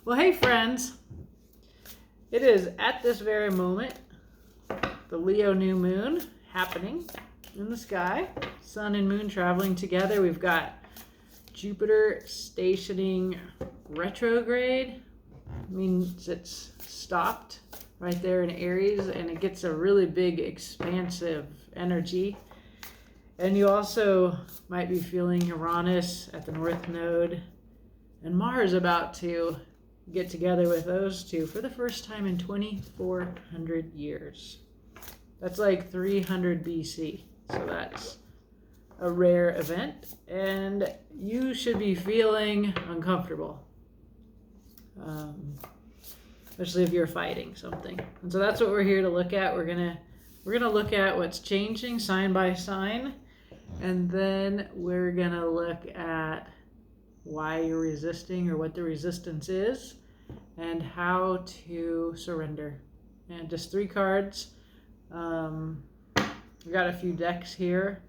Well, hey friends, it is at this very moment the Leo new moon happening in the sky. Sun and moon traveling together. We've got Jupiter stationing retrograde. Means it's stopped right there in Aries, and it gets a really big expansive energy. And you also might be feeling Uranus at the North Node and Mars about to get together with those two for the first time in 2,400 years. That's like 300 BC. So that's a rare event, and you should be feeling uncomfortable, especially if you're fighting something. And so that's what we're here to look at. We're gonna look at what's changing sign by sign, and then we're gonna look at why you're resisting or what the resistance is and how to surrender. And just 3 cards. We got a few decks here.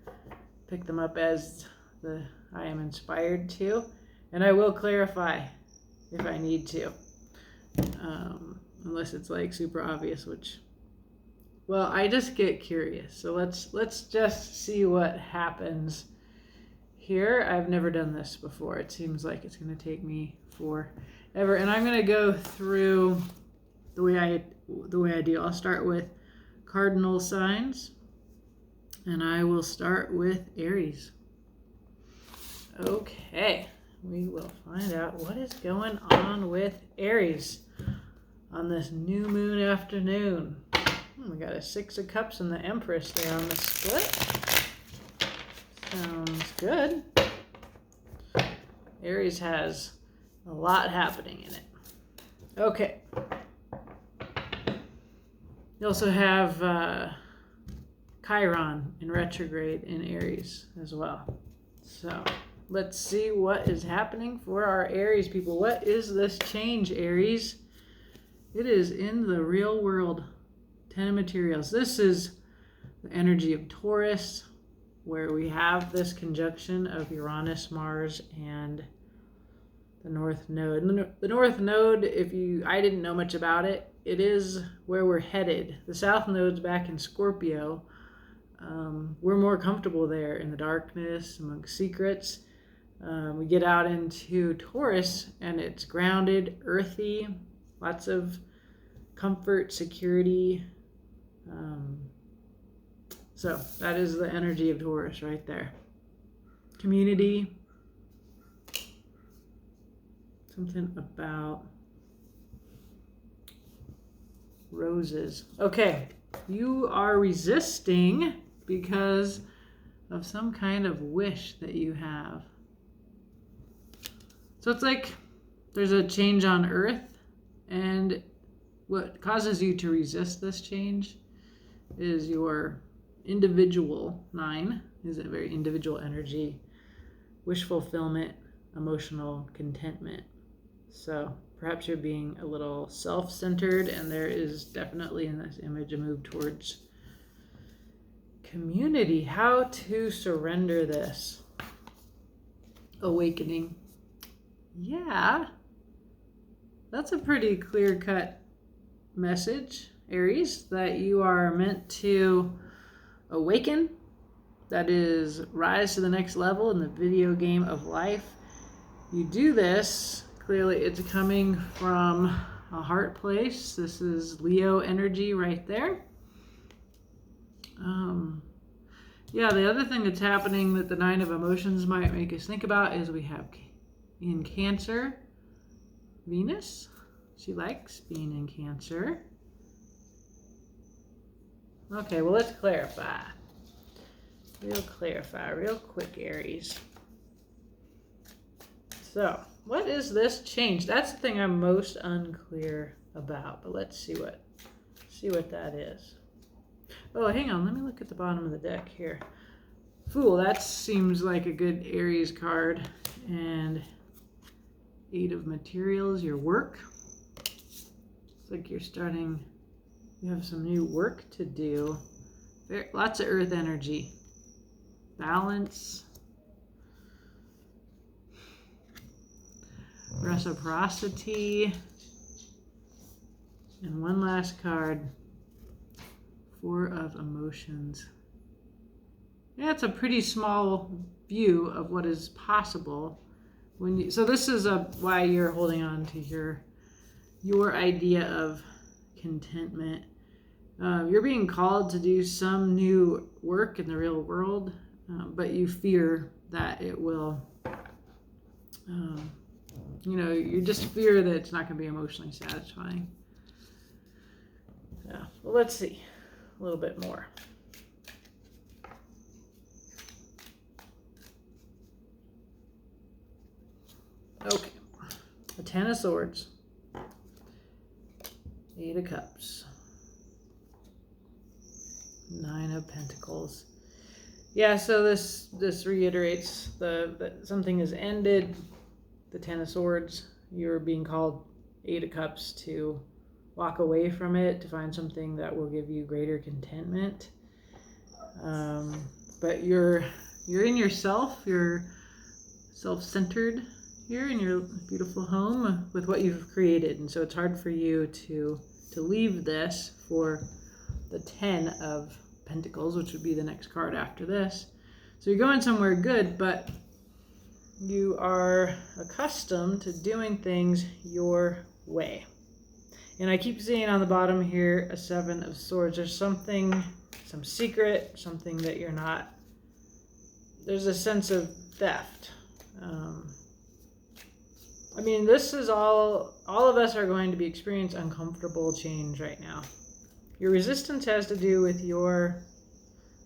Pick them up as I am inspired to, and I will clarify if I need to, unless it's like super obvious, which, well, I just get curious. So let's just see what happens here. I've never done this before. It seems like it's going to take me forever, and I'm going to go through the way I do. I'll start with cardinal signs, and I will start with Aries. Okay, we will find out what is going on with Aries on this new moon afternoon. We got a 6 of Cups and the Empress there on the split. Sounds good. Aries has a lot happening in it. Okay. You also have Chiron in retrograde in Aries as well. So let's see what is happening for our Aries people. What is this change, Aries? It is in the real world. 10 of Materials. This is the energy of Taurus, where we have this conjunction of Uranus, Mars, and the North Node. And the North Node, I didn't know much about it. It is where we're headed. The South Node's back in Scorpio. We're more comfortable there in the darkness, amongst secrets. We get out into Taurus, and it's grounded, earthy, lots of comfort, security. So that is the energy of Taurus right there. Community. Something about roses. Okay, you are resisting because of some kind of wish that you have. So it's like there's a change on Earth, and what causes you to resist this change is your individual 9, is a very individual energy, wish fulfillment, emotional contentment. So perhaps you're being a little self-centered, and there is definitely in this image a move towards community. How to surrender this. Awakening. Yeah, that's a pretty clear-cut message, Aries, that you are meant to awaken. That is, rise to the next level in the video game of life. You do this. Clearly, it's coming from a heart place. This is Leo energy right there. Yeah, the other thing that's happening that the 9 of Emotions might make us think about is we have in Cancer, Venus. She likes being in Cancer. Okay, well, let's clarify. Real quick, Aries. So, what is this change? That's the thing I'm most unclear about, but let's see what that is. Oh, hang on, let me look at the bottom of the deck here. Fool, that seems like a good Aries card. And 8 of Materials, your work. It's like you have some new work to do. Lots of Earth energy. Balance. reciprocity. And one last card, Four of Emotions. Yeah, it's a pretty small view of what is possible when you. So this is why you're holding on to your idea of contentment. You're being called to do some new work in the real world, but you fear that it will. You just fear that it's not going to be emotionally satisfying. Yeah. Well, let's see a little bit more. Okay. The Ten of Swords. Eight of Cups. Nine of Pentacles. Yeah, so this reiterates that something has ended. The Ten of Swords. You're being called, Eight of Cups, to walk away from it, to find something that will give you greater contentment. But you're in yourself. You're self-centered. You're in your beautiful home with what you've created, and so it's hard for you to leave this for the Ten of Pentacles, which would be the next card after this. So you're going somewhere good, but you are accustomed to doing things your way. And I keep seeing on the bottom here a Seven of Swords. There's something, some secret, something that you're not. There's a sense of theft. I mean, this is all of us are going to be experiencing uncomfortable change right now. Your resistance has to do with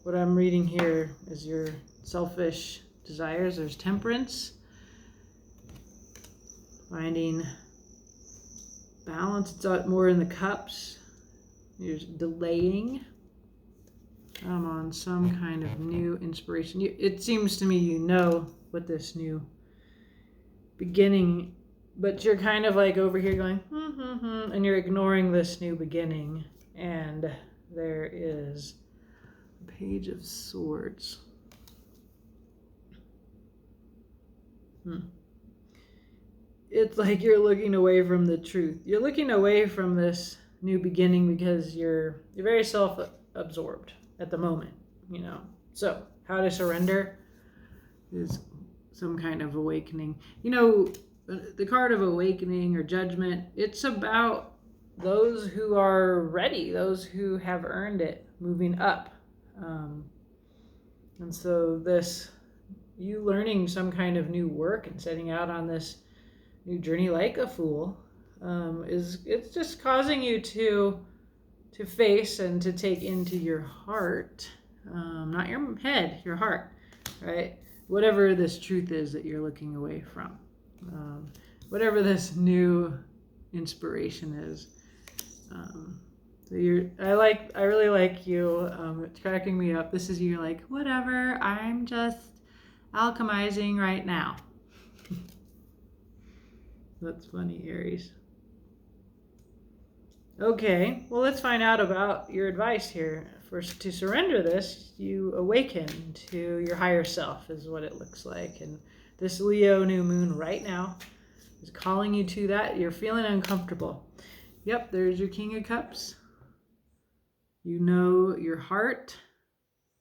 what I'm reading here is your selfish desires. There's temperance, finding balance. It's more in the cups. You're delaying. I'm on some kind of new inspiration. It seems to me you know what this new beginning, but you're kind of like over here going, and you're ignoring this new beginning. And there is a Page of Swords. It's like you're looking away from the truth. You're looking away from this new beginning because you're very self-absorbed at the moment, So how to surrender is some kind of awakening. The card of awakening or judgment, it's about those who are ready, those who have earned it, moving up. And so you learning some kind of new work and setting out on this new journey like a fool, it's just causing you to face and to take into your heart, not your head, your heart, right? Whatever this truth is that you're looking away from, whatever this new inspiration is. So I really like you. It's cracking me up. This is you like, whatever, I'm just alchemizing right now. That's funny, Aries. Okay, well, let's find out about your advice here. First, to surrender this, you awaken to your higher self, is what it looks like. And this Leo new moon right now is calling you to that. You're feeling uncomfortable. Yep, there's your King of Cups. You know your heart.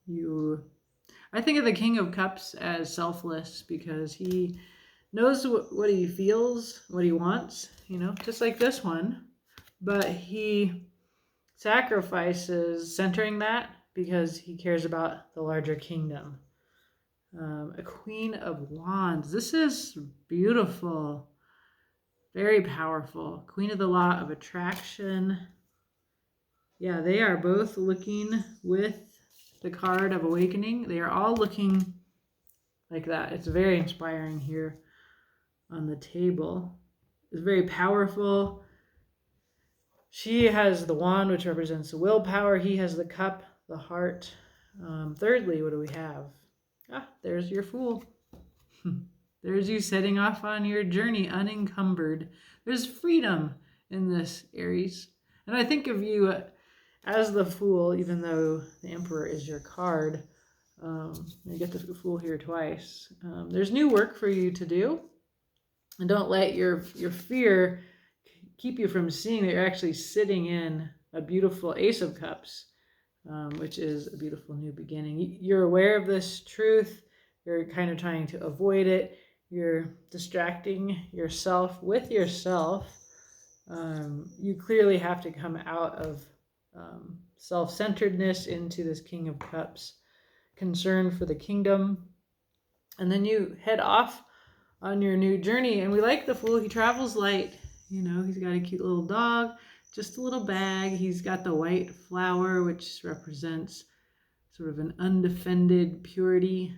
I think of the King of Cups as selfless because he knows what he feels, what he wants, just like this one. But he sacrifices centering that because he cares about the larger kingdom. A Queen of Wands. This is beautiful. Very powerful. Queen of the Law of Attraction. Yeah, they are both looking with the card of Awakening. They are all looking like that. It's very inspiring here on the table. It's very powerful. She has the wand, which represents the willpower. He has the cup, the heart. Thirdly, what do we have? There's your Fool. There's you setting off on your journey unencumbered. There's freedom in this, Aries. And I think of you as the Fool, even though the Emperor is your card. You get the Fool here twice. There's new work for you to do. And don't let your fear keep you from seeing that you're actually sitting in a beautiful Ace of Cups, which is a beautiful new beginning. You're aware of this truth. You're kind of trying to avoid it. You're distracting yourself with yourself. You clearly have to come out of self-centeredness into this King of Cups, concern for the kingdom. And then you head off on your new journey. And we like the Fool. He travels light. You know, he's got a cute little dog, just a little bag. He's got the white flower, which represents sort of an undefended purity.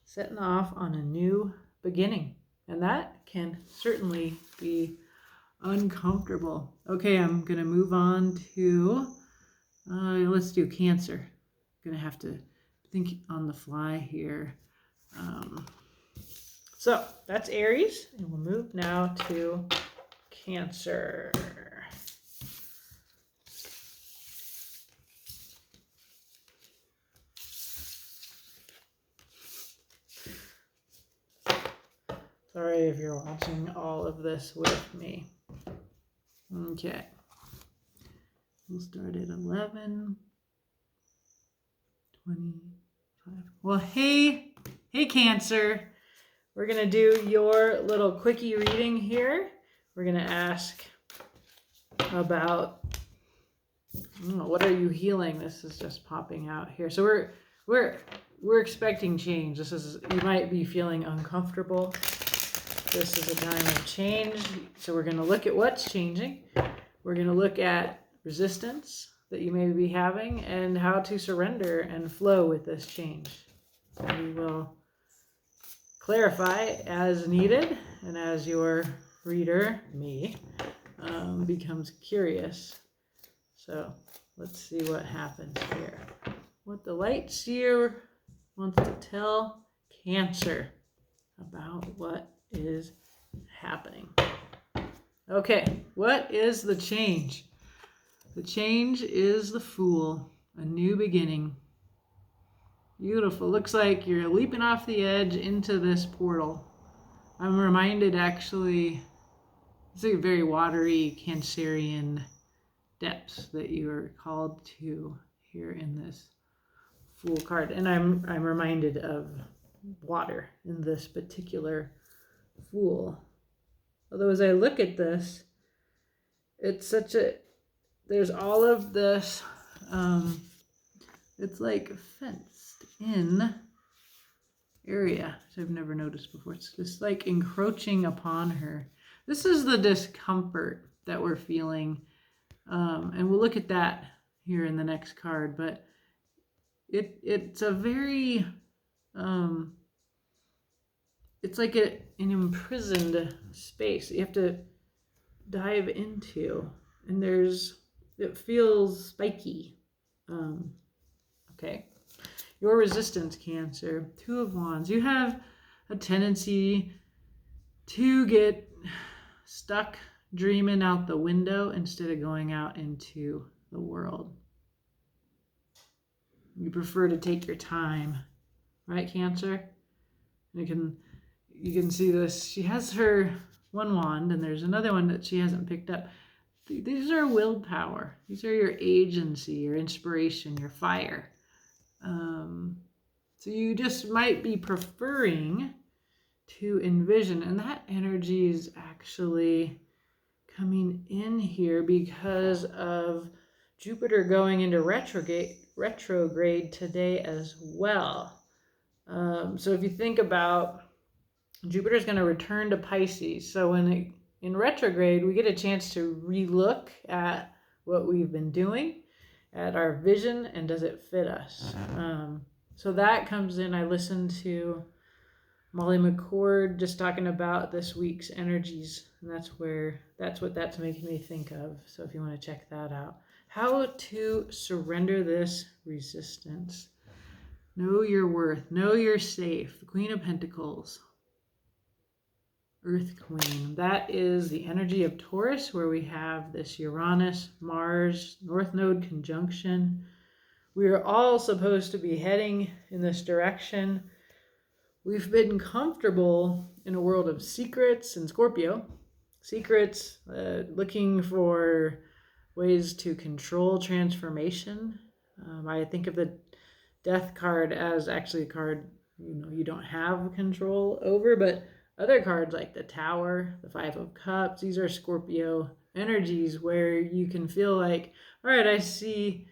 Setting off on a new beginning. And that can certainly be uncomfortable. Okay, I'm going to move on to, let's do Cancer. I'm going to have to think on the fly here. So that's Aries, and we'll move now to Cancer. Sorry if you're watching all of this with me. Okay. We'll start at 11, 25. Well, hey Cancer. We're going to do your little quickie reading here. We're going to ask about, what are you healing? This is just popping out here. So we're expecting change. You might be feeling uncomfortable. This is a time of change. So we're going to look at what's changing. We're going to look at resistance that you may be having and how to surrender and flow with this change. So we will clarify as needed, and as your reader, me, becomes curious. So let's see what happens here. What the light seer wants to tell Cancer about what is happening. Okay, what is the change? The change is the Fool, a new beginning. Beautiful. Looks like you're leaping off the edge into this portal. I'm reminded, actually, it's a very watery Cancerian depths that you are called to here in this Fool card. And I'm reminded of water in this particular Fool. Although as I look at this, it's there's all of this, it's like fenced in area, which I've never noticed before. It's just like encroaching upon her. This is the discomfort that we're feeling. And we'll look at that here in the next card, but it's a very, it's like an imprisoned space that you have to dive into, and it feels spiky. Okay. Your resistance, Cancer. 2 of Wands. You have a tendency to get stuck dreaming out the window instead of going out into the world. You prefer to take your time, right, Cancer? You can see this. She has her 1 wand, and there's another one that she hasn't picked up. These are willpower. These are your agency, your inspiration, your fire. So you just might be preferring to envision, and that energy is actually coming in here because of Jupiter going into retrograde today as well. So if you think about, Jupiter's going to return to Pisces. So in retrograde, we get a chance to relook at what we've been doing, at our vision, and does it fit us? So that comes in. I listened to Molly McCord just talking about this week's energies, and that's what that's making me think of. So if you want to check that out. How to surrender this resistance. Know your worth. Know you're safe. The Queen of Pentacles. Earth Queen. That is the energy of Taurus, where we have this Uranus, Mars, North Node conjunction. We are all supposed to be heading in this direction. we've been comfortable in a world of secrets and Scorpio. Secrets, looking for ways to control transformation. I think of the Death card as actually a card you don't have control over, but other cards like the Tower, the Five of Cups, these are Scorpio energies where you can feel like, all right, I see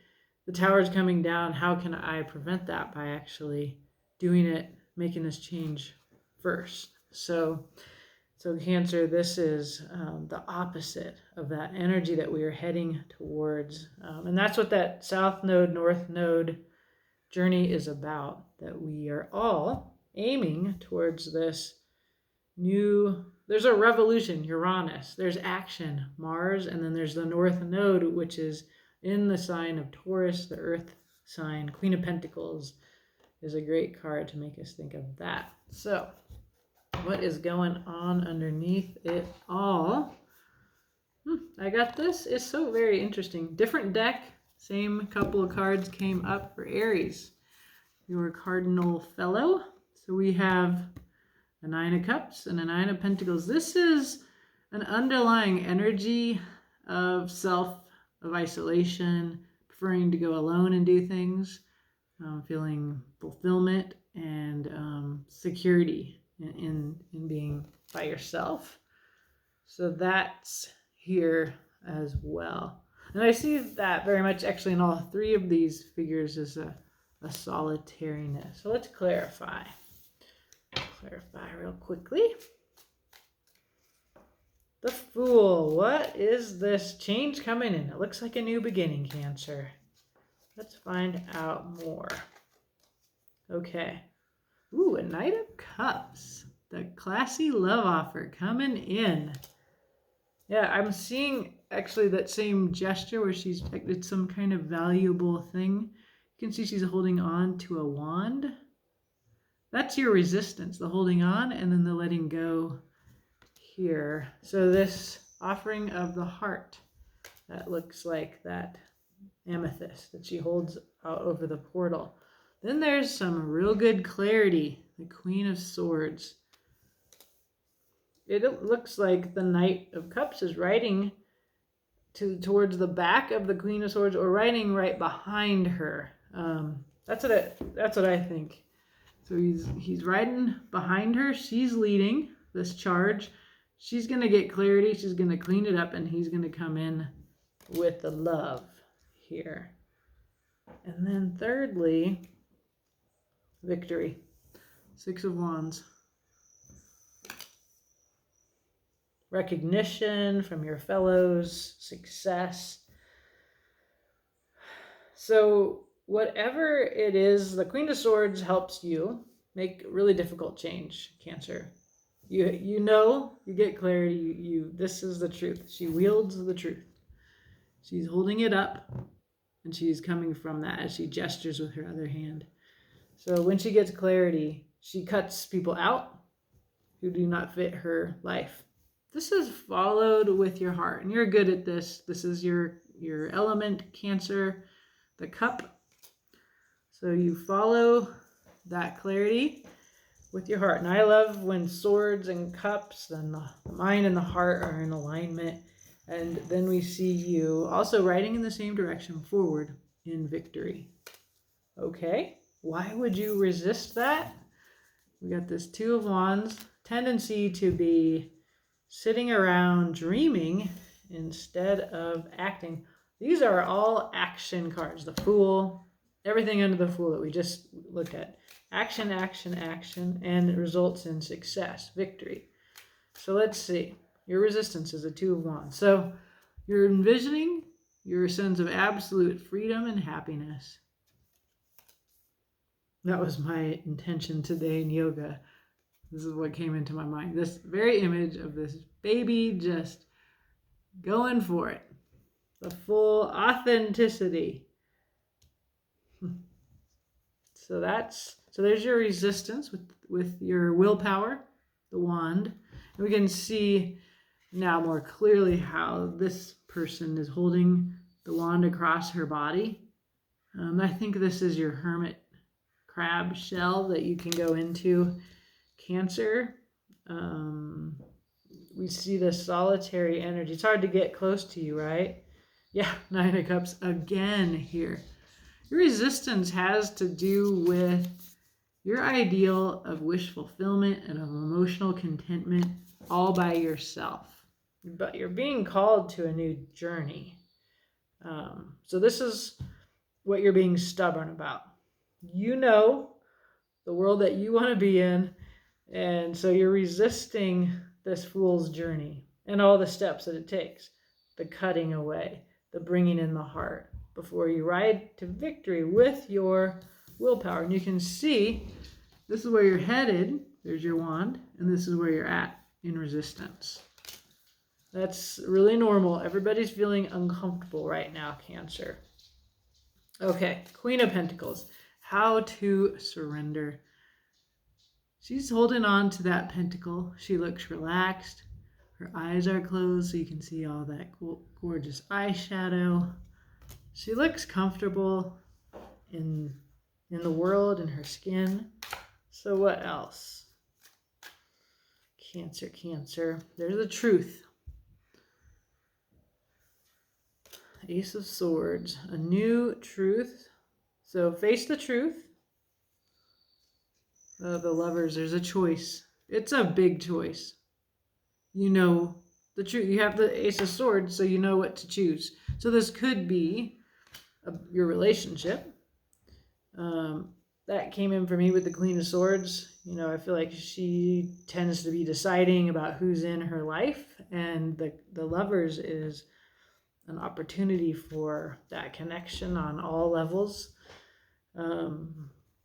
the tower's coming down. How can I prevent that by actually doing it, making this change first? So Cancer, this is the opposite of that energy that we are heading towards. And that's what that South Node, North Node journey is about, that we are all aiming towards this new, there's a revolution, Uranus, there's action, Mars, and then there's the North Node, which is in the sign of Taurus, the earth sign. Queen of Pentacles is a great card to make us think of that. So what is going on underneath it all? I got this. It's so very interesting. Different deck, same couple of cards came up for Aries, your Cardinal fellow. So we have a Nine of Cups and a Nine of Pentacles. This is an underlying energy of of isolation, preferring to go alone and do things, feeling fulfillment and security in being by yourself. So that's here as well. And I see that very much actually in all three of these figures as a solitariness. So let's clarify real quickly. The Fool. What is this change coming in? It looks like a new beginning, Cancer. Let's find out more. Okay. Ooh, a Knight of Cups. The classy love offer coming in. Yeah, I'm seeing actually that same gesture where she's it's some kind of valuable thing. You can see she's holding on to a wand. That's your resistance, the holding on and then the letting go here. So this offering of the heart, that looks like that amethyst that she holds out over the portal. Then there's some real good clarity, the Queen of Swords. It looks like the Knight of Cups is riding towards the back of the Queen of Swords, or riding right behind her. That's what I think. So he's riding behind her. She's leading this charge. She's going to get clarity. She's going to clean it up, and he's going to come in with the love here. And then thirdly, victory. Six of Wands. Recognition from your fellows, success. So whatever it is, the Queen of Swords helps you make really difficult change, Cancer. You know, you get clarity, this is the truth. She wields the truth. She's holding it up, and she's coming from that as she gestures with her other hand. So when she gets clarity, she cuts people out who do not fit her life. This is followed with your heart, and you're good at this. This is your element, Cancer, the cup. So you follow that clarity with your heart. And I love when swords and cups, then the mind and the heart are in alignment. And then we see you also riding in the same direction forward in victory. Okay, why would you resist that? We got this Two of Wands, tendency to be sitting around dreaming instead of acting. These are all action cards. The Fool, everything under the Fool that we just looked at. Action, action, action, and it results in success, victory. So let's see. Your resistance is a Two of Wands. So you're envisioning your sense of absolute freedom and happiness. That was my intention today in yoga. This is what came into my mind. This very image of this baby just going for it. The full authenticity. So there's your resistance with your willpower, the wand. And we can see now more clearly how this person is holding the wand across her body. I think this is your hermit crab shell that you can go into Cancer. We see the solitary energy. It's hard to get close to you, right? Yeah, Nine of Cups again here. Your resistance has to do with your ideal of wish fulfillment and of emotional contentment all by yourself. But you're being called to a new journey. So this is what you're being stubborn about. You know the world that you want to be in, and so you're resisting this fool's journey and all the steps that it takes. The cutting away, the bringing in the heart before you ride to victory with your willpower. And you can see this is where you're headed. There's your wand, and this is where you're at in resistance. That's really normal. Everybody's feeling uncomfortable right now, Cancer. Okay, Queen of Pentacles. How to surrender. She's holding on to that pentacle. She looks relaxed. Her eyes are closed so you can see all that gorgeous eyeshadow. She looks comfortable in the world, in her skin. So what else? Cancer, Cancer. There's the truth. Ace of Swords. A new truth. So face the truth. The Lovers. There's a choice. It's a big choice. You know the truth. You have the Ace of Swords, so you know what to choose. So this could be your relationship. That came in for me with the Queen of Swords. You know, I feel like she tends to be deciding about who's in her life, and the Lovers is an opportunity for that connection on all levels.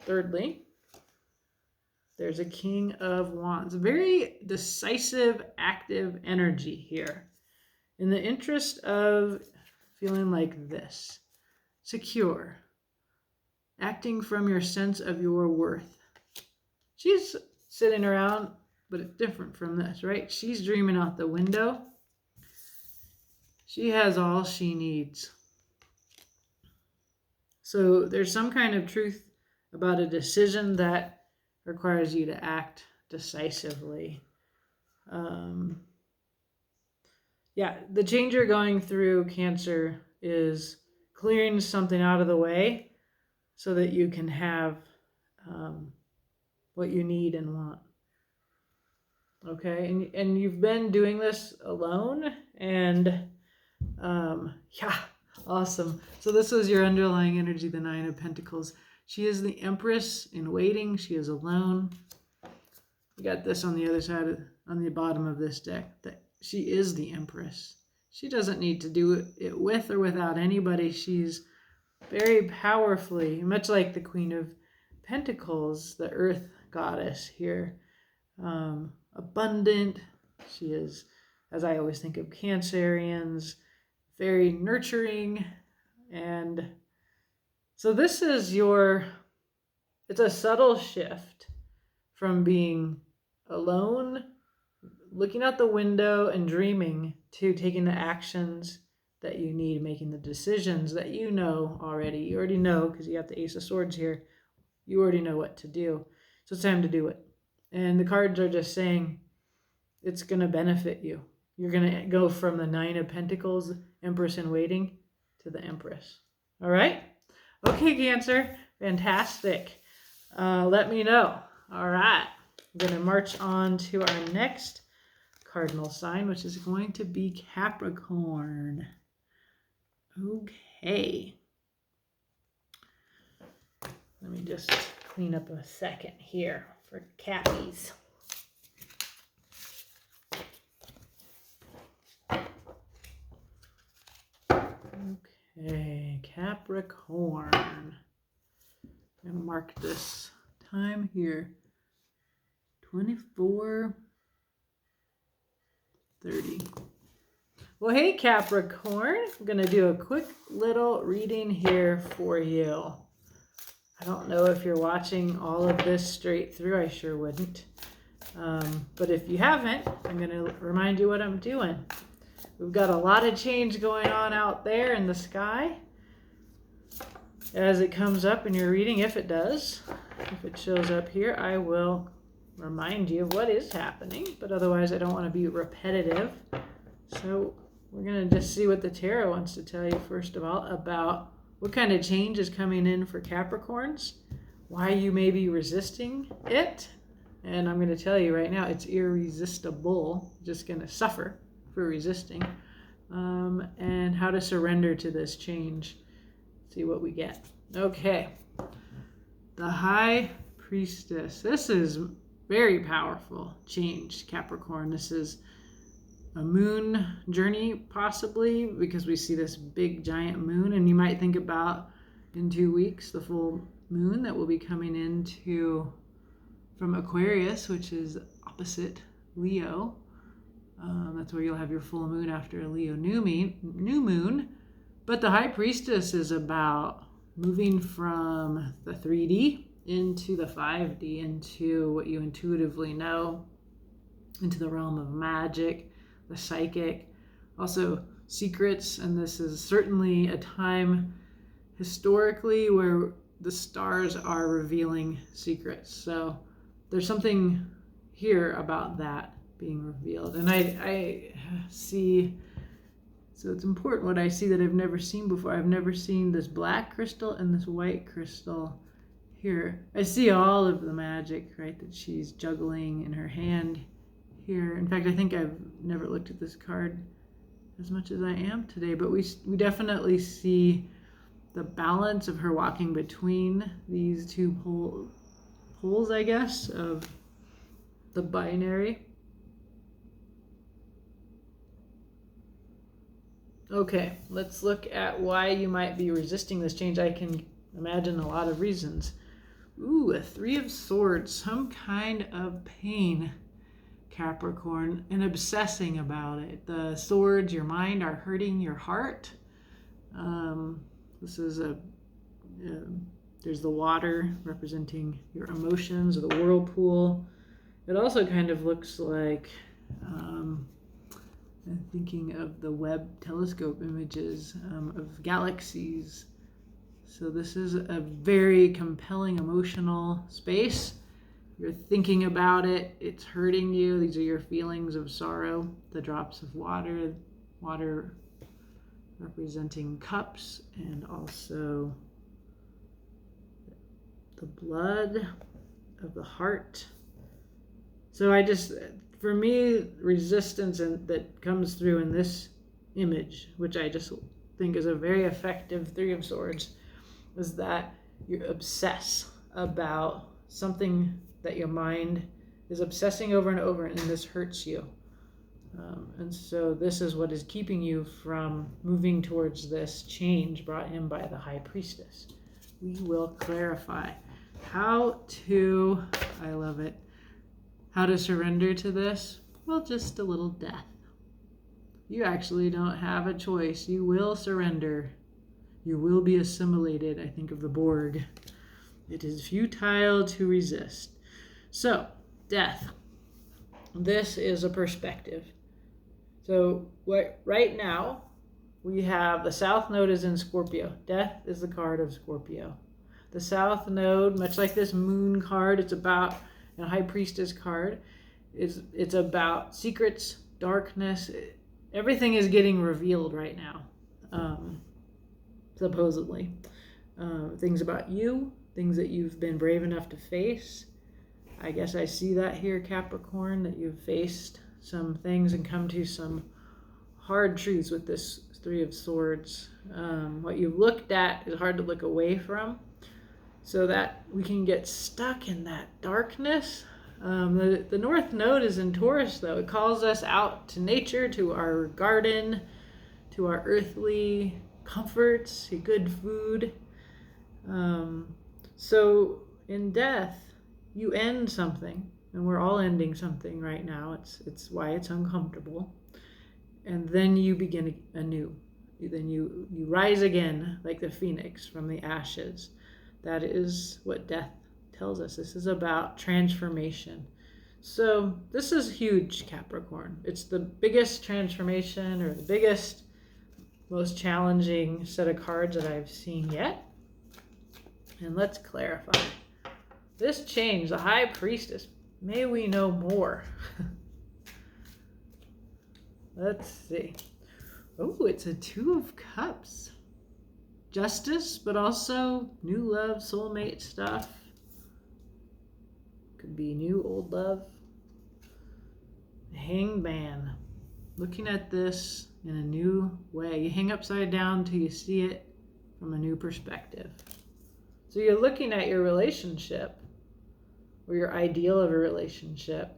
Thirdly, there's a King of Wands. Very decisive, active energy here. In the interest of feeling like this. Secure. Acting from your sense of your worth. She's sitting around, but it's different from this, right? She's dreaming out the window. She has all she needs. So there's some kind of truth about a decision that requires you to act decisively. The change you're going through, Cancer, is clearing something out of the way so that you can have what you need and want. Okay, and you've been doing this alone, and awesome. So this was your underlying energy, the Nine of Pentacles. She is the Empress in waiting. She is alone. You got this on the other side, on the bottom of this deck, that she is the Empress. She doesn't need to do it with or without anybody. She's very powerfully, much like the Queen of Pentacles, the Earth goddess here, abundant. She is, as I always think of Cancerians, very nurturing. And so this is it's a subtle shift from being alone, looking out the window and dreaming, to taking the actions that you need, making the decisions that you know already. You already know, because you have the Ace of Swords here. You already know what to do. So it's time to do it. And the cards are just saying it's going to benefit you. You're going to go from the Nine of Pentacles, Empress in waiting, to the Empress. All right? Okay, Cancer. Fantastic. Let me know. All right. I'm going to march on to our next cardinal sign, which is going to be Capricorn. Okay. Let me just clean up a second here for Cappies. Okay, Capricorn. I'm going to mark this time here. 24:30. Well, hey, Capricorn. I'm going to do a quick little reading here for you. I don't know if you're watching all of this straight through. I sure wouldn't. But if you haven't, I'm going to remind you what I'm doing. We've got a lot of change going on out there in the sky. As it comes up in your reading, if it does, if it shows up here, I will remind you of what is happening, but otherwise I don't want to be repetitive. So we're going to just see what the tarot wants to tell you, first of all, about what kind of change is coming in for Capricorns, why you may be resisting it. And I'm going to tell you right now, it's irresistible. You're just going to suffer for resisting. And how to surrender to this change. See what we get. Okay. The High Priestess. This is very powerful change, Capricorn. This is a moon journey, possibly, because we see this big giant moon. And you might think about in 2 weeks, the full moon that will be coming into from Aquarius, which is opposite Leo. That's where you'll have your full moon after a Leo new moon. But the High Priestess is about moving from the 3D into the 5D, into what you intuitively know, into the realm of magic, the psychic, also secrets. And this is certainly a time historically where the stars are revealing secrets. So there's something here about that being revealed. And I see, so it's important what I see that I've never seen before. I've never seen this black crystal and this white crystal here. I see all of the magic, right, that she's juggling in her hand here. In fact, I think I've never looked at this card as much as I am today, but we definitely see the balance of her walking between these two poles, I guess, of the binary. Okay, let's look at why you might be resisting this change. I can imagine a lot of reasons. Ooh, a 3 of Swords, some kind of pain, Capricorn, and obsessing about it. The swords, your mind, are hurting your heart. This is there's the water representing your emotions, or the whirlpool. It also kind of looks like, I'm thinking of the Webb telescope images of galaxies. So this is a very compelling emotional space. You're thinking about it, it's hurting you. These are your feelings of sorrow. The drops of water representing cups, and also the blood of the heart. So for me, resistance that comes through in this image, which I just think is a very effective 3 of Swords, is that you obsess about something that your mind is obsessing over and over, and this hurts you. And so this is what is keeping you from moving towards this change brought in by the High Priestess. We will clarify how to, I love it, how to surrender to this. Well, just a little death. You actually don't have a choice. You will surrender. You will be assimilated. I think of the Borg. It is futile to resist. So, death. This is a perspective. So right now, we have the South Node is in Scorpio. Death is the card of Scorpio. The South Node, much like this Moon card, it's about a High Priestess card. It's about secrets, darkness. Everything is getting revealed right now, supposedly. Things about you, things that you've been brave enough to face. I guess I see that here, Capricorn, that you've faced some things and come to some hard truths with this 3 of Swords. What you've looked at is hard to look away from, so that we can get stuck in that darkness. The North Node is in Taurus, though. It calls us out to nature, to our garden, to our earthly comforts, to good food. So in death, you end something, and we're all ending something right now. It's why it's uncomfortable. And then you begin anew. Then you rise again like the phoenix from the ashes. That is what death tells us. This is about transformation. So this is huge, Capricorn. It's the biggest transformation, or the biggest, most challenging set of cards that I've seen yet. And let's clarify. This change, the High Priestess, May we know more. Let's see. Oh, it's a Two of Cups. Justice, but also new love, soulmate stuff. Could be new, old love. Hanged Man. Looking at this in a new way. You hang upside down till you see it from a new perspective. So you're looking at your relationship, or your ideal of a relationship,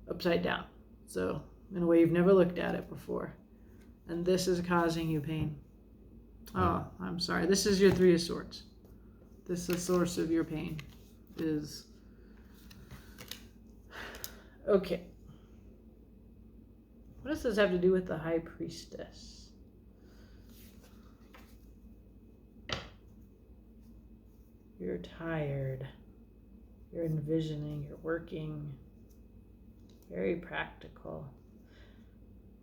upside down. So in a way you've never looked at it before. And this is causing you pain. Oh, I'm sorry. This is your Three of Swords. This is the source of your pain. Is okay. What does this have to do with the High Priestess? You're tired. You're envisioning. You're working. Very practical.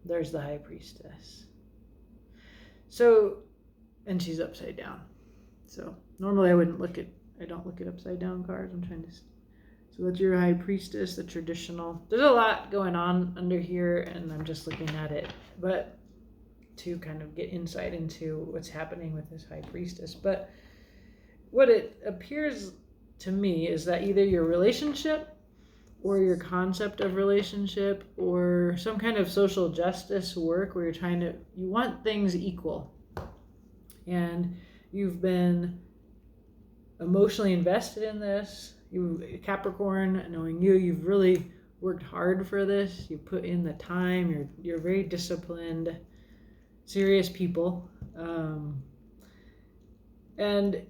There's the High Priestess. So, and she's upside down. So normally I don't look at upside down cards. I'm trying to. So that's your High Priestess, the traditional. There's a lot going on under here, and I'm just looking at it, but to kind of get insight into what's happening with this High Priestess. But what it appears to me is that either your relationship or your concept of relationship or some kind of social justice work where you want things equal. And you've been emotionally invested in this. Capricorn, knowing you've really worked hard for this. You put in the time. You're very disciplined, serious people. And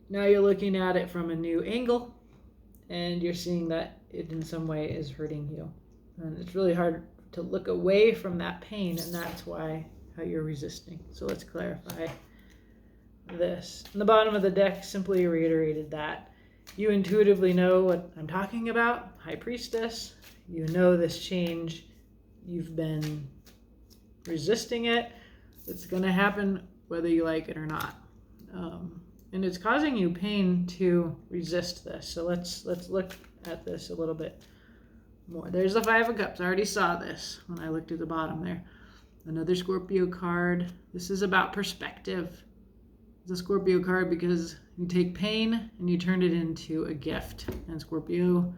now you're looking at it from a new angle, and you're seeing that it in some way is hurting you. And it's really hard to look away from that pain, and that's how you're resisting. So let's clarify this. And the bottom of the deck simply reiterated that. You intuitively know what I'm talking about, High Priestess. You know this change. You've been resisting it. It's going to happen whether you like it or not. And it's causing you pain to resist this. So let's look at this a little bit more. There's the Five of Cups. I already saw this when I looked at the bottom there. Another Scorpio card. This is about perspective. It's a Scorpio card because you take pain and you turn it into a gift. And Scorpio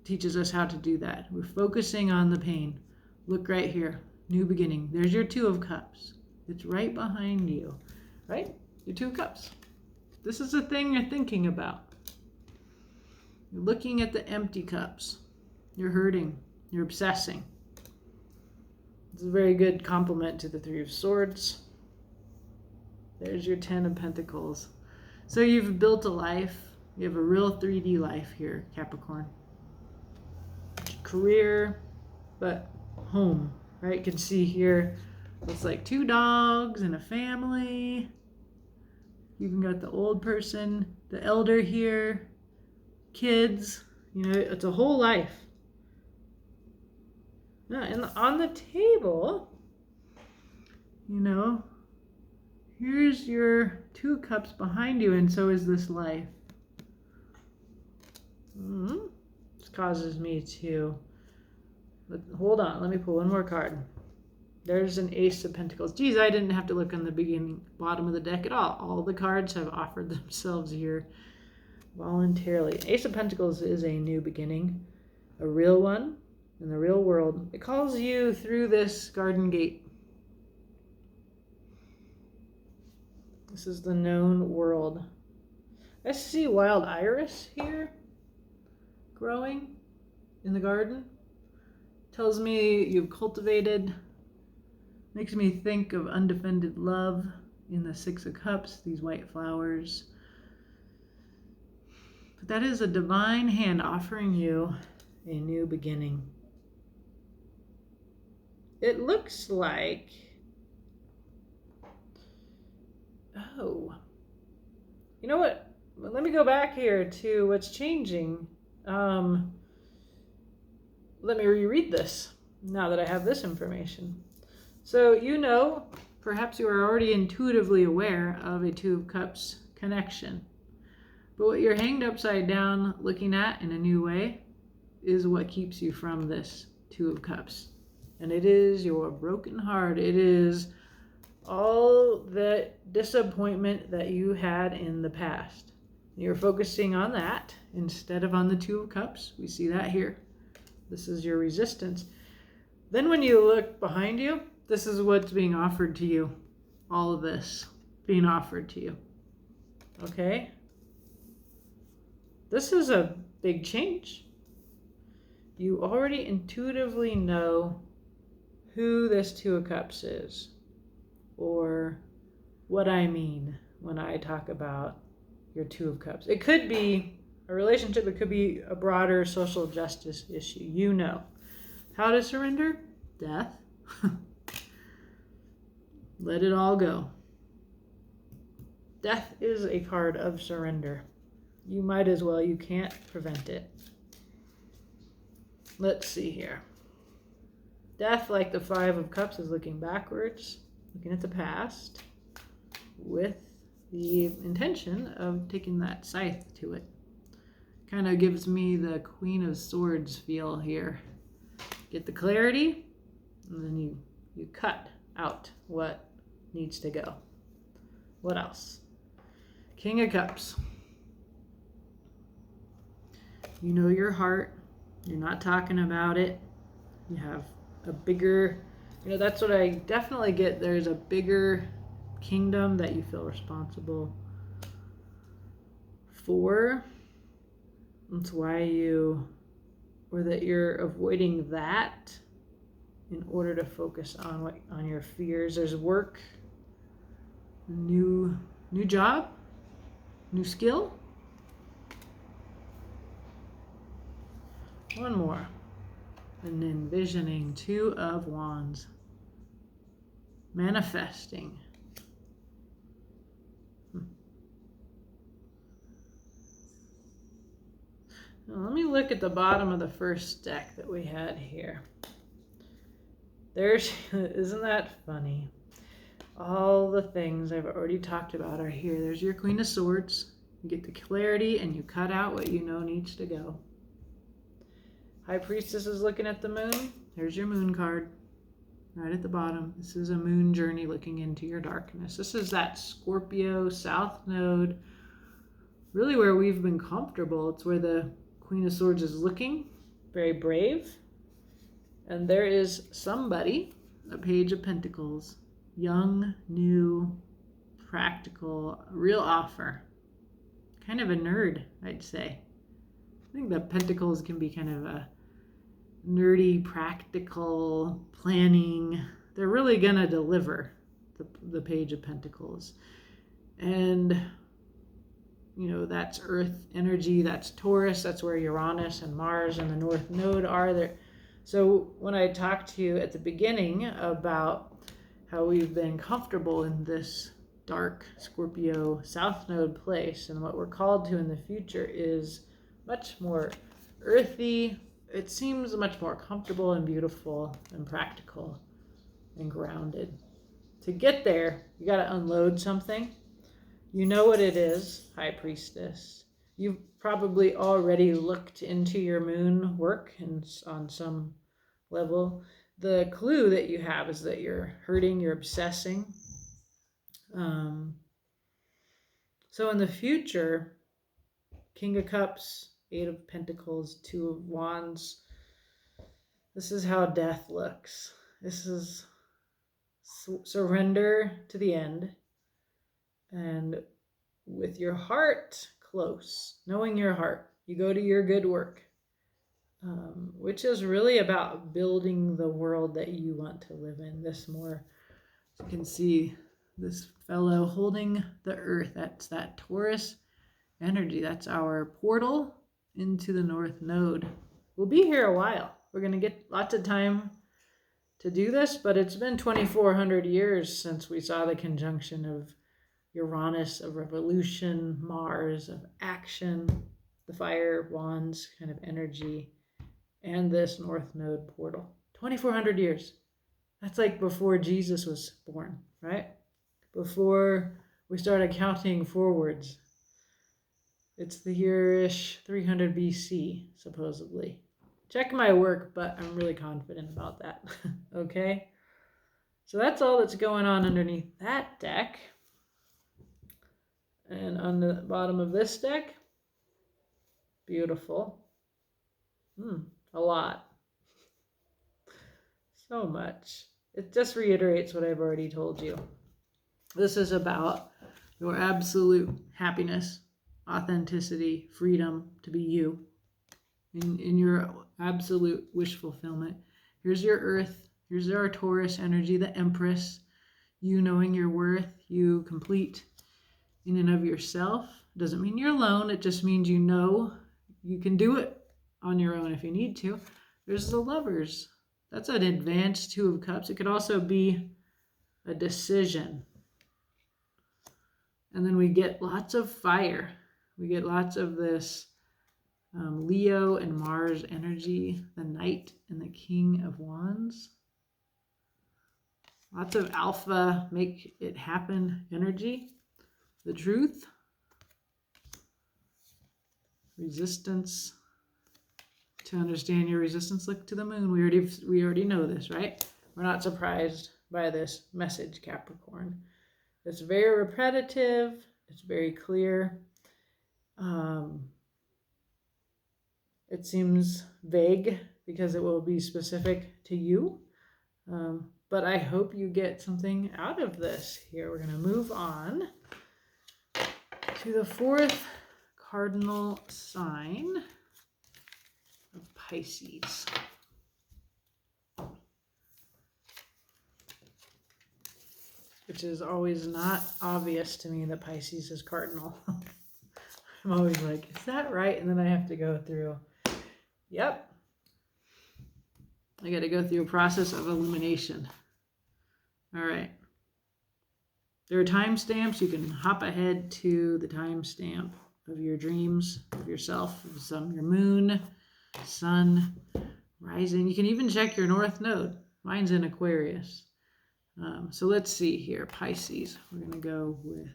teaches us how to do that. We're focusing on the pain. Look right here. New beginning. There's your Two of Cups. It's right behind you. Right? Your Two of Cups. This is the thing you're thinking about. You're looking at the empty cups. You're hurting. You're obsessing. It's a very good complement to the Three of Swords. There's your Ten of Pentacles. So you've built a life. You have a real 3D life here, Capricorn. Career, but home, right? You can see here, it's like 2 dogs and a family. You even got the old person, the elder here, kids. You know, it's a whole life. Yeah, and on the table, you know, here's your 2 cups behind you, and so is this life. This causes me to... Hold on, let me pull one more card. There's an Ace of Pentacles. Geez, I didn't have to look on the bottom of the deck at all. All the cards have offered themselves here voluntarily. Ace of Pentacles is a new beginning, a real one in the real world. It calls you through this garden gate. This is the known world. I see wild iris here growing in the garden. Tells me you've cultivated. Makes me think of undefended love in the Six of Cups, these white flowers. But that is a divine hand offering you a new beginning. It looks like... Oh. You know what? Let me go back here to what's changing. Let me reread this now that I have this information. So you know, perhaps you are already intuitively aware of a Two of Cups connection. But what you're hanged upside down looking at in a new way is what keeps you from this Two of Cups. And it is your broken heart. It is all the disappointment that you had in the past. You're focusing on that instead of on the Two of Cups. We see that here. This is your resistance. Then when you look behind you, this is what's being offered to you. All of this being offered to you. Okay? This is a big change. You already intuitively know who this Two of Cups is, or what I mean when I talk about your Two of Cups. It could be a relationship, it could be a broader social justice issue. You know. How to surrender? Death. Let it all go. Death is a card of surrender. You might as well. You can't prevent it. Let's see here. Death, like the Five of Cups, is looking backwards, looking at the past, with the intention of taking that scythe to it. Kind of gives me the Queen of Swords feel here. Get the clarity, and then you cut out what needs to go. What else? King of Cups. You know your heart. You're not talking about it. You have a bigger, that's what I definitely get. There's a bigger kingdom that you feel responsible for. That's why that you're avoiding that in order to focus on your fears. There's work, new job, new skill. One more. And envisioning, Two of Wands. Manifesting. Now, let me look at the bottom of the first deck that we had here. Isn't that funny? All the things I've already talked about are here. There's your Queen of Swords. You get the clarity and you cut out what you know needs to go. High Priestess is looking at the moon. There's your moon card right at the bottom. This is a moon journey looking into your darkness. This is that Scorpio South Node, really where we've been comfortable. It's where the Queen of Swords is looking, very brave. And there is somebody, a Page of Pentacles, young, new, practical, real offer. Kind of a nerd, I'd say. I think the Pentacles can be kind of a nerdy, practical, planning. They're really going to deliver, the Page of Pentacles. And, that's Earth energy, that's Taurus, that's where Uranus and Mars and the North Node are there. So when I talked to you at the beginning about how we've been comfortable in this dark Scorpio South Node place, and what we're called to in the future is much more earthy. It seems much more comfortable and beautiful and practical and grounded. To get there, you got to unload something. You know what it is, High Priestess. You've probably already looked into your moon work and on some level. The clue that you have is that you're hurting, you're obsessing. So in the future, King of Cups, Eight of Pentacles, Two of Wands. This is how death looks. This is surrender to the end. And with your heart close, knowing your heart, you go to your good work, which is really about building the world that you want to live in. This more, you can see this fellow holding the earth. That's that Taurus energy. That's our portal into the North Node. We'll be here a while. We're going to get lots of time to do this, but it's been 2,400 years since we saw the conjunction of Uranus, of revolution, Mars, of action, the fire wands kind of energy, and this North Node portal. 2,400 years. That's like before Jesus was born, right? Before we started counting forwards. It's the year-ish 300 BC, supposedly. check my work, but I'm really confident about that. Okay? So that's all that's going on underneath that deck. And on the bottom of this deck, beautiful. A lot. So much. It just reiterates what I've already told you. This is about your absolute happiness, authenticity, freedom to be you, in your absolute wish fulfillment. Here's your Earth. Here's our Taurus energy, the Empress. You knowing your worth, you complete in and of yourself. Doesn't mean you're alone. It just means you know you can do it on your own if you need to. There's the Lovers. That's an advanced Two of Cups. It could also be a decision. And then we get lots of fire. We get lots of this Leo and Mars energy, the Knight and the King of Wands. Lots of alpha, make it happen energy. The Truth. Resistance. To understand your resistance, look to the moon. We already know this, right? We're not surprised by this message, Capricorn. It's very repetitive. It's very clear. It seems vague because it will be specific to you. But I hope you get something out of this here. We're going to move on to the fourth cardinal sign of Pisces. Which is always not obvious to me that Pisces is cardinal. I'm always like, is that right? And then I have to go through, yep. I got to go through a process of illumination. All right. There are timestamps. You can hop ahead to the timestamp of your dreams, of yourself, of your moon, sun, rising. You can even check your north node. Mine's in Aquarius. So let's see here. Pisces. We're going to go with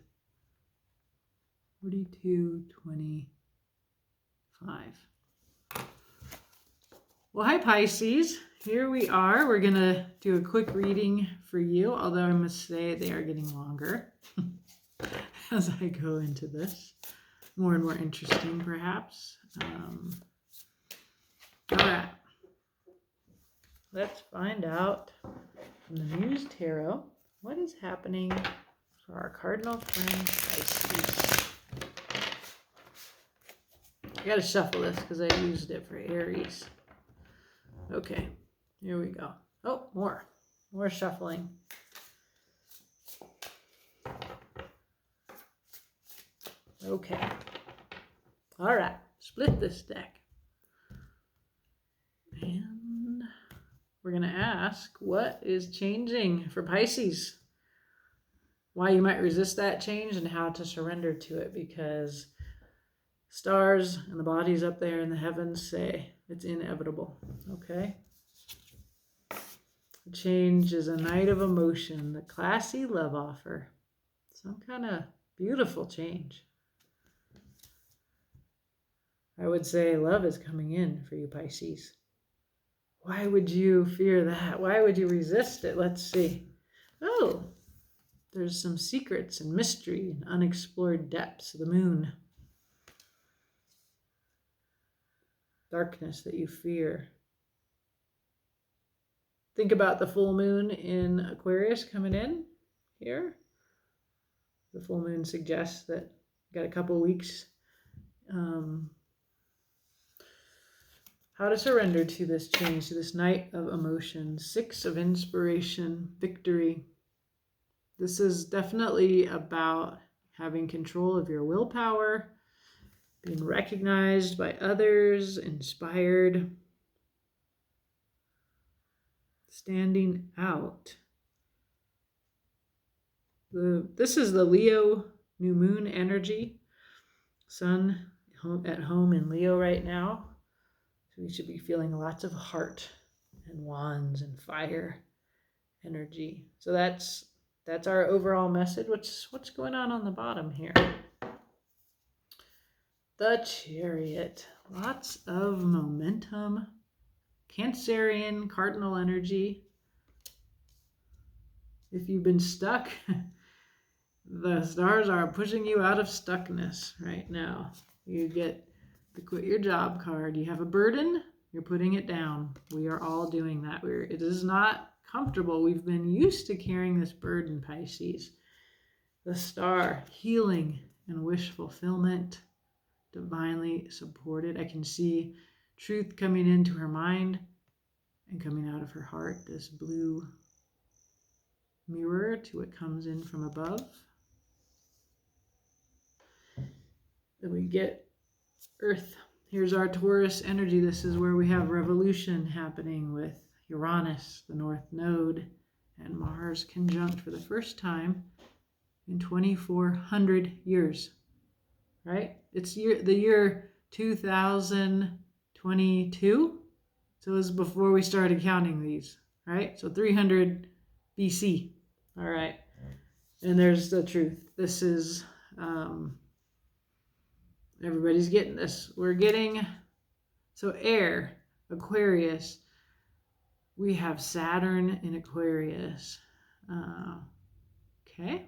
4225. Well, hi, Pisces. Here we are. We're going to do a quick reading for you, although I must say they are getting longer as I go into this. More and more interesting, perhaps. All right. Let's find out from the Muse Tarot what is happening for our cardinal friend Pisces. I got to shuffle this because I used it for Aries. Okay, here we go. Oh, more shuffling. Okay. All right, split this deck. And we're going to ask what is changing for Pisces. Why you might resist that change and how to surrender to it, because stars and the bodies up there in the heavens say it's inevitable. Okay? The change is a night of emotion, the classy love offer. Some kind of beautiful change. I would say love is coming in for you, Pisces. Why would you fear that? Why would you resist it? Let's see. Oh, there's some secrets and mystery and unexplored depths of the moon. Darkness that you fear. Think about the full moon in Aquarius coming in here. The full moon suggests that you got a couple weeks. How to surrender to this change, to this night of emotion. 6 of inspiration, victory. This is definitely about having control of your willpower, being recognized by others, inspired, standing out. This is the Leo new moon energy. Sun at home in Leo right now. So we should be feeling lots of heart and wands and fire energy. So that's our overall message. What's going on the bottom here? The Chariot. Lots of momentum, Cancerian Cardinal energy. If you've been stuck, the stars are pushing you out of stuckness right now. You get the quit your job card. You have a burden, you're putting it down. We are all doing that. It is not comfortable. We've been used to carrying this burden, Pisces. The star, healing and wish fulfillment, divinely supported. I can see truth coming into her mind and coming out of her heart. This blue mirror to what comes in from above. Then we get Earth. Here's our Taurus energy. This is where we have revolution happening with Uranus, the North Node, and Mars conjunct for the first time in 2,400 years, right? It's the year 2022. So this is before we started counting these, right? So 300 BC. All right. And there's the truth. This is, everybody's getting this. We're getting, so air, Aquarius. We have Saturn in Aquarius. Okay.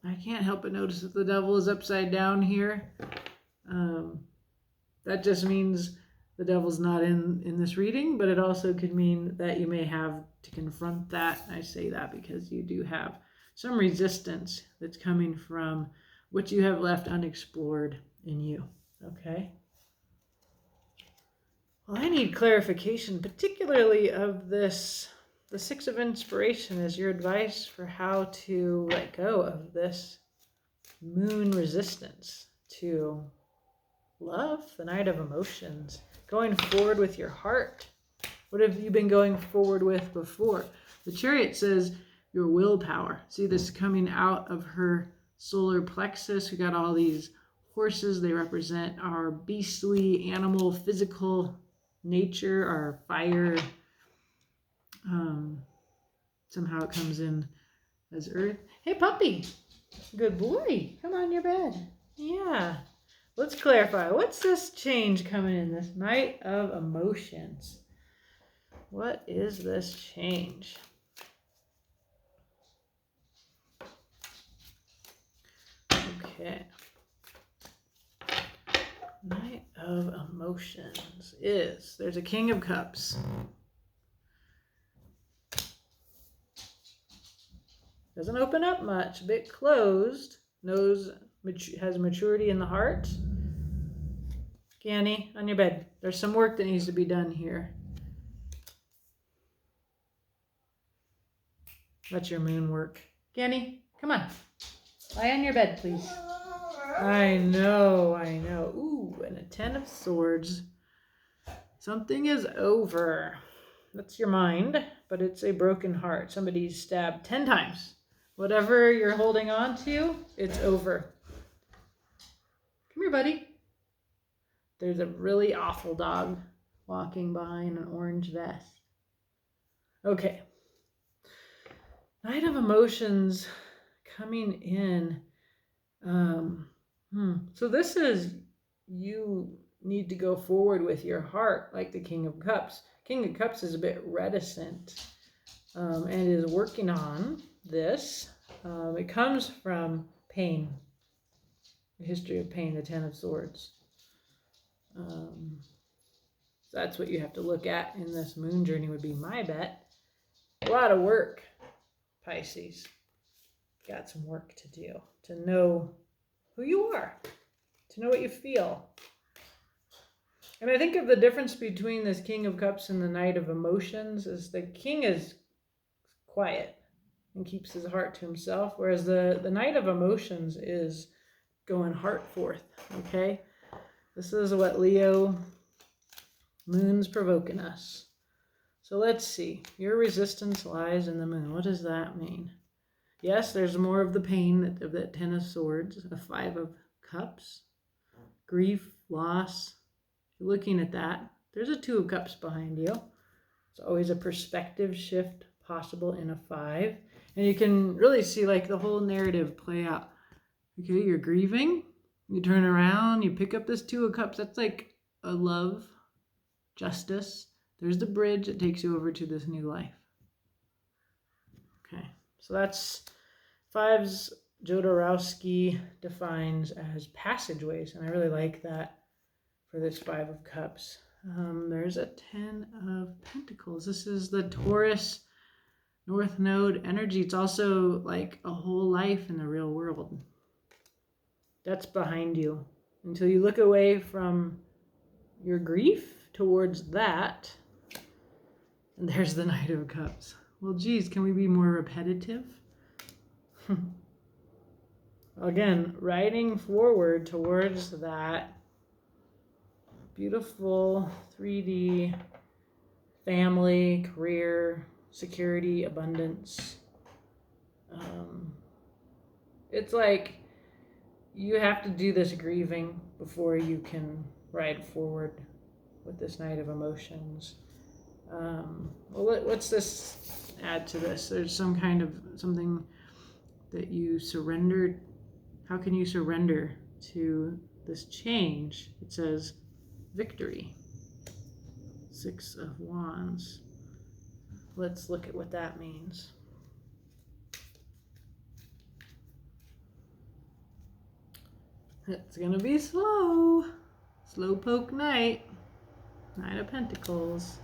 I can't help but notice that the devil is upside down here. That just means the devil's not in this reading, but it also could mean that you may have to confront that. I say that because you do have some resistance that's coming from what you have left unexplored in you, okay? Well, I need clarification, particularly of this. The Six of Inspiration is your advice for how to let go of this moon resistance to love, the Knight of Emotions, going forward with your heart. What have you been going forward with before? The Chariot says your willpower. See this coming out of her solar plexus. We got all these horses. They represent our beastly, animal, physical nature, our fire. Somehow it comes in as earth. Hey, puppy. Good boy. Come on your bed. Yeah. Let's clarify. What's this change coming in, this Knight of Emotions? What is this change? Okay. Knight of Emotions is, there's a King of Cups. Doesn't open up much, a bit closed. Nose has maturity in the heart. Ganny, on your bed. There's some work that needs to be done here. That's your moon work. Ganny, come on. Lie on your bed, please. I know. Ooh, and a 10 of Swords. Something is over. That's your mind, but it's a broken heart. Somebody's stabbed 10 times. Whatever you're holding on to, it's over. Come here, buddy. There's a really awful dog walking by in an orange vest. Okay. Knight of Emotions coming in. So this is, you need to go forward with your heart like the King of Cups. King of Cups is a bit reticent and is working on this. It comes from pain, the history of pain, the 10 of Swords. That's what you have to look at in this moon journey would be my bet. A lot of work, Pisces. Got some work to do to know who you are, to know what you feel. And I think of the difference between this King of Cups and the Knight of Emotions is the King is quiet and keeps his heart to himself, whereas the Knight of Emotions is going heart forth, okay? This is what Leo moon's provoking us. So let's see. Your resistance lies in the moon. What does that mean? Yes, there's more of the pain of that 10 of Swords, a 5 of Cups, grief, loss. You're looking at that. There's a 2 of Cups behind you. It's always a perspective shift possible in a 5. And you can really see like the whole narrative play out. Okay, you're grieving. You turn around, you pick up this 2 of Cups. That's like a love justice. There's the bridge that takes you over to this new life. Okay, so that's fives. Jodorowsky defines as passageways, and I really like that for this Five of Cups. There's a 10 of Pentacles. This is the Taurus North Node energy. It's also like a whole life in the real world. That's behind you. Until you look away from your grief towards that. And there's the Knight of Cups. Well, geez, can we be more repetitive? Again, riding forward towards that beautiful 3D family, career, security, abundance. It's like you have to do this grieving before you can ride forward with this Knight of Emotions. What's this add to this? There's some kind of something that you surrendered. How can you surrender to this change? It says victory. 6 of Wands. Let's look at what that means. It's going to be slow. Slow poke night. Nine of Pentacles.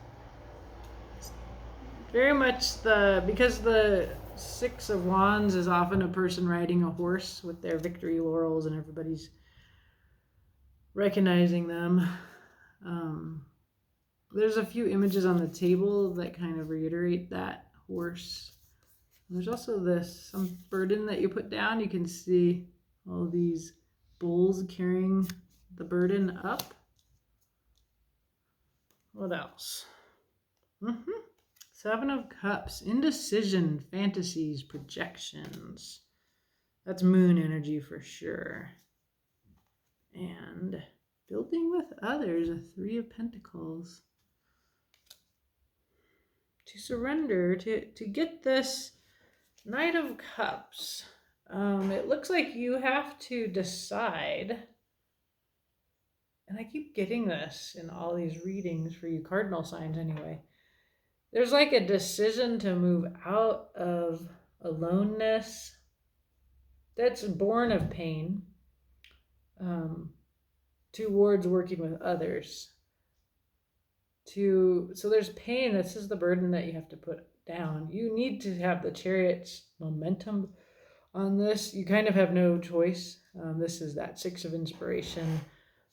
Very much because the 6 of Wands is often a person riding a horse with their victory laurels and everybody's recognizing them. There's a few images on the table that kind of reiterate that horse. There's also some burden that you put down. You can see all these bulls carrying the burden up. What else? 7 of Cups, indecision, fantasies, projections. That's moon energy for sure. And building with others, a 3 of Pentacles. To surrender, to get this Knight of Cups, it looks like you have to decide, and I keep getting this in all these readings for you cardinal signs anyway. There's like a decision to move out of aloneness that's born of pain towards working with others. So there's pain. This is the burden that you have to put down. You need to have the Chariot's momentum on this. You kind of have no choice. This is that 6 of inspiration,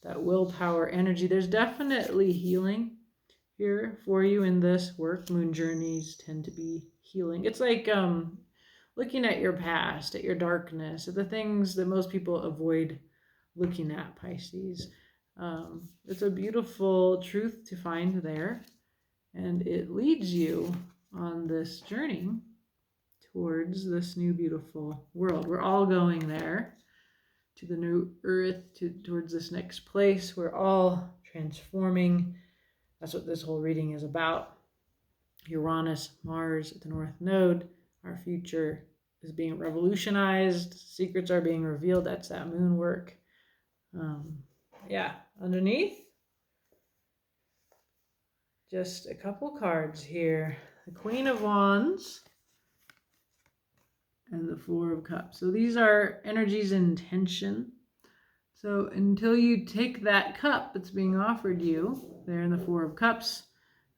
that willpower energy. There's definitely healing here for you in this work. Moon journeys tend to be healing. It's like looking at your past, at your darkness, at the things that most people avoid looking at, Pisces. It's a beautiful truth to find there, and it leads you on this journey towards this new beautiful world. We're all going there, to the new earth, towards this next place. We're all transforming. That's what this whole reading is about. Uranus, Mars at the North Node. Our future is being revolutionized. Secrets are being revealed. That's that moon work. Underneath, just a couple cards here. The Queen of Wands and the 4 of Cups. So these are energies in tension. So until you take that cup that's being offered you, there in the 4 of Cups,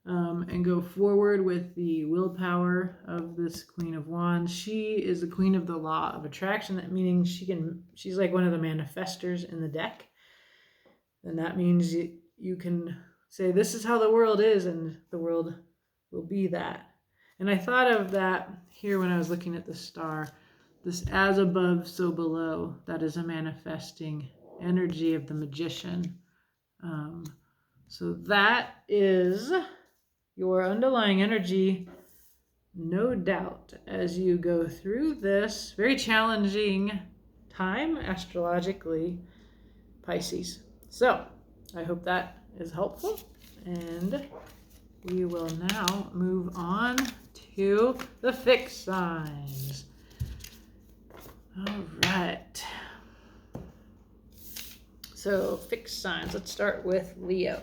and go forward with the willpower of this Queen of Wands. She is the queen of the law of attraction. That meaning she's like one of the manifestors in the deck. And that means you can say, this is how the world is, and the world will be that. And I thought of that here when I was looking at the star. This as above, so below. That is a manifesting energy of the magician. So that is your underlying energy, no doubt, as you go through this very challenging time astrologically, Pisces. So I hope that is helpful, and we will now move on to the fixed signs. All right. So fixed signs, let's start with Leo.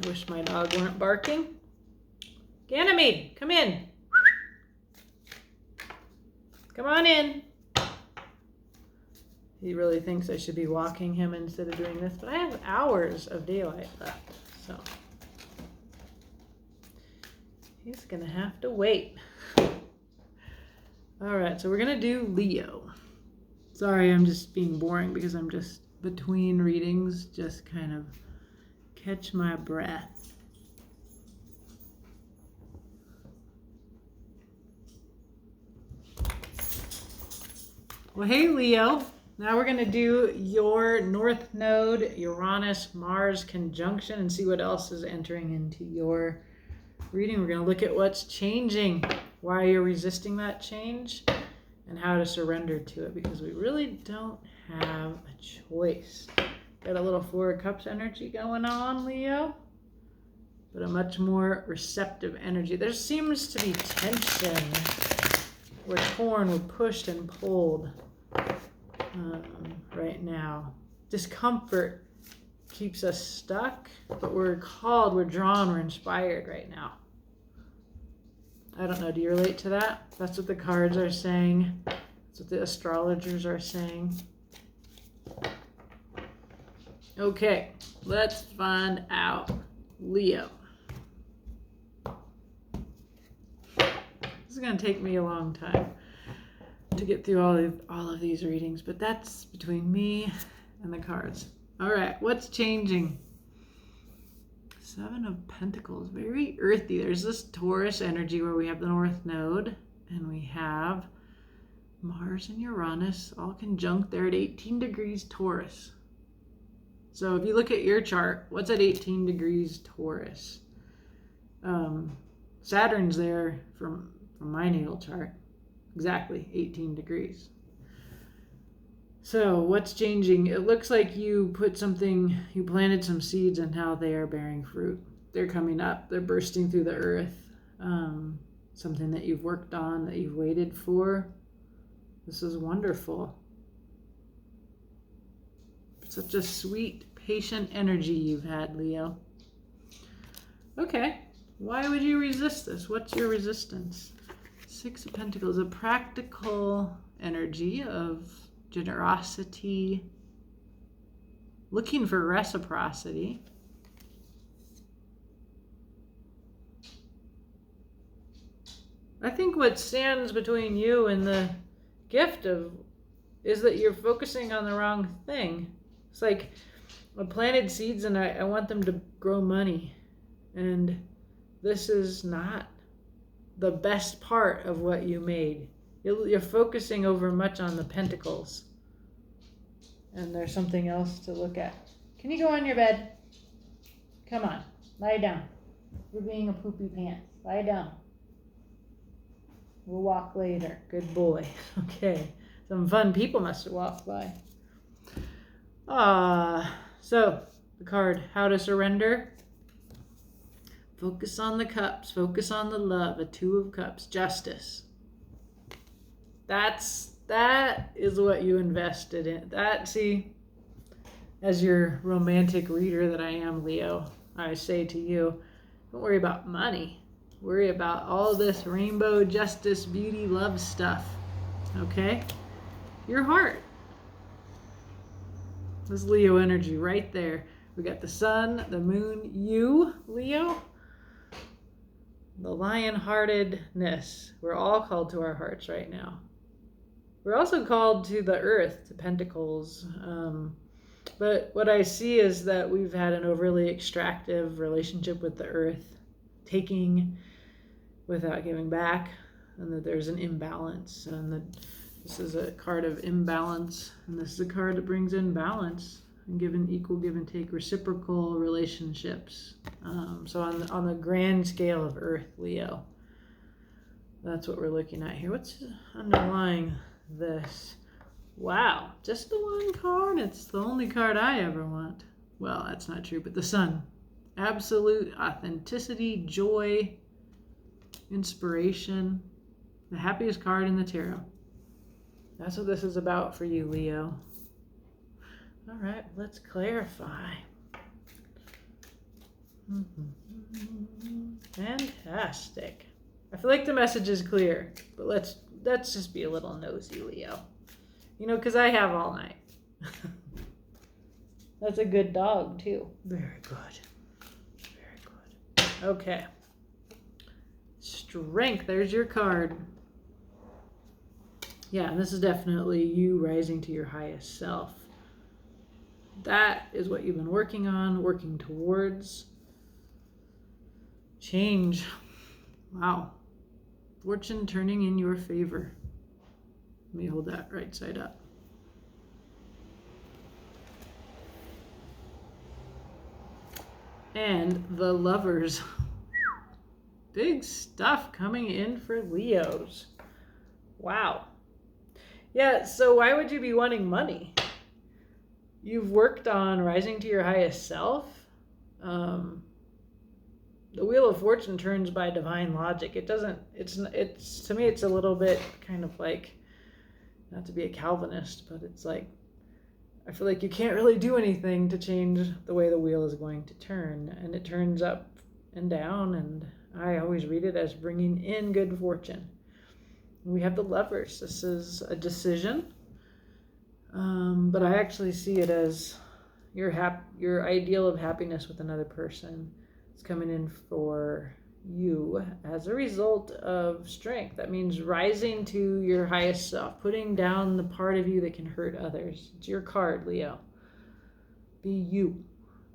I wish my dog weren't barking. Ganymede, come in. Come on in. He really thinks I should be walking him instead of doing this, but I have hours of daylight left, so he's gonna have to wait. All right, so we're gonna do Leo. Sorry, I'm just being boring because I'm just between readings, just kind of catch my breath. Well, hey Leo. Now we're going to do your North Node, Uranus, Mars conjunction, and see what else is entering into your reading. We're going to look at what's changing, why you're resisting that change, and how to surrender to it, because we really don't have a choice. Got a little Four of Cups energy going on, Leo, but a much more receptive energy. There seems to be tension. We're torn, we're pushed and pulled. Right now. Discomfort keeps us stuck, but we're called, we're drawn, we're inspired right now. I don't know, do you relate to that? That's what the cards are saying. That's what the astrologers are saying. Okay, let's find out. Leo. This is going to take me a long time to get through all of these readings, but that's between me and the cards. All right, what's changing? Seven of Pentacles, very earthy. There's this Taurus energy where we have the North Node, and we have Mars and Uranus all conjunct there at 18 degrees Taurus. So if you look at your chart, what's at 18 degrees Taurus? Saturn's there from my natal chart. Exactly 18 degrees. So what's changing? It looks like you planted some seeds, and now they are bearing fruit. They're coming up. They're bursting through the earth. Something that you've worked on, that you've waited for. This is wonderful. Such a sweet, patient energy you've had, Leo. Okay. Why would you resist this? What's your resistance? Six of Pentacles, a practical energy of generosity, looking for reciprocity. I think what stands between you and the gift is that you're focusing on the wrong thing. It's like I planted seeds and I want them to grow money, and this is not the best part of what you made. You're focusing over much on the pentacles. And there's something else to look at. Can you go on your bed? Come on, lie down. You're being a poopy pants. Lie down. We'll walk later. Good boy. Okay. Some fun people must have walked by. So the card, How to Surrender. Focus on the cups. Focus on the love. A Two of Cups. Justice. That is what you invested in. As your romantic reader that I am, Leo, I say to you, don't worry about money. Worry about all this rainbow, justice, beauty, love stuff. Okay? Your heart. This Leo energy right there. We got the sun, the moon, you, Leo. The lion-heartedness. We're all called to our hearts right now. We're also called to the earth, to pentacles. But what I see is that we've had an overly extractive relationship with the earth, taking without giving back, and that there's an imbalance. And that this is a card of imbalance, and this is a card that brings in balance and equal give and take, reciprocal relationships. So on the grand scale of Earth, Leo, that's what we're looking at here. What's underlying this? Wow, just the one card. It's the only card I ever want. Well, that's not true, but the sun. Absolute authenticity, joy, inspiration. The happiest card in the tarot. That's what this is about for you, Leo. All right, let's clarify. Fantastic. I feel like the message is clear, but let's just be a little nosy, Leo. You know, because I have all night. That's a good dog, too. Very good. Very good. Okay. Strength. There's your card. Yeah, and this is definitely you rising to your highest self. That is what you've been working on, working towards. Change. Wow. Fortune turning in your favor. Let me hold that right side up. And the Lovers. Big stuff coming in for Leos. Wow. Yeah, so why would you be wanting money? You've worked on rising to your highest self. The Wheel of Fortune turns by divine logic. It's to me, it's a little bit kind of like, not to be a Calvinist, but it's like, I feel like you can't really do anything to change the way the wheel is going to turn. And it turns up and down, and I always read it as bringing in good fortune. We have the Lovers. This is a decision, but I actually see it as your ideal of happiness with another person. It's coming in for you as a result of strength. That means rising to your highest self, putting down the part of you that can hurt others. It's your card, Leo. Be you.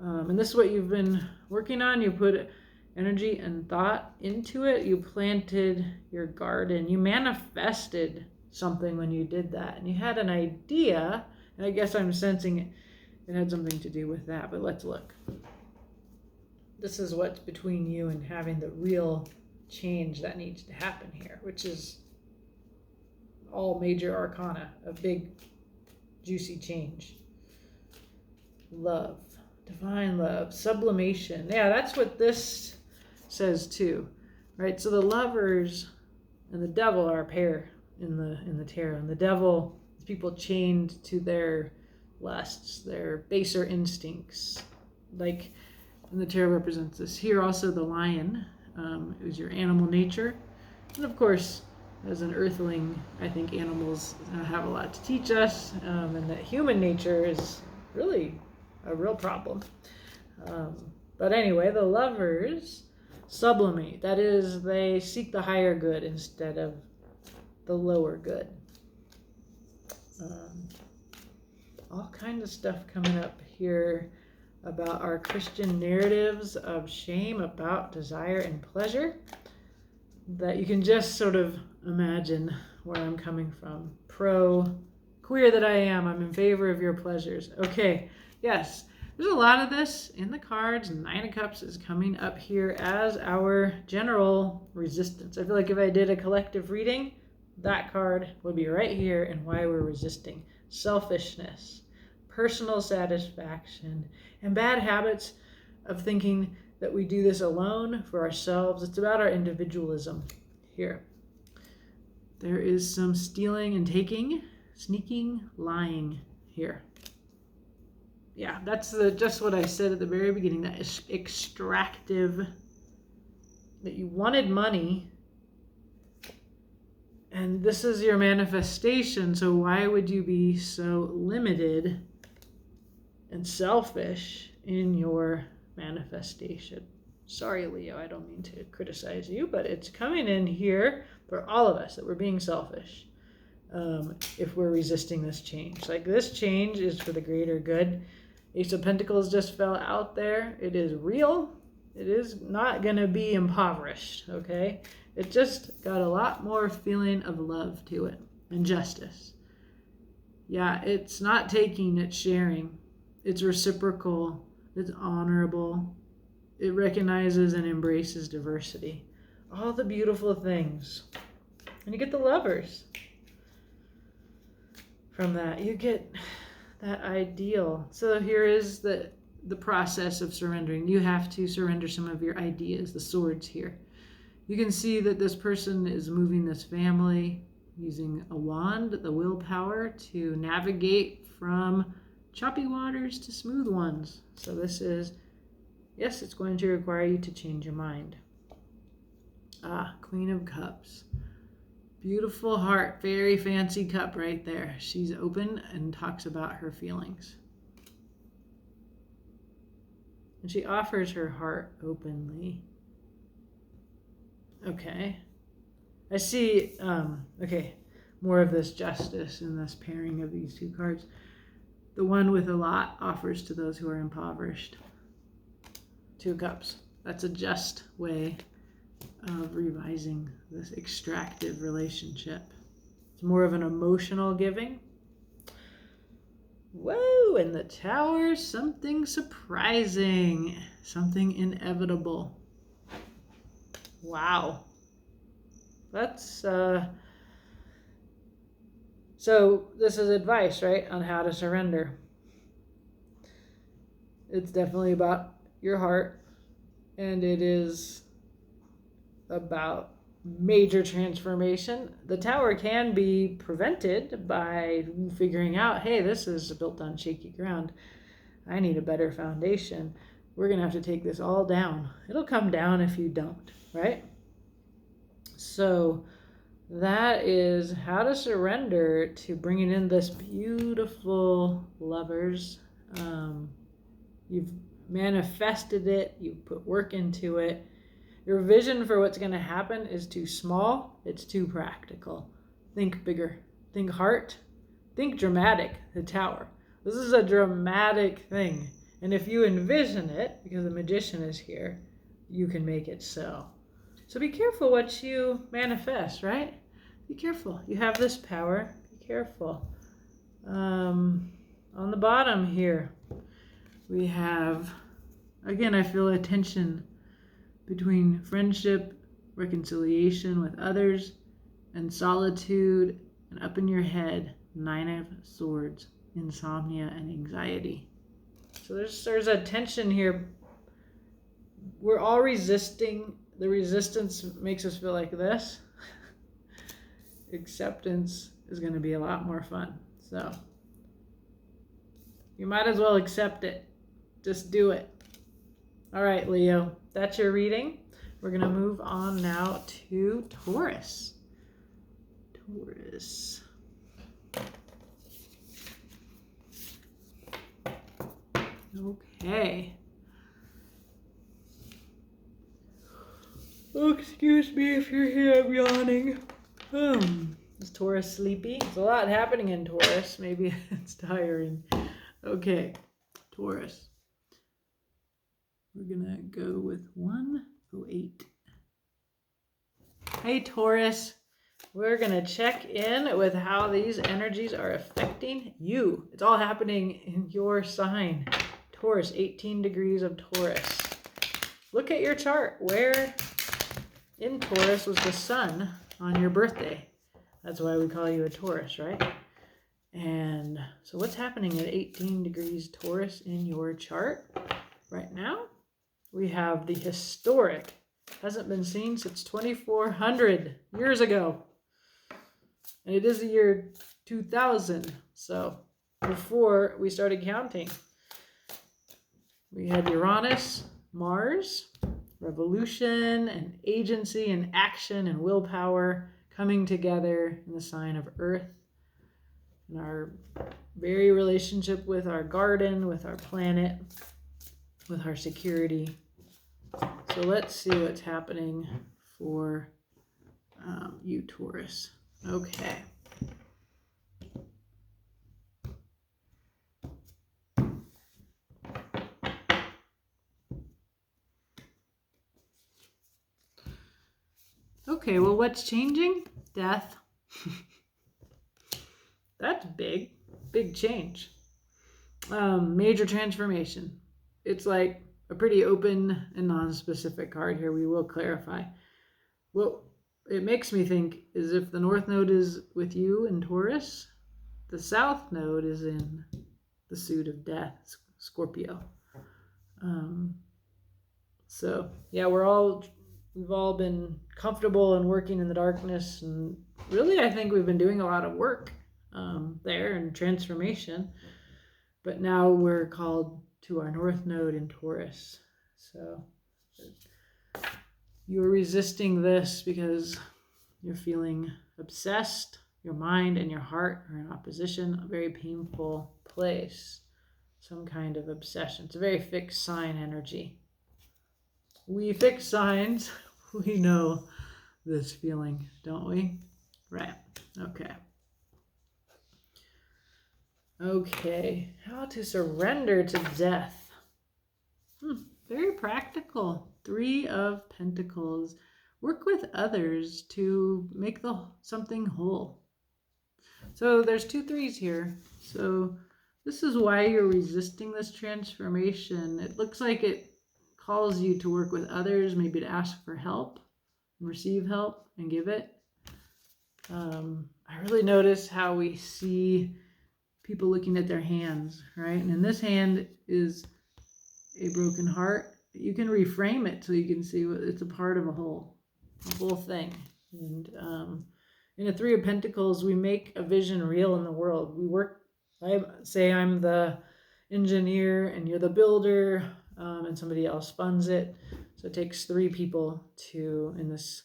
And this is what you've been working on. You put energy and thought into it. You planted your garden. You manifested something when you did that. And you had an idea, and I guess I'm sensing it had something to do with that. But let's look. This is what's between you and having the real change that needs to happen here, which is all major arcana, a big, juicy change. Love, divine love, sublimation. Yeah, that's what this says too, right? So the Lovers and the Devil are a pair in the tarot. And the Devil is people chained to their lusts, their baser instincts, like. And the tarot represents this. Here also the lion is your animal nature. And of course, as an earthling, I think animals have a lot to teach us. And that human nature is really a real problem. But anyway, the Lovers sublimate. That is, they seek the higher good instead of the lower good. All kinds of stuff coming up here about our Christian narratives of shame, about desire and pleasure, that you can just sort of imagine where I'm coming from. Pro-queer that I am, I'm in favor of your pleasures. Okay, yes, there's a lot of this in the cards. Nine of Cups is coming up here as our general resistance. I feel like if I did a collective reading, that card would be right here and why we're resisting. Selfishness, personal satisfaction, and bad habits of thinking that we do this alone for ourselves. It's about our individualism here. There is some stealing and taking, sneaking, lying here. Yeah, that's just what I said at the very beginning. That is extractive, that you wanted money, and this is your manifestation. So why would you be so limited and selfish in your manifestation? Sorry, Leo, I don't mean to criticize you, but it's coming in here for all of us that we're being selfish if we're resisting this change. Like, this change is for the greater good. Ace of Pentacles just fell out there. It is real. It is not going to be impoverished, okay? It just got a lot more feeling of love to it and justice. Yeah, it's not taking, it's sharing. It's reciprocal. It's honorable. It recognizes and embraces diversity. All the beautiful things. And you get the Lovers. From that, you get that ideal. So here is the process of surrendering. You have to surrender some of your ideas, the swords here. You can see that this person is moving this family using a wand, the willpower, to navigate from choppy waters to smooth ones. So this is yes, it's going to require you to change your mind. Queen of Cups. Beautiful heart, very fancy cup right there. She's open and talks about her feelings. And she offers her heart openly. Okay. I see, more of this justice in this pairing of these two cards. The one with a lot offers to those who are impoverished. 2 cups. That's a just way of revising this extractive relationship. It's more of an emotional giving. Whoa, and the Tower, something surprising, something inevitable. Wow. That's, so this is advice, right, on how to surrender. It's definitely about your heart, and it is about major transformation. The Tower can be prevented by figuring out, hey, this is built on shaky ground. I need a better foundation. We're going to have to take this all down. It'll come down if you don't, right? So that is how to surrender to bringing in this beautiful Lovers. You've manifested it. You've put work into it. Your vision for what's going to happen is too small. It's too practical. Think bigger. Think heart. Think dramatic. The Tower. This is a dramatic thing. And if you envision it, because the Magician is here, you can make it so. So be careful what you manifest, right? Be careful. You have this power. Be careful. On the bottom here, we have, again, I feel a tension between friendship, reconciliation with others, and solitude, and up in your head, 9 of Swords, insomnia and anxiety. So there's a tension here. We're all resisting. The resistance makes us feel like this. Acceptance is going to be a lot more fun. So you might as well accept it. Just do it. All right, Leo, that's your reading. We're going to move on now to Taurus. Taurus. Okay. Oh, excuse me if you're here, I'm yawning. Is Taurus sleepy? There's a lot happening in Taurus. Maybe it's tiring. Okay, Taurus. We're gonna go with 108. Hey, Taurus. We're gonna check in with how these energies are affecting you. It's all happening in your sign. Taurus, 18 degrees of Taurus. Look at your chart. Where in Taurus was the sun on your birthday? That's why we call you a Taurus, right? And so what's happening at 18 degrees Taurus in your chart right now? We have the historic, hasn't been seen since 2400 years ago. And it is the year 2000, so before we started counting. We had Uranus, Mars, revolution and agency and action and willpower coming together in the sign of Earth. And our very relationship with our garden, with our planet, with our security. So let's see what's happening for you, Taurus. Okay. Okay, well, what's changing? Death. That's big. Big change. Major transformation. It's like a pretty open and non-specific card here. We will clarify. What it makes me think is if the North Node is with you in Taurus, the South Node is in the suit of death, Scorpio. So, yeah, we've all been comfortable and working in the darkness, and really I think we've been doing a lot of work there and transformation, but now we're called to our North Node in Taurus. So you're resisting this because you're feeling obsessed. Your mind and your heart are in opposition, a very painful place, some kind of obsession. It's a very fixed sign energy. We fix signs, we know this feeling, don't we? Right. Okay. Okay. How to surrender to death. Very practical. 3 of Pentacles. Work with others to make something whole. So there's 2 3s here. So this is why you're resisting this transformation. It looks like it calls you to work with others, maybe to ask for help, receive help, and give it. I really notice how we see people looking at their hands, right? And in this hand is a broken heart. You can reframe it so you can see it's a part of a whole thing. And in a 3 of Pentacles, we make a vision real in the world. I say I'm the engineer and you're the builder, and somebody else funds it. So it takes 3 people in this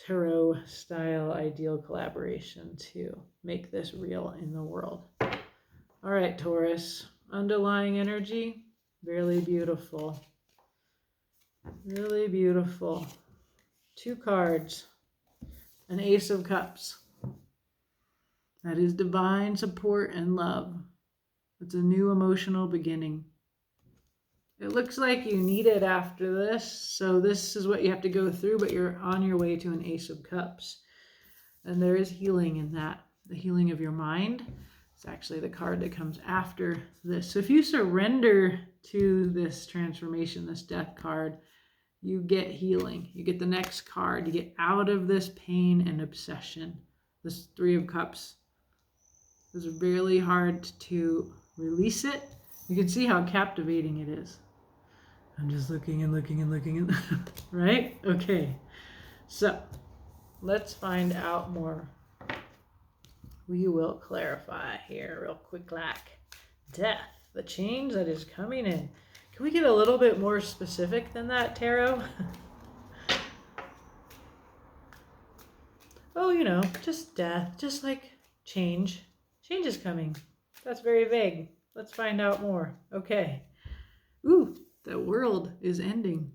tarot style ideal collaboration to make this real in the world. All right, Taurus, underlying energy, really beautiful. Really beautiful. 2 cards, an Ace of Cups. That is divine support and love. It's a new emotional beginning. It looks like you need it after this, so this is what you have to go through, but you're on your way to an Ace of Cups. And there is healing in that, the healing of your mind. It's actually the card that comes after this. So if you surrender to this transformation, this death card, you get healing. You get the next card. You get out of this pain and obsession. This 3 of Cups is really hard to release it. You can see how captivating it is. I'm just looking and looking and looking, right? Okay, so let's find out more. We will clarify here real quick. Death, the change that is coming in. Can we get a little bit more specific than that, Tarot? Oh, just death, just like change. Change is coming. That's very vague. Let's find out more. Okay. Ooh, the world is ending.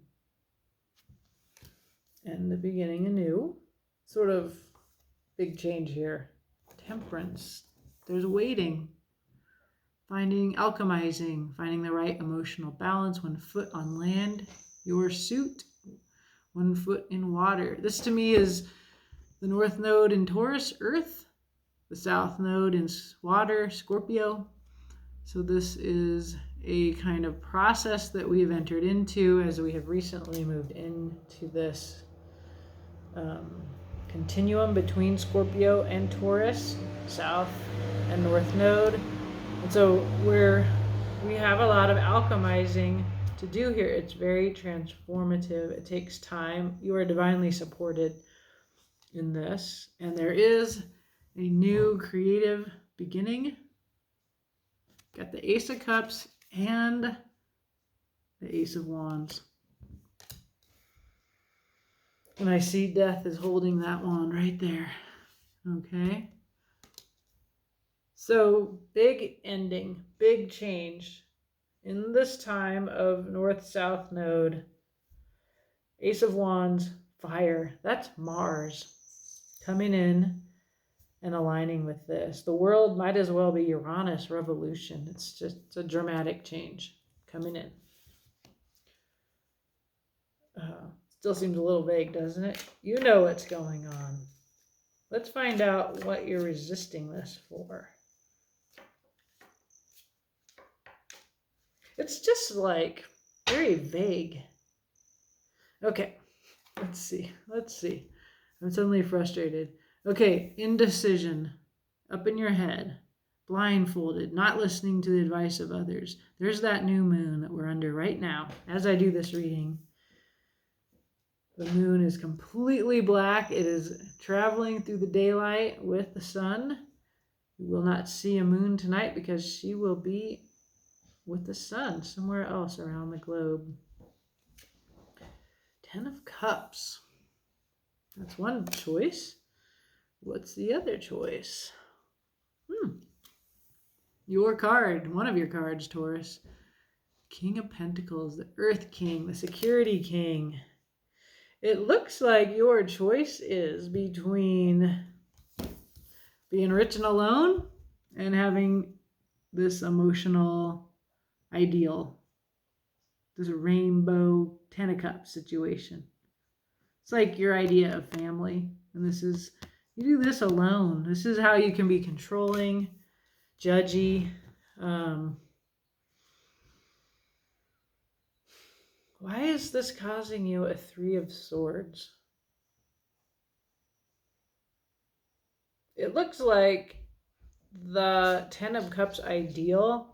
And the beginning anew. Sort of big change here. Temperance. There's waiting. Alchemizing, finding the right emotional balance, 1 foot on land, your suit, 1 foot in water. This to me is the North Node in Taurus, Earth, the South Node in water, Scorpio. So this is a kind of process that we've entered into as we have recently moved into this continuum between Scorpio and Taurus, South and North Node. And so we have a lot of alchemizing to do here. It's very transformative. It takes time. You are divinely supported in this. And there is a new creative beginning. Got the Ace of Cups and the Ace of Wands. And I see death is holding that wand right there. Okay. So big ending, big change in this time of North-South Node. Ace of Wands, fire. That's Mars coming in and aligning with this. The world might as well be Uranus revolution. It's a dramatic change coming in. Still seems a little vague, doesn't it? You know what's going on. Let's find out what you're resisting this for. It's just like very vague. Okay, let's see. I'm suddenly frustrated. Okay, indecision, up in your head, blindfolded, not listening to the advice of others. There's that new moon that we're under right now. As I do this reading, the moon is completely black. It is traveling through the daylight with the sun. You will not see a moon tonight because she will be with the sun somewhere else around the globe. Ten of Cups. That's one choice. What's the other choice? Your card, one of your cards, Taurus. King of Pentacles, the Earth King, the Security King. It looks like your choice is between being rich and alone and having this emotional ideal, this rainbow Ten of Cups situation. It's like your idea of family. And this is, you do this alone. This is how you can be controlling, judgy. Why is this causing you a Three of Swords? It looks like the Ten of Cups ideal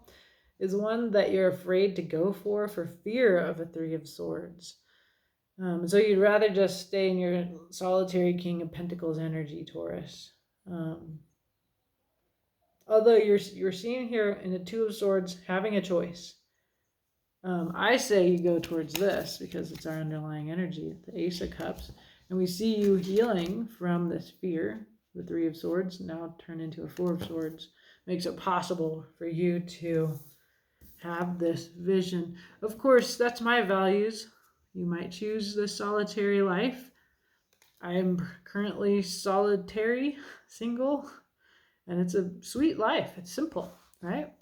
is one that you're afraid to go for fear of a Three of Swords. So you'd rather just stay in your solitary King of Pentacles energy, Taurus. Although you're seeing here in the Two of Swords having a choice. I say you go towards this because it's our underlying energy, the Ace of Cups. And we see you healing from this fear, the Three of Swords, now turn into a Four of Swords. Makes it possible for you to have this vision. Of course, that's my values. You might choose the solitary life. I am currently solitary, single, and it's a sweet life. It's simple, right?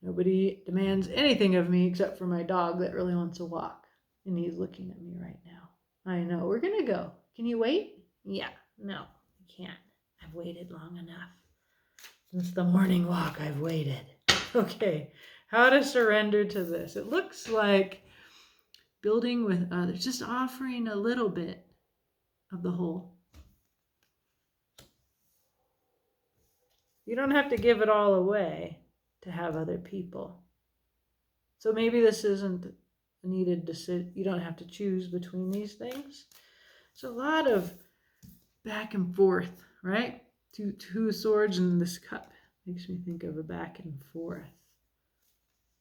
Nobody demands anything of me except for my dog that really wants to walk. And he's looking at me right now. I know. We're going to go. Can you wait? Yeah. No, I can't. I've waited long enough. Since the morning walk, I've waited. Okay. How to surrender to this. It looks like building with others. Just offering a little bit of the whole. You don't have to give it all away to have other people. So maybe this isn't a needed decision. You don't have to choose between these things. It's a lot of back and forth, right? Two swords and this cup makes me think of a back and forth.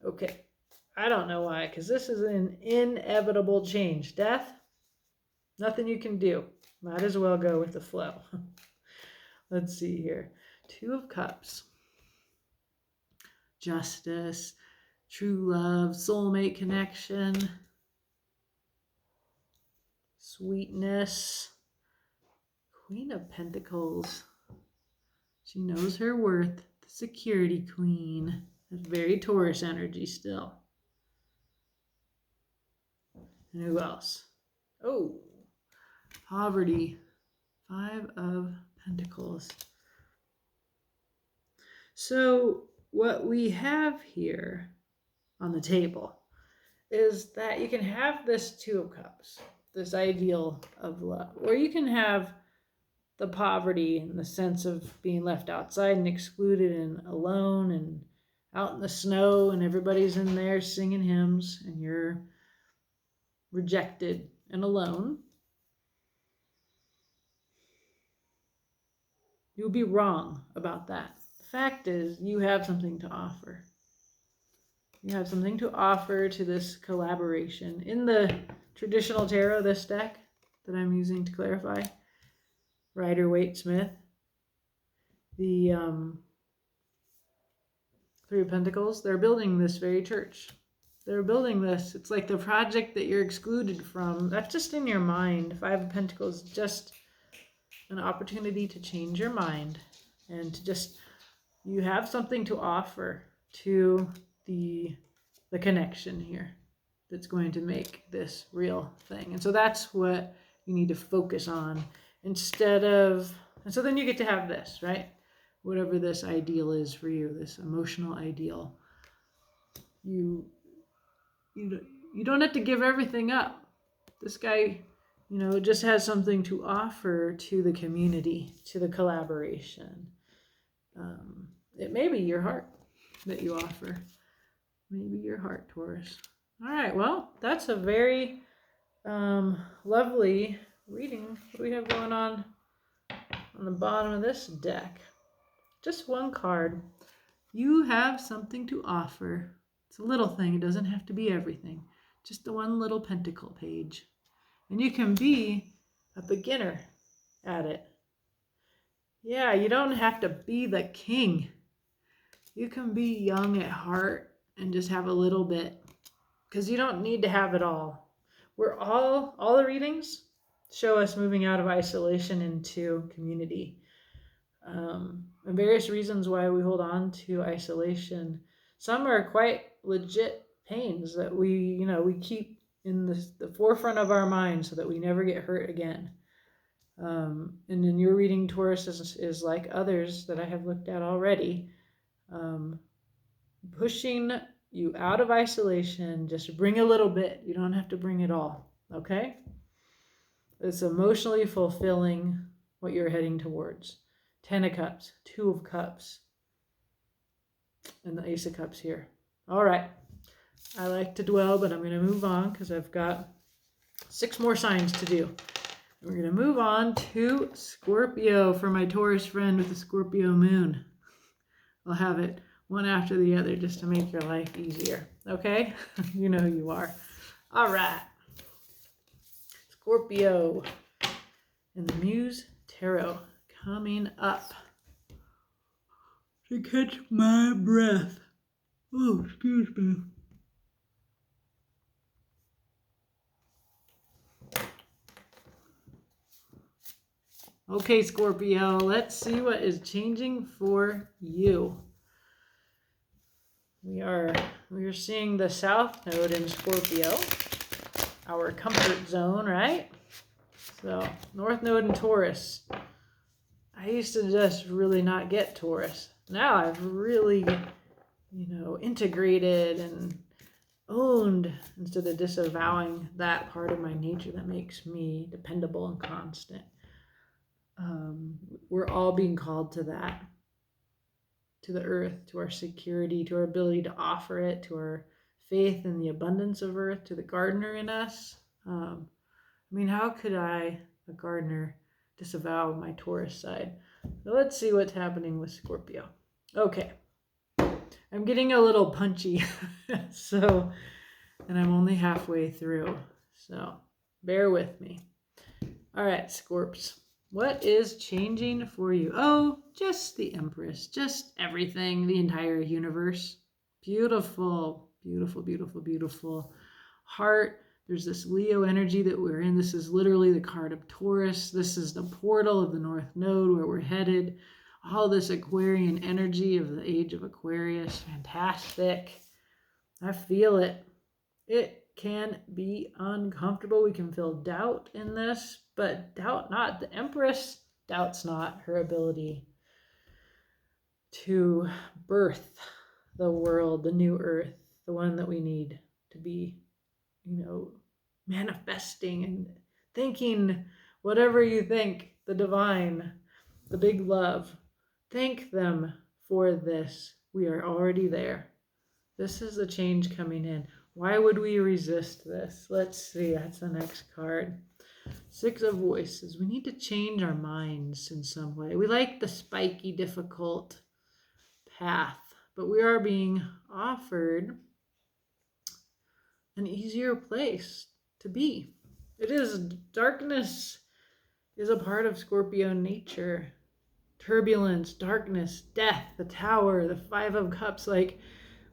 Okay, I don't know why, because this is an inevitable change. Death, nothing you can do. Might as well go with the flow. Let's see here. Two of Cups. Justice, true love, soulmate connection, sweetness, Queen of Pentacles. She knows her worth, the Security Queen. That's very Taurus energy still. And who else? Oh, poverty, Five of Pentacles. So what we have here on the table is that you can have this Two of Cups, this ideal of love, or you can have the poverty and the sense of being left outside and excluded and alone and out in the snow and everybody's in there singing hymns and you're rejected and alone. You'll be wrong about that. The fact is, you have something to offer. You have something to offer to this collaboration. In the traditional tarot, this deck that I'm using to clarify, Rider-Waite-Smith, the Three of Pentacles, they're building this very church. They're building this. It's like the project that you're excluded from. That's just in your mind. Five of Pentacles, just an opportunity to change your mind and to just, you have something to offer to the connection here that's going to make this real thing. And so that's what you need to focus on instead of, and so then you get to have this, right? Whatever this ideal is for you, this emotional ideal. You don't have to give everything up. This guy, just has something to offer to the community, to the collaboration. It may be your heart that you offer. Maybe your heart, Taurus. All right, well, that's a very lovely reading. What do we have going on the bottom of this deck? Just one card. You have something to offer. It's a little thing. It doesn't have to be everything. Just the one little pentacle page. And you can be a beginner at it. Yeah, you don't have to be the king. You can be young at heart and just have a little bit, because you don't need to have it all. We're all the readings show us moving out of isolation into community. And various reasons why we hold on to isolation. Some are quite legit pains that we keep in the forefront of our mind so that we never get hurt again. And in your reading, Taurus is like others that I have looked at already, pushing you out of isolation. Just bring a little bit. You don't have to bring it all, okay? It's emotionally fulfilling what you're heading towards. 10 of Cups, 2 of Cups, and the Ace of Cups here. All right. I like to dwell, but I'm going to move on because I've got 6 more signs to do. We're going to move on to Scorpio for my Taurus friend with the Scorpio moon. I'll have it one after the other just to make your life easier. Okay? You know who you are. All right. Scorpio and the Muse Tarot coming up. To catch my breath. Oh, excuse me. Okay, Scorpio, let's see what is changing for you. We are seeing the South Node in Scorpio, our comfort zone, right? So, North Node in Taurus. I used to just really not get Taurus. Now I've really, integrated and owned instead of disavowing that part of my nature that makes me dependable and constant. We're all being called to that, to the earth, to our security, to our ability to offer it, to our faith in the abundance of earth, to the gardener in us. How could I, a gardener, disavow my Taurus side? So let's see what's happening with Scorpio. Okay. I'm getting a little punchy, and I'm only halfway through, so bear with me. All right, Scorps. What is changing for you? Oh, just the Empress, just everything, the entire universe. Beautiful, beautiful, beautiful, beautiful. Heart, there's this Leo energy that we're in. This is literally the card of Taurus. This is the portal of the North Node where we're headed. All this Aquarian energy of the age of Aquarius. Fantastic. I feel it. It can be uncomfortable. We can feel doubt in this, but doubt not. The Empress doubts not her ability to birth the world, the new earth, the one that we need to be, manifesting and thinking whatever you think, the divine, the big love. Thank them for this. We are already there. This is the change coming in. Why would we resist this? Let's see. That's the next card. 6 of Voices. We need to change our minds in some way. We like the spiky, difficult path, but we are being offered an easier place to be. It is. Darkness is a part of Scorpio nature. Turbulence, darkness, death, the Tower, the 5 of Cups.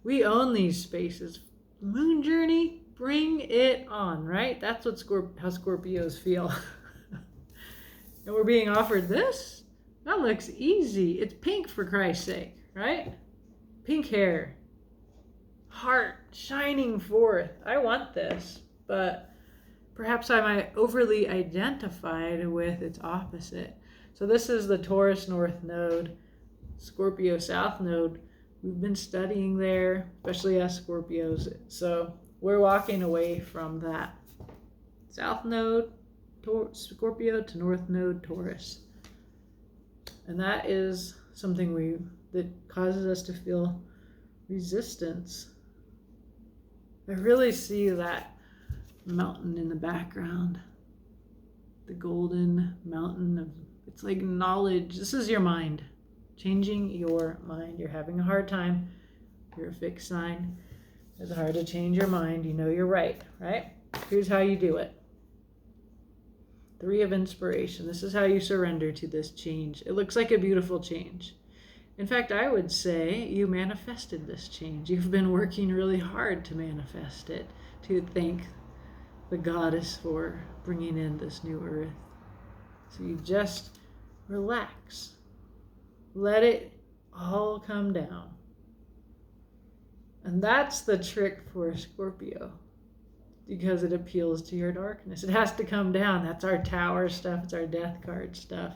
We own these spaces. Moon journey, bring it on, right? That's what how Scorpios feel. And we're being offered this? That looks easy. It's pink, for Christ's sake, right? Pink hair. Heart shining forth. I want this, but perhaps I might overly identified with its opposite. So this is the Taurus North Node, Scorpio South Node. We've been studying there, especially as Scorpios. So we're walking away from that South Node, Scorpio, to North Node, Taurus. And that is something that causes us to feel resistance. I really see that mountain in the background. The golden mountain it's like knowledge. This is your mind. Changing your mind. You're having a hard time. You're a fixed sign. It's hard to change your mind. You know you're right, right? Here's how you do it. Three of Inspiration. This is how you surrender to this change. It looks like a beautiful change. In fact, I would say you manifested this change. You've been working really hard to manifest it, to thank the goddess for bringing in this new earth. So you just relax. Let it all come down. And that's the trick for Scorpio, because it appeals to your darkness. It has to come down. That's our Tower stuff. It's our Death card stuff.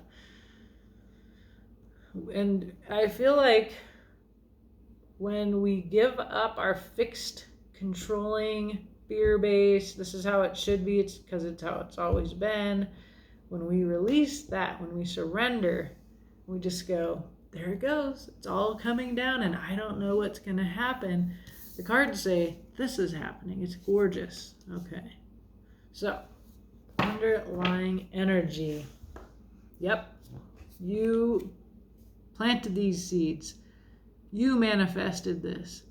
And I feel like when we give up our fixed, controlling, fear-based, this is how it should be, it's because it's how it's always been. When we release that, when we surrender, we just go, there it goes. It's all coming down and I don't know what's going to happen. The cards say, this is happening. It's gorgeous. Okay. So, underlying energy. Yep. You planted these seeds. You manifested this.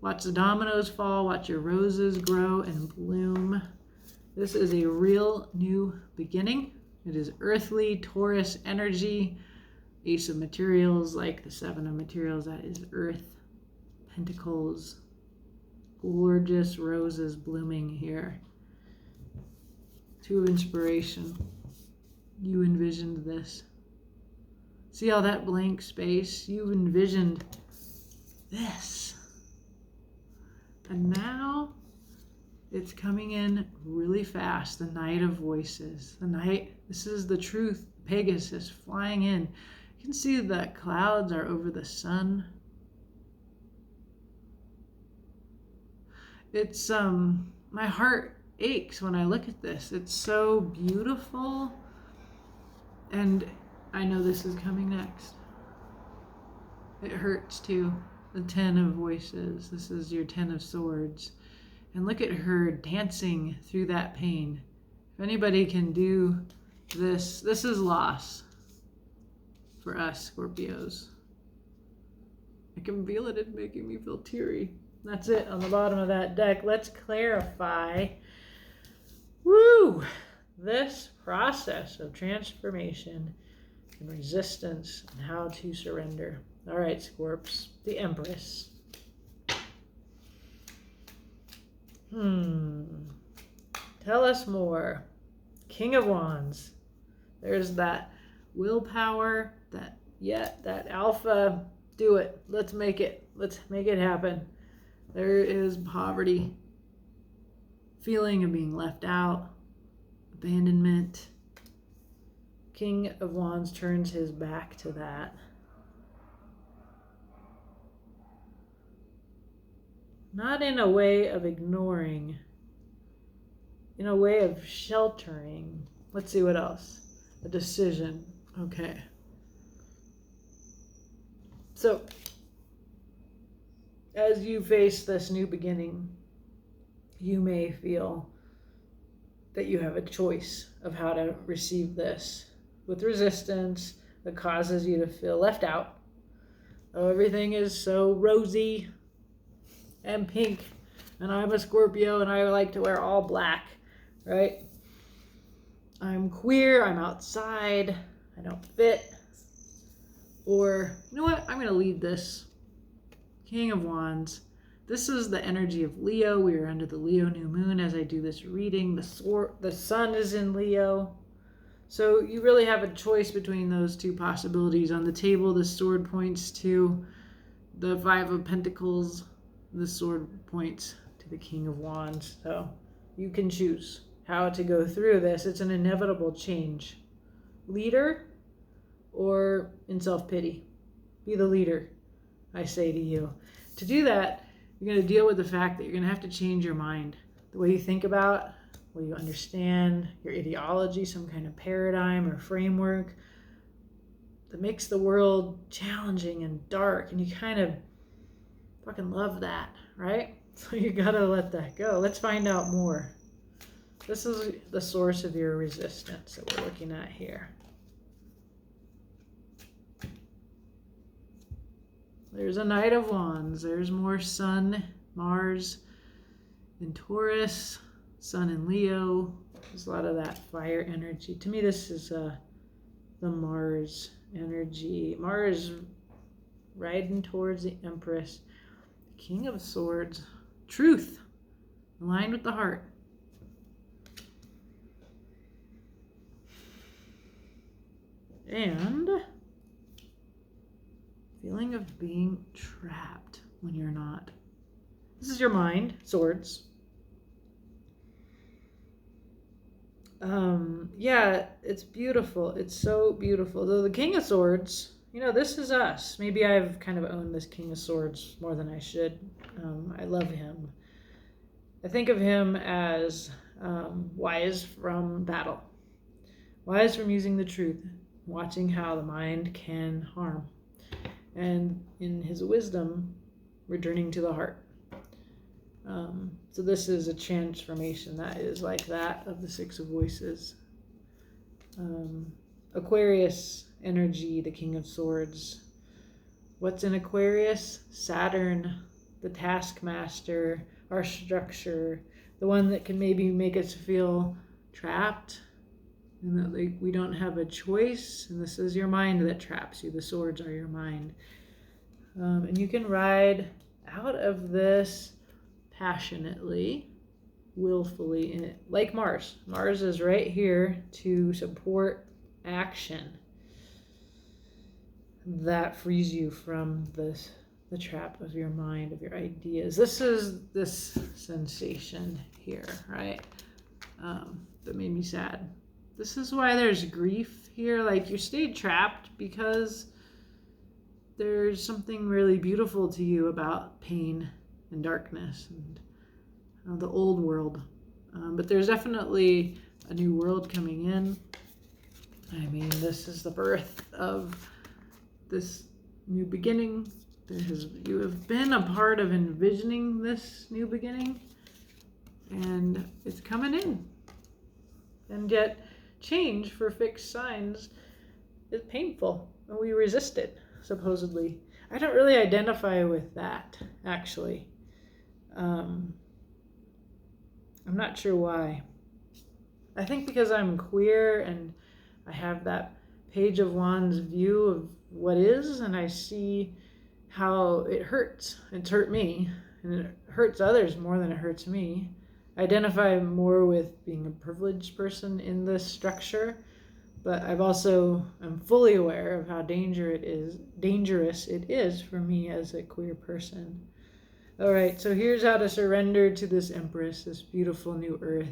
Watch the dominoes fall. Watch your roses grow and bloom. This is a real new beginning. It is earthly Taurus energy. Ace of Materials, like the Seven of Materials, that is Earth. Pentacles. Gorgeous roses blooming here. Two of Inspiration. You envisioned this. See all that blank space? You envisioned this. And now it's coming in really fast. The Knight of Voices. The Knight, this is the truth. Pegasus flying in. You can see that clouds are over the sun. It's, my heart aches when I look at this. It's so beautiful. And I know this is coming next. It hurts too. The Ten of Voices. This is your Ten of Swords. And look at her dancing through that pain. If anybody can do this, this is loss for us Scorpios. I can feel it. It's making me feel teary. That's it on the bottom of that deck. Let's clarify. Woo! This process of transformation and resistance and how to surrender. All right, Scorps. The Empress. Tell us more. King of Wands. There's that willpower, that alpha. Do it. Let's make it. Let's make it happen. There is poverty, feeling of being left out, abandonment. King of Wands turns his back to that. Not in a way of ignoring, in a way of sheltering. Let's see what else. A decision. Okay. So, as you face this new beginning, you may feel that you have a choice of how to receive this with resistance that causes you to feel left out. Oh, everything is so rosy and pink, and I'm a Scorpio and I like to wear all black, right? I'm queer, I'm outside, I don't fit. Or, you know what? I'm going to leave this. King of Wands. This is the energy of Leo. We are under the Leo new moon as I do this reading. The sun is in Leo. So you really have a choice between those two possibilities. On the table, the sword points to the Five of Pentacles. The sword points to the King of Wands. So you can choose how to go through this. It's an inevitable change. Leader or in self-pity. Be the leader, I say to you. To do that, you're going to deal with the fact that you're going to have to change your mind. The way you think about, the way you understand, your ideology, some kind of paradigm or framework that makes the world challenging and dark. And you kind of fucking love that, right? So you got to let that go. Let's find out more. This is the source of your resistance that we're looking at here. There's a Knight of Wands. There's more Sun, Mars in Taurus, Sun in Leo, There's a lot of that fire energy. To me, this is the Mars energy. Mars riding towards the Empress. King of Swords. Truth. Aligned with the heart. And feeling of being trapped when you're not. This is your mind, swords. Yeah, it's beautiful. It's so beautiful. Though the King of Swords, you know, this is us. Maybe I've kind of owned this King of Swords more than I should. I love him. I think of him as wise from battle. Wise from using the truth, watching how the mind can harm. And in his wisdom, returning to the heart. So this is a transformation that is like that of the Six of Voices. Aquarius energy, the King of Swords. What's in Aquarius? Saturn, the taskmaster, our structure, the one that can maybe make us feel trapped and that we don't have a choice. And this is your mind that traps you. The swords are your mind. And you can ride out of this passionately, willfully, in it, like Mars. Mars is right here to support action that frees you from the trap of your mind, of your ideas. This is this sensation here, right? That made me sad. This is why there's grief here. Like, you stayed trapped because there's something really beautiful to you about pain and darkness and the old world. But there's definitely a new world coming in. I mean, this is the birth of this new beginning. You have been a part of envisioning this new beginning, and it's coming in. And yet, change for fixed signs is painful, and we resist it, supposedly. I don't really identify with that, actually. I'm not sure why. I think because I'm queer and I have that Page of Wands view of what is, and I see how it hurts. It's hurt me, and it hurts others more than it hurts me. I identify more with being a privileged person in this structure, but I'm fully aware of how dangerous it is for me as a queer person. All right, so here's how to surrender to this Empress, this beautiful new earth.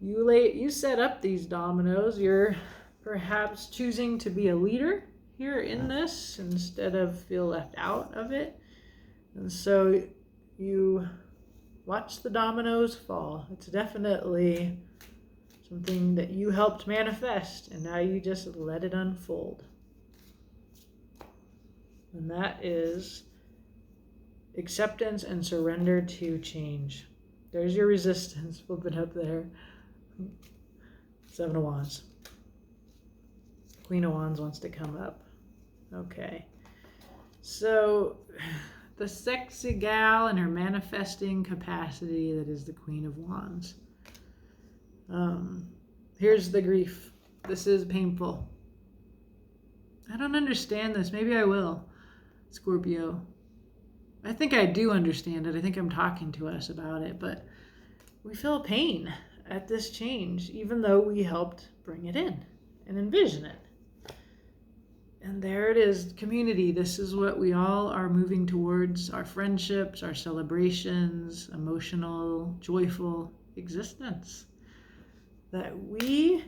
You set up these dominoes. You're perhaps choosing to be a leader here in this instead of feel left out of it. And so you watch the dominoes fall. It's definitely something that you helped manifest, and now you just let it unfold. And that is acceptance and surrender to change. There's your resistance. Flip it up there. Seven of Wands. Queen of Wands wants to come up. Okay. So the sexy gal and her manifesting capacity that is the Queen of Wands. Here's the grief. This is painful. I don't understand this. Maybe I will, Scorpio. I think I do understand it. I think I'm talking to us about it, but we feel pain at this change, even though we helped bring it in and envision it. And there it is, community. This is what we all are moving towards, our friendships, our celebrations, emotional, joyful existence that we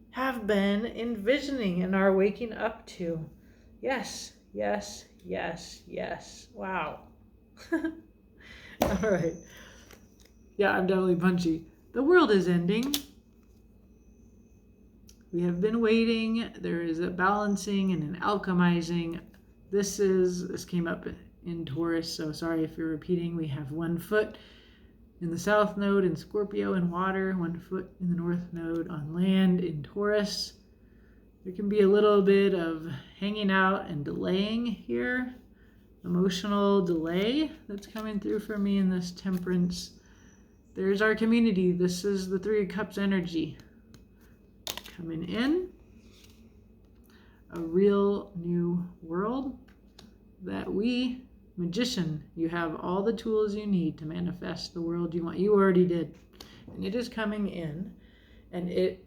have been envisioning and are waking up to. Yes, yes, yes, yes. Wow. All right. Yeah, I'm definitely punchy. The world is ending. We have been waiting. There is a balancing and an alchemizing. This came up in Taurus, so sorry if you're repeating. We have 1 foot in the south node in Scorpio in water, 1 foot in the north node on land in Taurus. There can be a little bit of hanging out and delaying here. Emotional delay that's coming through for me in this temperance There's our community. This is the Three of Cups energy. Coming in. A real new world that we, Magician, you have all the tools you need to manifest the world you want. You already did. And it is coming in. And it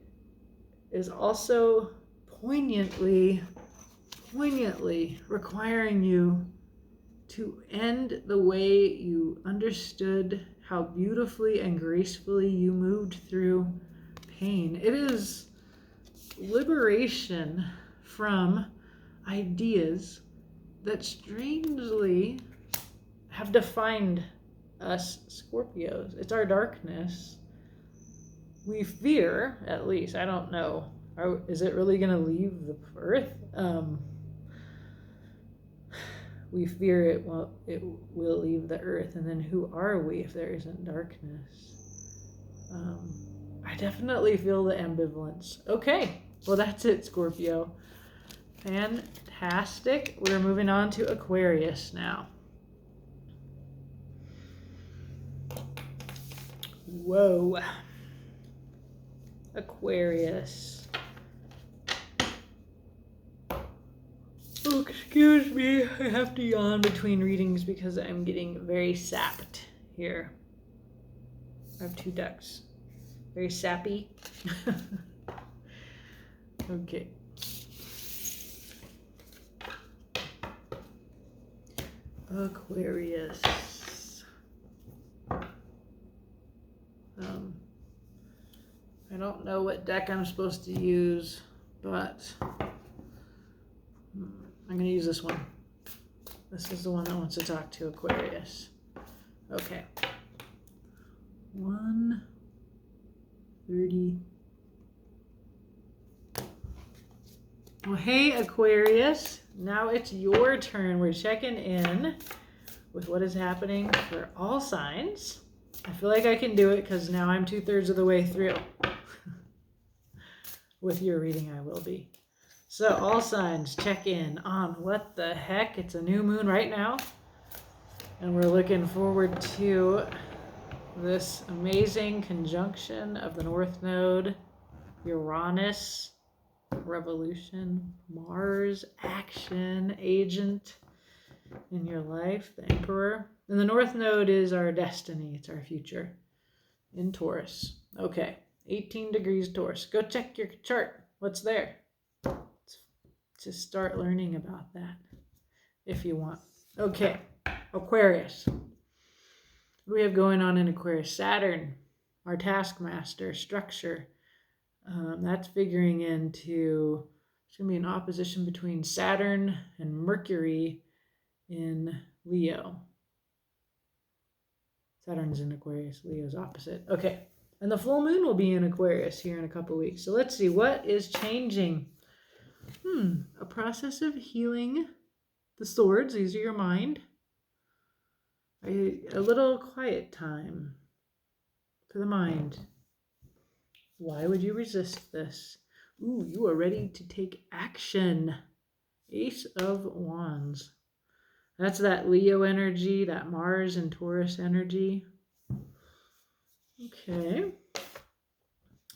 is also poignantly requiring you to end the way you understood how beautifully and gracefully you moved through pain. It is liberation from ideas that strangely have defined us Scorpios. It's our darkness. We fear, at least, I don't know, is it really going to leave the earth? We fear it will leave the earth, and then who are we if there isn't darkness? I definitely feel the ambivalence. Okay, well that's it, Scorpio. Fantastic. We're moving on to Aquarius now. Whoa. Aquarius. Oh, excuse me. I have to yawn between readings because I'm getting very sapped here. I have 2 ducks. Very sappy. Okay. Aquarius. I don't know what deck I'm supposed to use, but I'm going to use this one. This is the one that wants to talk to Aquarius. Okay. 130. Well, hey, Aquarius. Now it's your turn. We're checking in with what is happening for all signs. I feel like I can do it because now I'm 2/3 of the way through. With your reading, I will be. So, all signs, check in on what the heck. It's a new moon right now. And we're looking forward to this amazing conjunction of the North Node, Uranus, revolution, Mars, action, agent in your life, the Emperor. And the North Node is our destiny. It's our future in Taurus. Okay, 18 degrees Taurus. Go check your chart. What's there? Just start learning about that if you want. Okay, Aquarius. What do we have going on in Aquarius? Saturn, our taskmaster, structure. That's figuring into, it's going to be an opposition between Saturn and Mercury in Leo. Saturn's in Aquarius, Leo's opposite. Okay, and the full moon will be in Aquarius here in a couple weeks. So let's see, what is changing? A process of healing the swords. These are your mind. A little quiet time for the mind. Why would you resist this? Ooh, you are ready to take action. Ace of Wands. That's that Leo energy, that Mars and Taurus energy. Okay.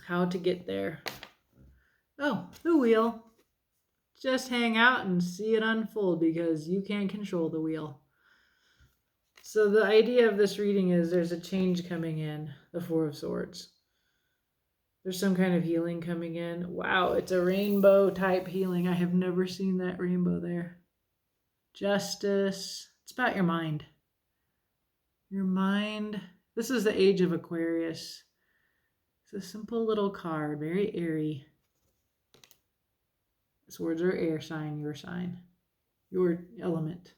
How to get there? Oh, the wheel. Just hang out and see it unfold because you can't control the wheel. So the idea of this reading is there's a change coming in, the Four of Swords. There's some kind of healing coming in. Wow, it's a rainbow type healing. I have never seen that rainbow there. Justice. It's about your mind. Your mind. This is the age of Aquarius. It's a simple little card, very airy. Swords are air sign, your element.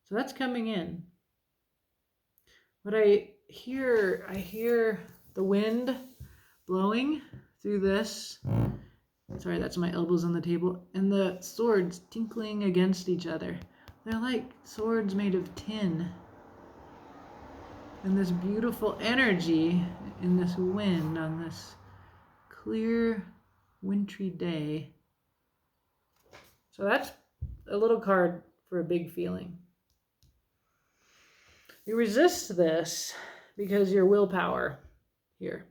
So that's coming in. What I hear the wind blowing through this. Sorry, that's my elbows on the table. And the swords tinkling against each other. They're like swords made of tin. And this beautiful energy in this wind on this clear, wintry day. So that's a little card for a big feeling. You resist this because your willpower here.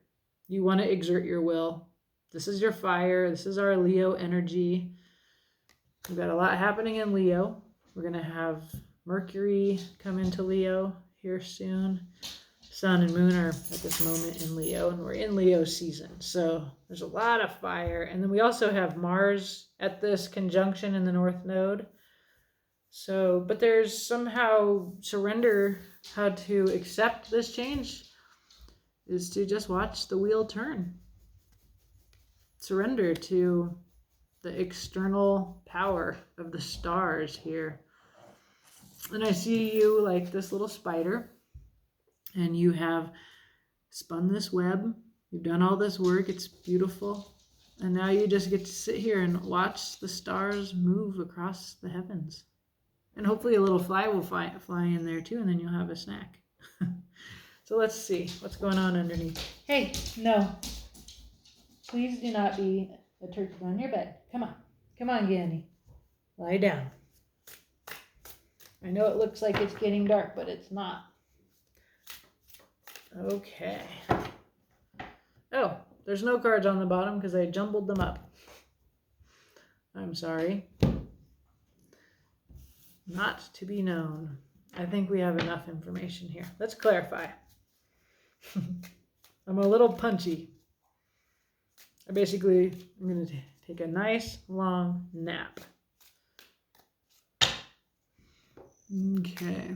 You want to exert your will. This is your fire. This is our Leo energy. We've got a lot happening in Leo. We're going to have Mercury come into Leo here soon. Sun and Moon are at this moment in Leo, and we're in Leo season. So there's a lot of fire. And then we also have Mars at this conjunction in the North Node. So, but there's somehow surrender, how to accept this change is to just watch the wheel turn. Surrender to the external power of the stars here. And I see you like this little spider, and you have spun this web. You've done all this work. It's beautiful. And now you just get to sit here and watch the stars move across the heavens. And hopefully a little fly will fly in there too, and then you'll have a snack. So let's see what's going on underneath. Hey, no. Please do not be a turkey on your bed. Come on. Come on, Gandy. Lie down. I know it looks like it's getting dark, but it's not. Okay. Oh, there's no cards on the bottom because I jumbled them up. I'm sorry. Not to be known. I think we have enough information here. Let's clarify. I'm a little punchy. I'm going to take a nice long nap. Okay.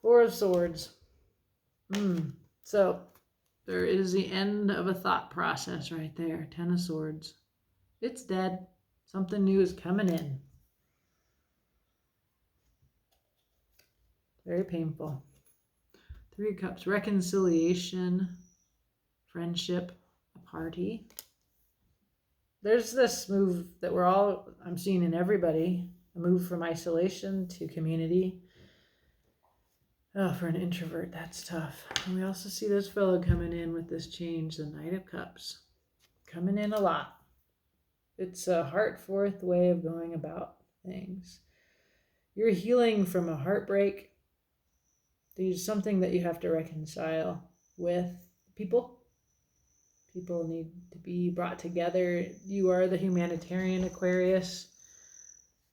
Four of Swords. So there is the end of a thought process right there. Ten of Swords. It's dead. Something new is coming in. Very painful. Three of Cups. Reconciliation. Friendship. A party. There's this move that I'm seeing in everybody. A move from isolation to community. Oh, for an introvert, that's tough. And we also see this fellow coming in with this change, the Knight of Cups. Coming in a lot. It's a heart-forth way of going about things. You're healing from a heartbreak. There's something that you have to reconcile with people. People need to be brought together. You are the humanitarian Aquarius,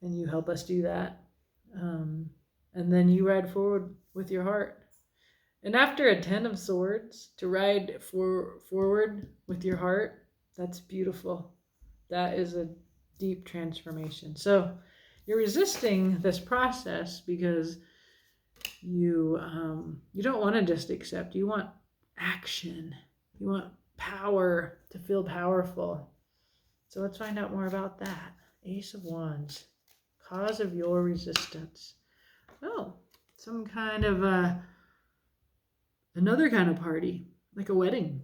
and you help us do that. And then you ride forward with your heart. And after a 10 of Swords, to ride forward with your heart, that's beautiful. That is a deep transformation. So you're resisting this process because you don't want to just accept. You want action. You want power, to feel powerful. So let's find out more about that. Ace of Wands. Cause of your resistance. Oh, some kind of another kind of party, like a wedding.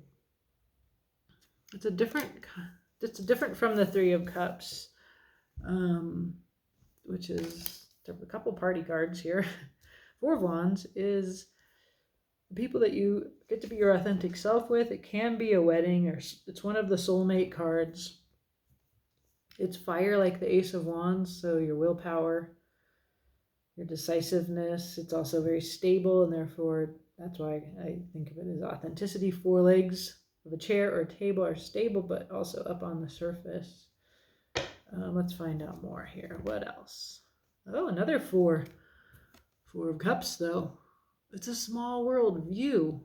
It's different from the Three of Cups, which is a couple party cards here. Four of Wands is the people that you get to be your authentic self with. It can be a wedding, or it's one of the soulmate cards. It's fire like the Ace of Wands, so your willpower, your decisiveness. It's also very stable, and therefore that's why I think of it as authenticity. Four legs of a chair or a table are stable, but also up on the surface. Let's find out more here. What else? Oh, another four. Four of Cups, though. It's a small world view.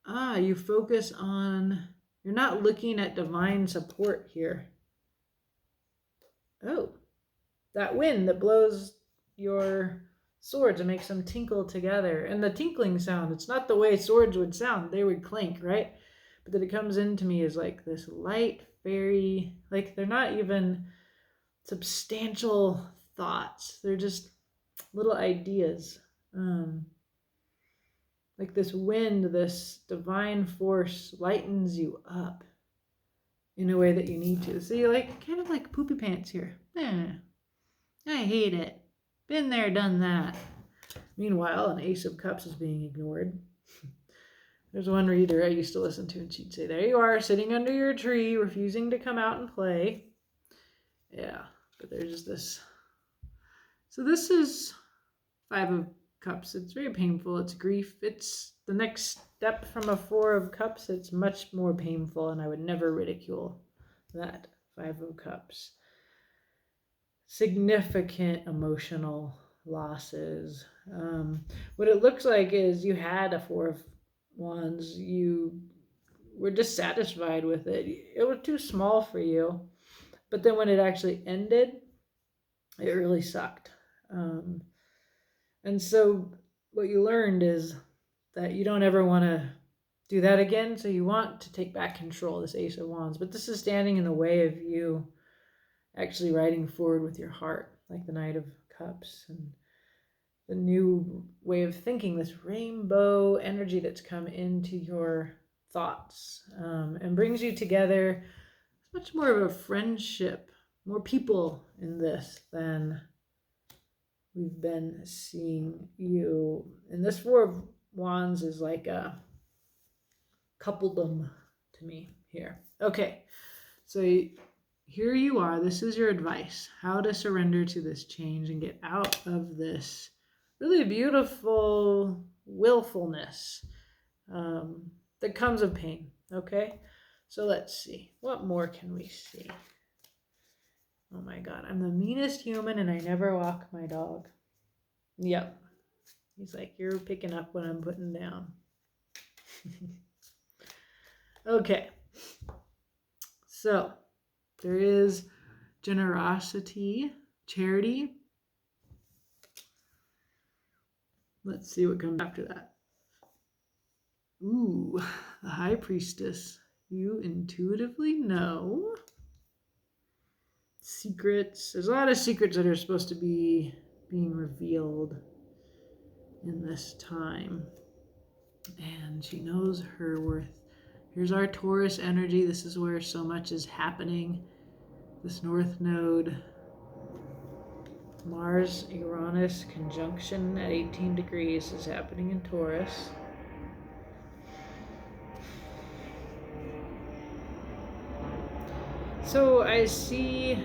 You focus on, you're not looking at divine support here. Oh, that wind that blows your swords and makes them tinkle together. And the tinkling sound, it's not the way swords would sound. They would clink, right? But that it comes into me as like this light, very, like they're not even substantial thoughts. They're just little ideas. Like this wind, this divine force lightens you up in a way that you need to. So you're like, kind of like poopy pants here. I hate it. Been there, done that. Meanwhile, an Ace of Cups is being ignored. There's one reader I used to listen to, and she'd say, there you are, sitting under your tree, refusing to come out and play. Yeah, but there's this. So this is Five of Cups. It's very painful. It's grief. It's the next step from a Four of Cups. It's much more painful, and I would never ridicule that. Five of Cups. Significant emotional losses. What it looks like is you had a Four of Wands. You were dissatisfied with it. It was too small for you. But then when it actually ended, it really sucked. And so what you learned is that you don't ever want to do that again. So you want to take back control, this Ace of Wands. But this is standing in the way of you actually riding forward with your heart, like the Knight of Cups and the new way of thinking, this rainbow energy that's come into your thoughts and brings you together. It's much more of a friendship, more people in this than we've been seeing you. And this Four of Wands is like a coupledom to me here. Okay, so here you are. This is your advice, how to surrender to this change and get out of this really beautiful willfulness that comes of pain. Okay, so let's see. What more can we see? Oh my God, I'm the meanest human and I never walk my dog. Yep. He's like, you're picking up what I'm putting down. Okay. So there is generosity, charity. Let's see what comes after that. Ooh, the High Priestess. You intuitively know secrets. There's a lot of secrets that are supposed to be being revealed in this time. And she knows her worth. Here's our Taurus energy. This is where so much is happening. This North Node, Mars, Uranus conjunction at 18 degrees is happening in Taurus. So I see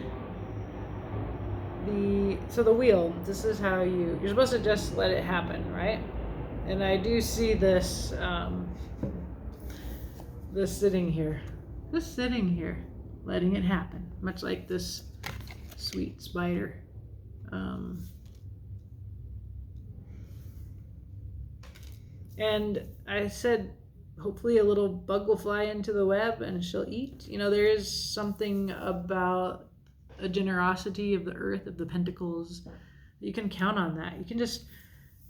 the wheel. This is how you're supposed to just let it happen, right? And I do see this this sitting here, letting it happen, much like this sweet spider. And I said, hopefully a little bug will fly into the web and she'll eat. You know, there is something about a generosity of the earth, of the pentacles. You can count on that. You can just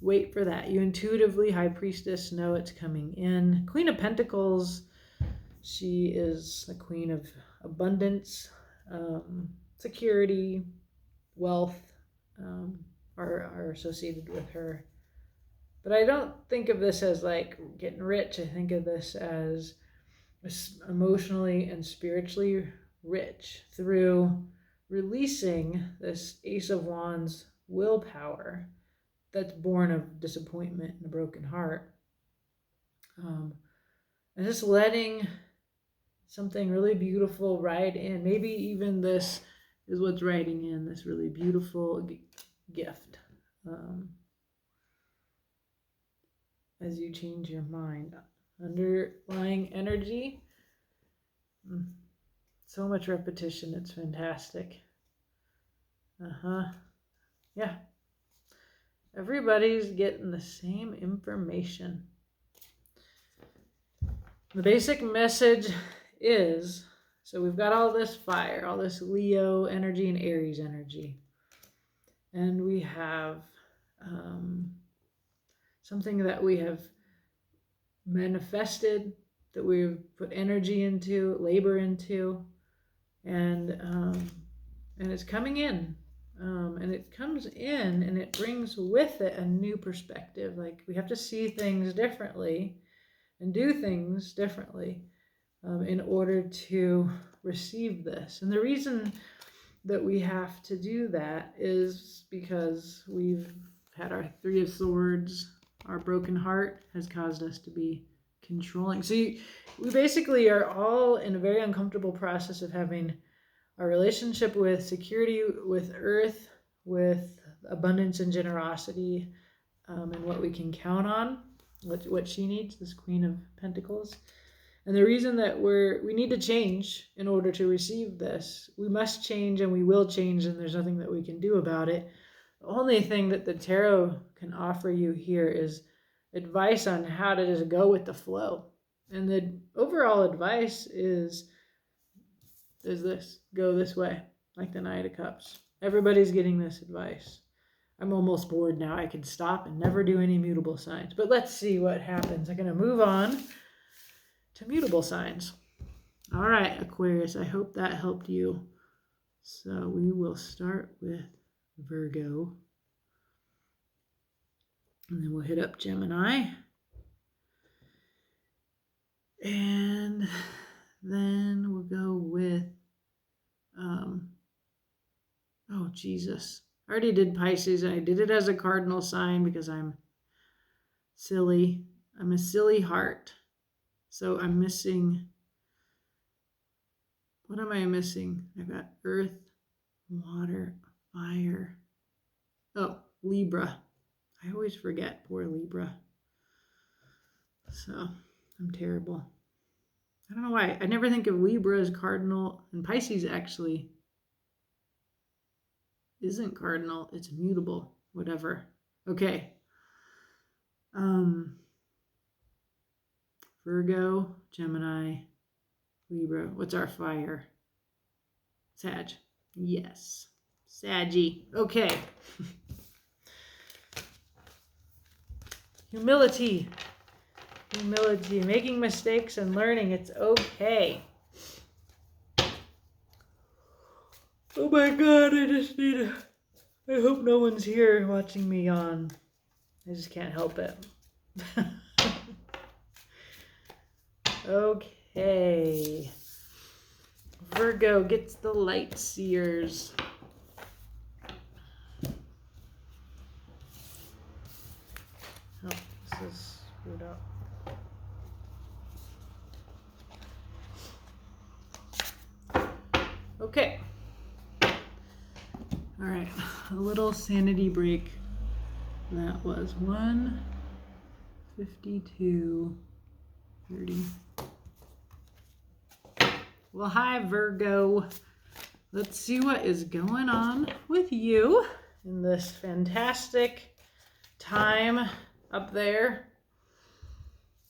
wait for that. You intuitively, High Priestess, know it's coming in. Queen of Pentacles, she is the queen of abundance, security, wealth are associated with her. But I don't think of this as like getting rich. I think of this as emotionally and spiritually rich through releasing this Ace of Wands willpower that's born of disappointment and a broken heart. And just letting something really beautiful ride in. Maybe even this is what's riding in, this really beautiful gift. As you change your mind. Underlying energy. So much repetition, it's fantastic. Yeah. Everybody's getting the same information. The basic message is, so we've got all this fire, all this Leo energy and Aries energy. And we have something that we have manifested, that we've put energy into, labor into, and it's coming in. And it comes in and it brings with it a new perspective. Like we have to see things differently and do things differently in order to receive this. And the reason that we have to do that is because we've had our Three of Swords. Our broken heart has caused us to be controlling. So we basically are all in a very uncomfortable process of having our relationship with security, with earth, with abundance and generosity and what we can count on, what she needs, this Queen of Pentacles. And the reason that we need to change in order to receive this, we must change and we will change, and there's nothing that we can do about it. The only thing that the tarot can offer you here is advice on how to just go with the flow. And the overall advice is this: go this way, like the Knight of Cups. Everybody's getting this advice. I'm almost bored now. I can stop and never do any mutable signs. But let's see what happens. I'm going to move on to mutable signs. All right, Aquarius, I hope that helped you. So we will start with Virgo. And then we'll hit up Gemini. And then we'll go with, oh, Jesus. I already did Pisces. I did it as a cardinal sign because I'm silly. I'm a silly heart. So I'm missing, what am I missing? I've got earth, water, fire. Oh, Libra. I always forget, poor Libra. So I'm terrible. I don't know why. I never think of Libra as cardinal, and Pisces actually isn't cardinal. It's mutable, whatever. Okay. Virgo, Gemini, Libra. What's our fire? Sag. Yes. Saggy. Okay. Humility. Humility. Making mistakes and learning. It's okay. Oh my God, I hope no one's here watching me yawn. I just can't help it. Okay. Virgo gets the light seers. Oh, this is screwed up. Okay. All right, a little sanity break. That was 1:52:30. Well, hi, Virgo. Let's see what is going on with you in this fantastic time up there,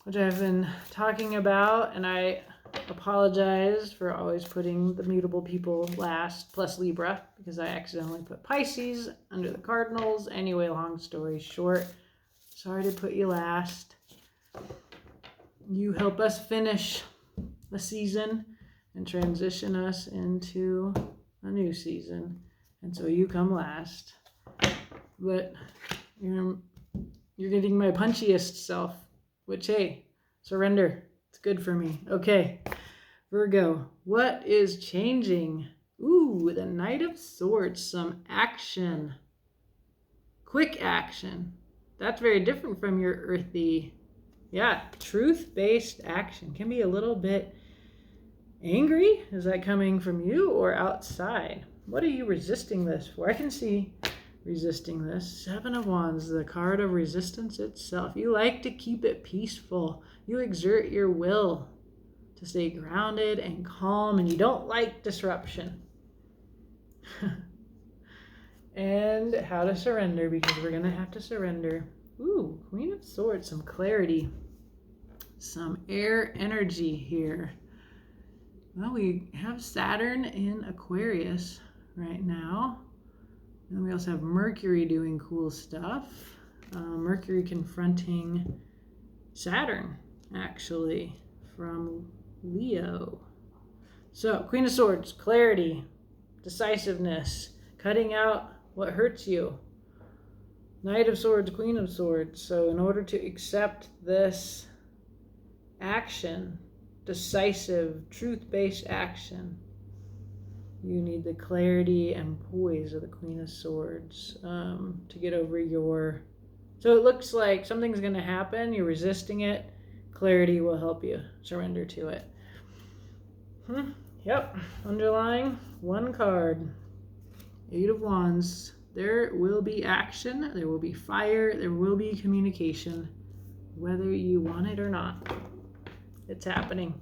which I've been talking about, and I apologize for always putting the mutable people last, plus Libra, because I accidentally put Pisces under the Cardinals. Anyway, long story short, sorry to put you last. You help us finish the season and transition us into a new season, and so you come last. But you're getting my punchiest self, which, hey, surrender. It's good for me. Okay, Virgo, what is changing? Ooh, the Knight of Swords, some action. Quick action. That's very different from your earthy. Yeah, truth-based action. Can be a little bit angry. Is that coming from you or outside? What are you resisting this for? I can see resisting this. 7 of Wands, the card of resistance itself. You like to keep it peaceful. You exert your will to stay grounded and calm, and you don't like disruption. And how to surrender, because we're going to have to surrender. Ooh, Queen of Swords, some clarity. Some air energy here. Well, we have Saturn in Aquarius right now. And then we also have Mercury doing cool stuff. Mercury confronting Saturn, actually, from Leo. So, Queen of Swords, clarity, decisiveness, cutting out what hurts you. Knight of Swords, Queen of Swords. So in order to accept this action, decisive, truth-based action, you need the clarity and poise of the Queen of Swords to get over your... So it looks like something's going to happen, you're resisting it, clarity will help you surrender to it. Yep, underlying one card. 8 of Wands, There will be action, there will be fire, there will be communication, whether you want it or not. It's happening.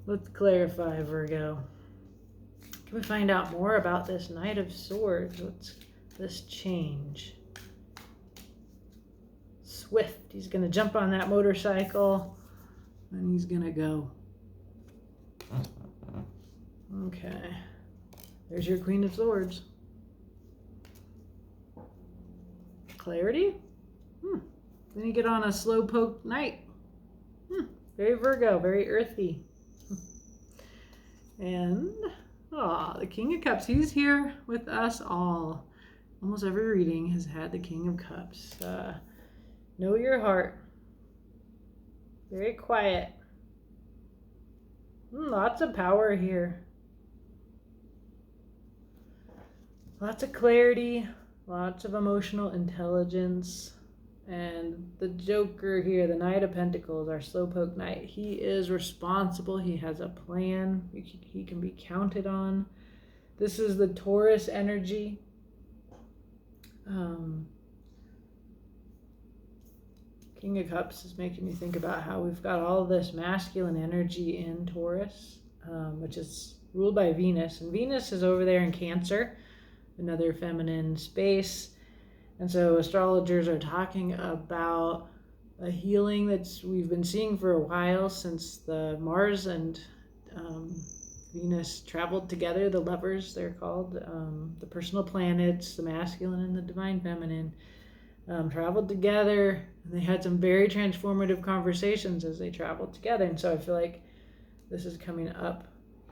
Let's clarify, Virgo. Can we find out more about this Knight of Swords? What's this change? Swift. He's going to jump on that motorcycle and he's going to go. Okay. There's your Queen of Swords. Clarity? Then you get on a slowpoke knight. Very Virgo, very earthy. And, the King of Cups. He's here with us all. Almost every reading has had the King of Cups. Know your heart. Very quiet. Lots of power here. Lots of clarity. Lots of emotional intelligence. And the Joker here, the Knight of Pentacles, our slowpoke knight, he is responsible. He has a plan. He can be counted on. This is the Taurus energy. King of Cups is making me think about how we've got all this masculine energy in Taurus, which is ruled by Venus. And Venus is over there in Cancer, another feminine space. And so astrologers are talking about a healing we've been seeing for a while since the Mars and Venus traveled together, the lovers they're called, the personal planets, the masculine and the divine feminine, traveled together, and they had some very transformative conversations as they traveled together. And so I feel like this is coming up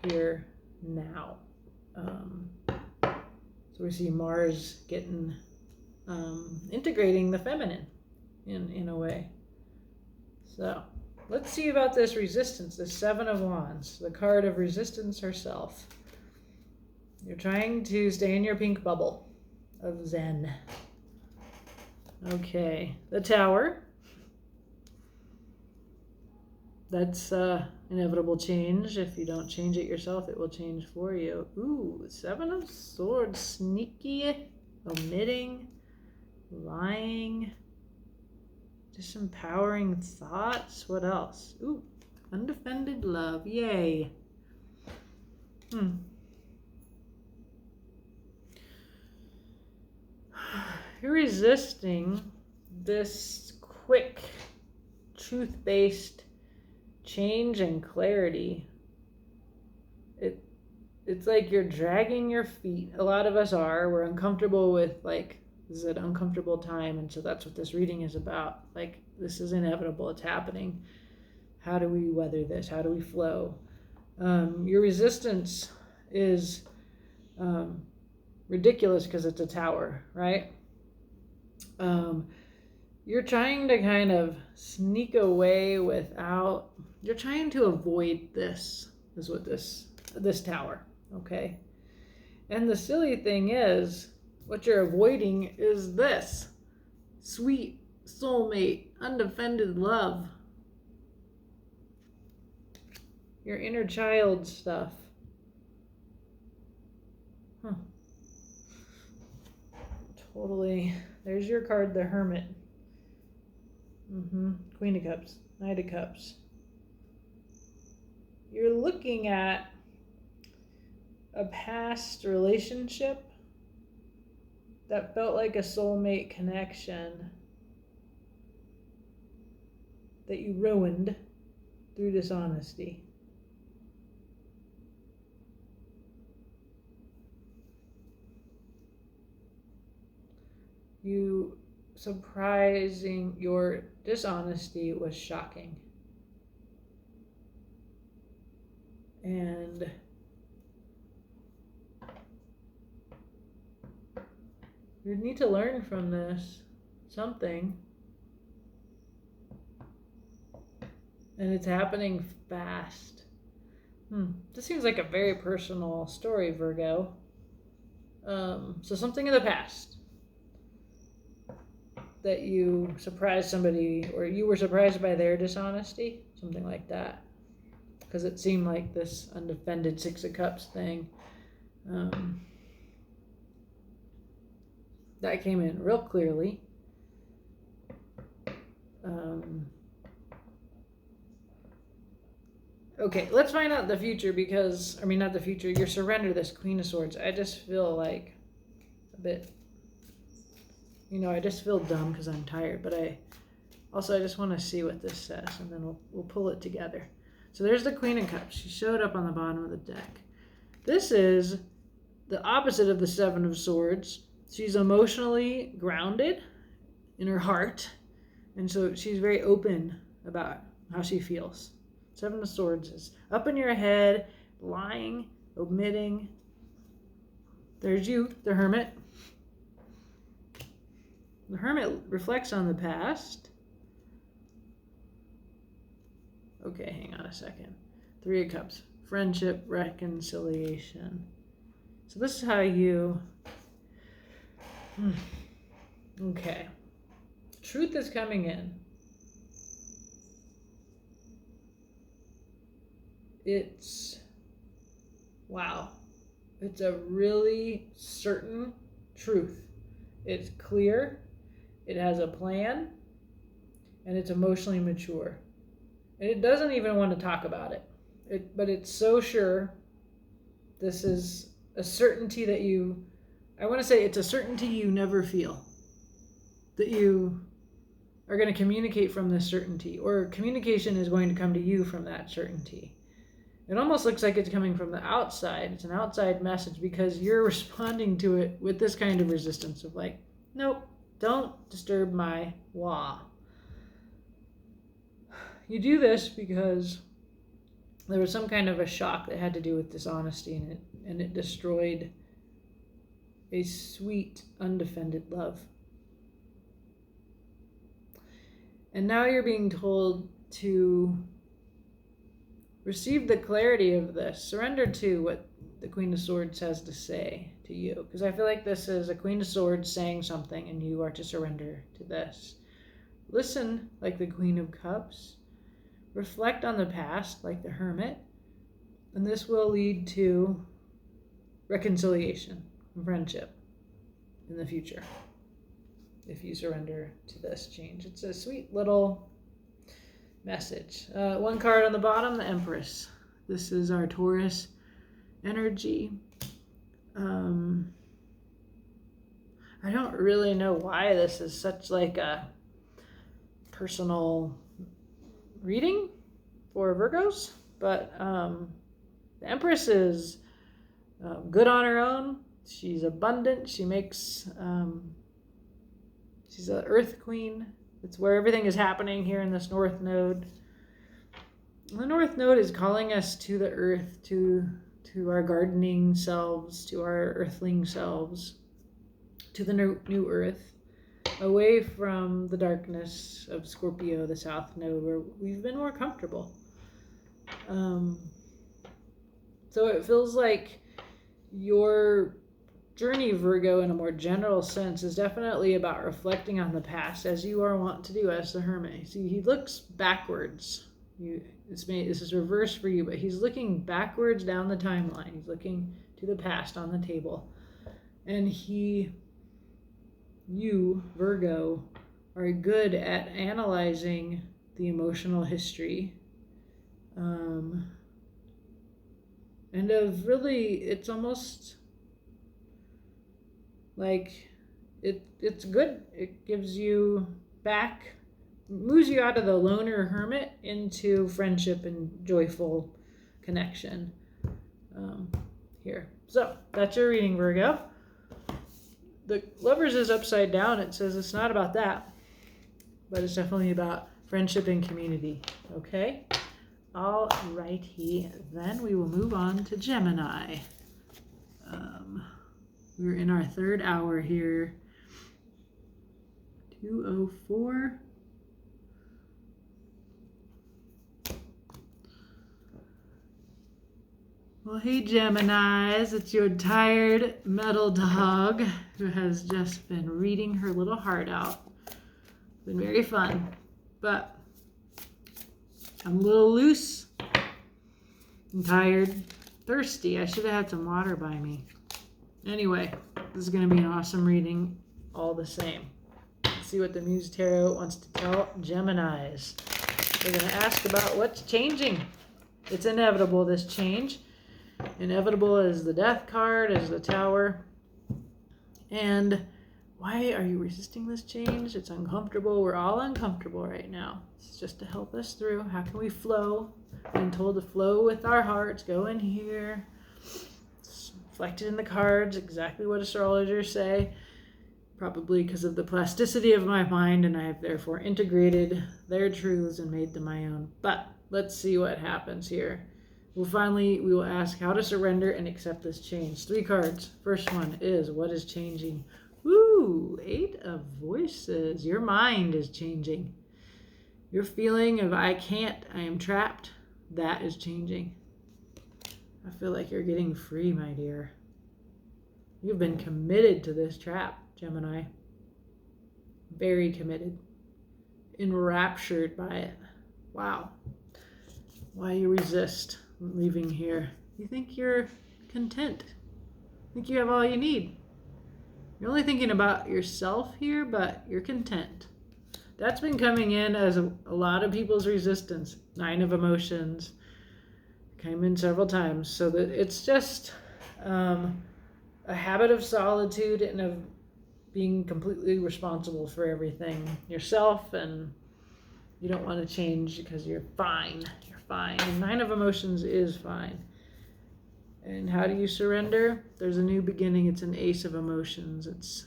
here now. So we see Mars getting... integrating the feminine in a way. So let's see about this resistance, the Seven of Wands, the card of resistance herself. You're trying to stay in your pink bubble of Zen. Okay, the Tower. That's inevitable change. If you don't change it yourself, it will change for you. Ooh, Seven of Swords, sneaky, omitting, lying, disempowering thoughts. What else? Ooh, undefended love. Yay. You're resisting this quick, truth-based change and clarity. It's like you're dragging your feet. A lot of us are. We're uncomfortable with, like, this is an uncomfortable time, and so that's what this reading is about. Like, this is inevitable. It's happening. How do we weather this? How do we flow? Your resistance is ridiculous because it's a tower, right? You're trying to kind of sneak away without... You're trying to avoid this, is what this tower, okay? And the silly thing is... what you're avoiding is this sweet soulmate, undefended love. Your inner child stuff. Totally. There's your card, the Hermit. Queen of Cups, Knight of Cups. You're looking at a past relationship that felt like a soulmate connection that you ruined through dishonesty. Your dishonesty was shocking. And you need to learn from this something. And it's happening fast. This seems like a very personal story, Virgo. So something in the past that you surprised somebody, or you were surprised by their dishonesty, something like that. Because it seemed like this undefended Six of Cups thing. That came in real clearly. Okay, let's find out the future because, I mean, not the future, your surrender, this Queen of Swords. I just feel like a bit, I just feel dumb because I'm tired, but I just want to see what this says, and then we'll pull it together. So there's the Queen of Cups. She showed up on the bottom of the deck. This is the opposite of the Seven of Swords. She's emotionally grounded in her heart, and so she's very open about how she feels. Seven of Swords is up in your head, lying, omitting. There's you, the Hermit. The Hermit reflects on the past. Okay, hang on a second. Three of Cups. Friendship, reconciliation. So this is how you... Okay. Truth is coming in. Wow. It's a really certain truth. It's clear. It has a plan. And it's emotionally mature. And it doesn't even want to talk about it. But it's so sure. This is a certainty that I want to say it's a certainty you never feel. That you are going to communicate from this certainty. Or communication is going to come to you from that certainty. It almost looks like it's coming from the outside. It's an outside message because you're responding to it with this kind of resistance of like, nope, don't disturb my wah. You do this because there was some kind of a shock that had to do with dishonesty and it destroyed a sweet, undefended love. And now you're being told to receive the clarity of this. Surrender to what the Queen of Swords has to say to you. Because I feel like this is a Queen of Swords saying something and you are to surrender to this. Listen like the Queen of Cups. Reflect on the past like the Hermit. And this will lead to reconciliation and friendship in the future. If you surrender to this change. It's a sweet little message. One card on the bottom, the Empress. This is our Taurus energy. I don't really know why this is such like a personal reading for Virgos, but the Empress is good on her own. She's abundant. She makes... she's an Earth Queen. It's where everything is happening here in this North Node. The North Node is calling us to the Earth, to our gardening selves, to our earthling selves, to the new Earth, away from the darkness of Scorpio, the South Node, where we've been more comfortable. So it feels like your journey, Virgo, in a more general sense, is definitely about reflecting on the past, as you are wont to do as the Hermit. See, he looks backwards. This is reversed for you, but he's looking backwards down the timeline. He's looking to the past on the table. And you, Virgo, are good at analyzing the emotional history. And of really, it's almost like it's good. It gives you back, moves you out of the loner hermit into friendship and joyful connection here. So that's your reading, Virgo. The Lovers is upside down. It says it's not about that, but it's definitely about friendship and community. Okay? All righty. Then we will move on to Gemini. We're in our third hour here. 2:04. Well, hey Geminis, it's your tired metal dog who has just been reading her little heart out. It's been very fun, but I'm a little loose. I'm tired, thirsty. I should have had some water by me. Anyway, this is going to be an awesome reading. all the same. Let's see what the Muse Tarot wants to tell Geminis. We're going to ask about what's changing. It's inevitable, this change. Inevitable is the Death card, is the Tower. And why are you resisting this change? It's uncomfortable. We're all uncomfortable right now. It's just to help us through. How can we flow? We've been told to flow with our hearts. Go in here. It's reflected in the cards, exactly what astrologers say. Probably because of the plasticity of my mind, and I have therefore integrated their truths and made them my own. But let's see what happens here. We will ask how to surrender and accept this change. 3 cards. First one is, what is changing? Woo! 8 of Voices. Your mind is changing. Your feeling of I can't, I am trapped, that is changing. I feel like you're getting free, my dear. You've been committed to this trap, Gemini. Very committed. Enraptured by it. Wow. Why you resist leaving here? You think you're content. You think you have all you need. You're only thinking about yourself here, but you're content. That's been coming in as a lot of people's resistance. 9 of Emotions came in several times. So that it's just a habit of solitude and of being completely responsible for everything yourself, and you don't want to change because you're fine. You're fine. And 9 of Emotions is fine. And how do you surrender? There's a new beginning. It's an Ace of Emotions. It's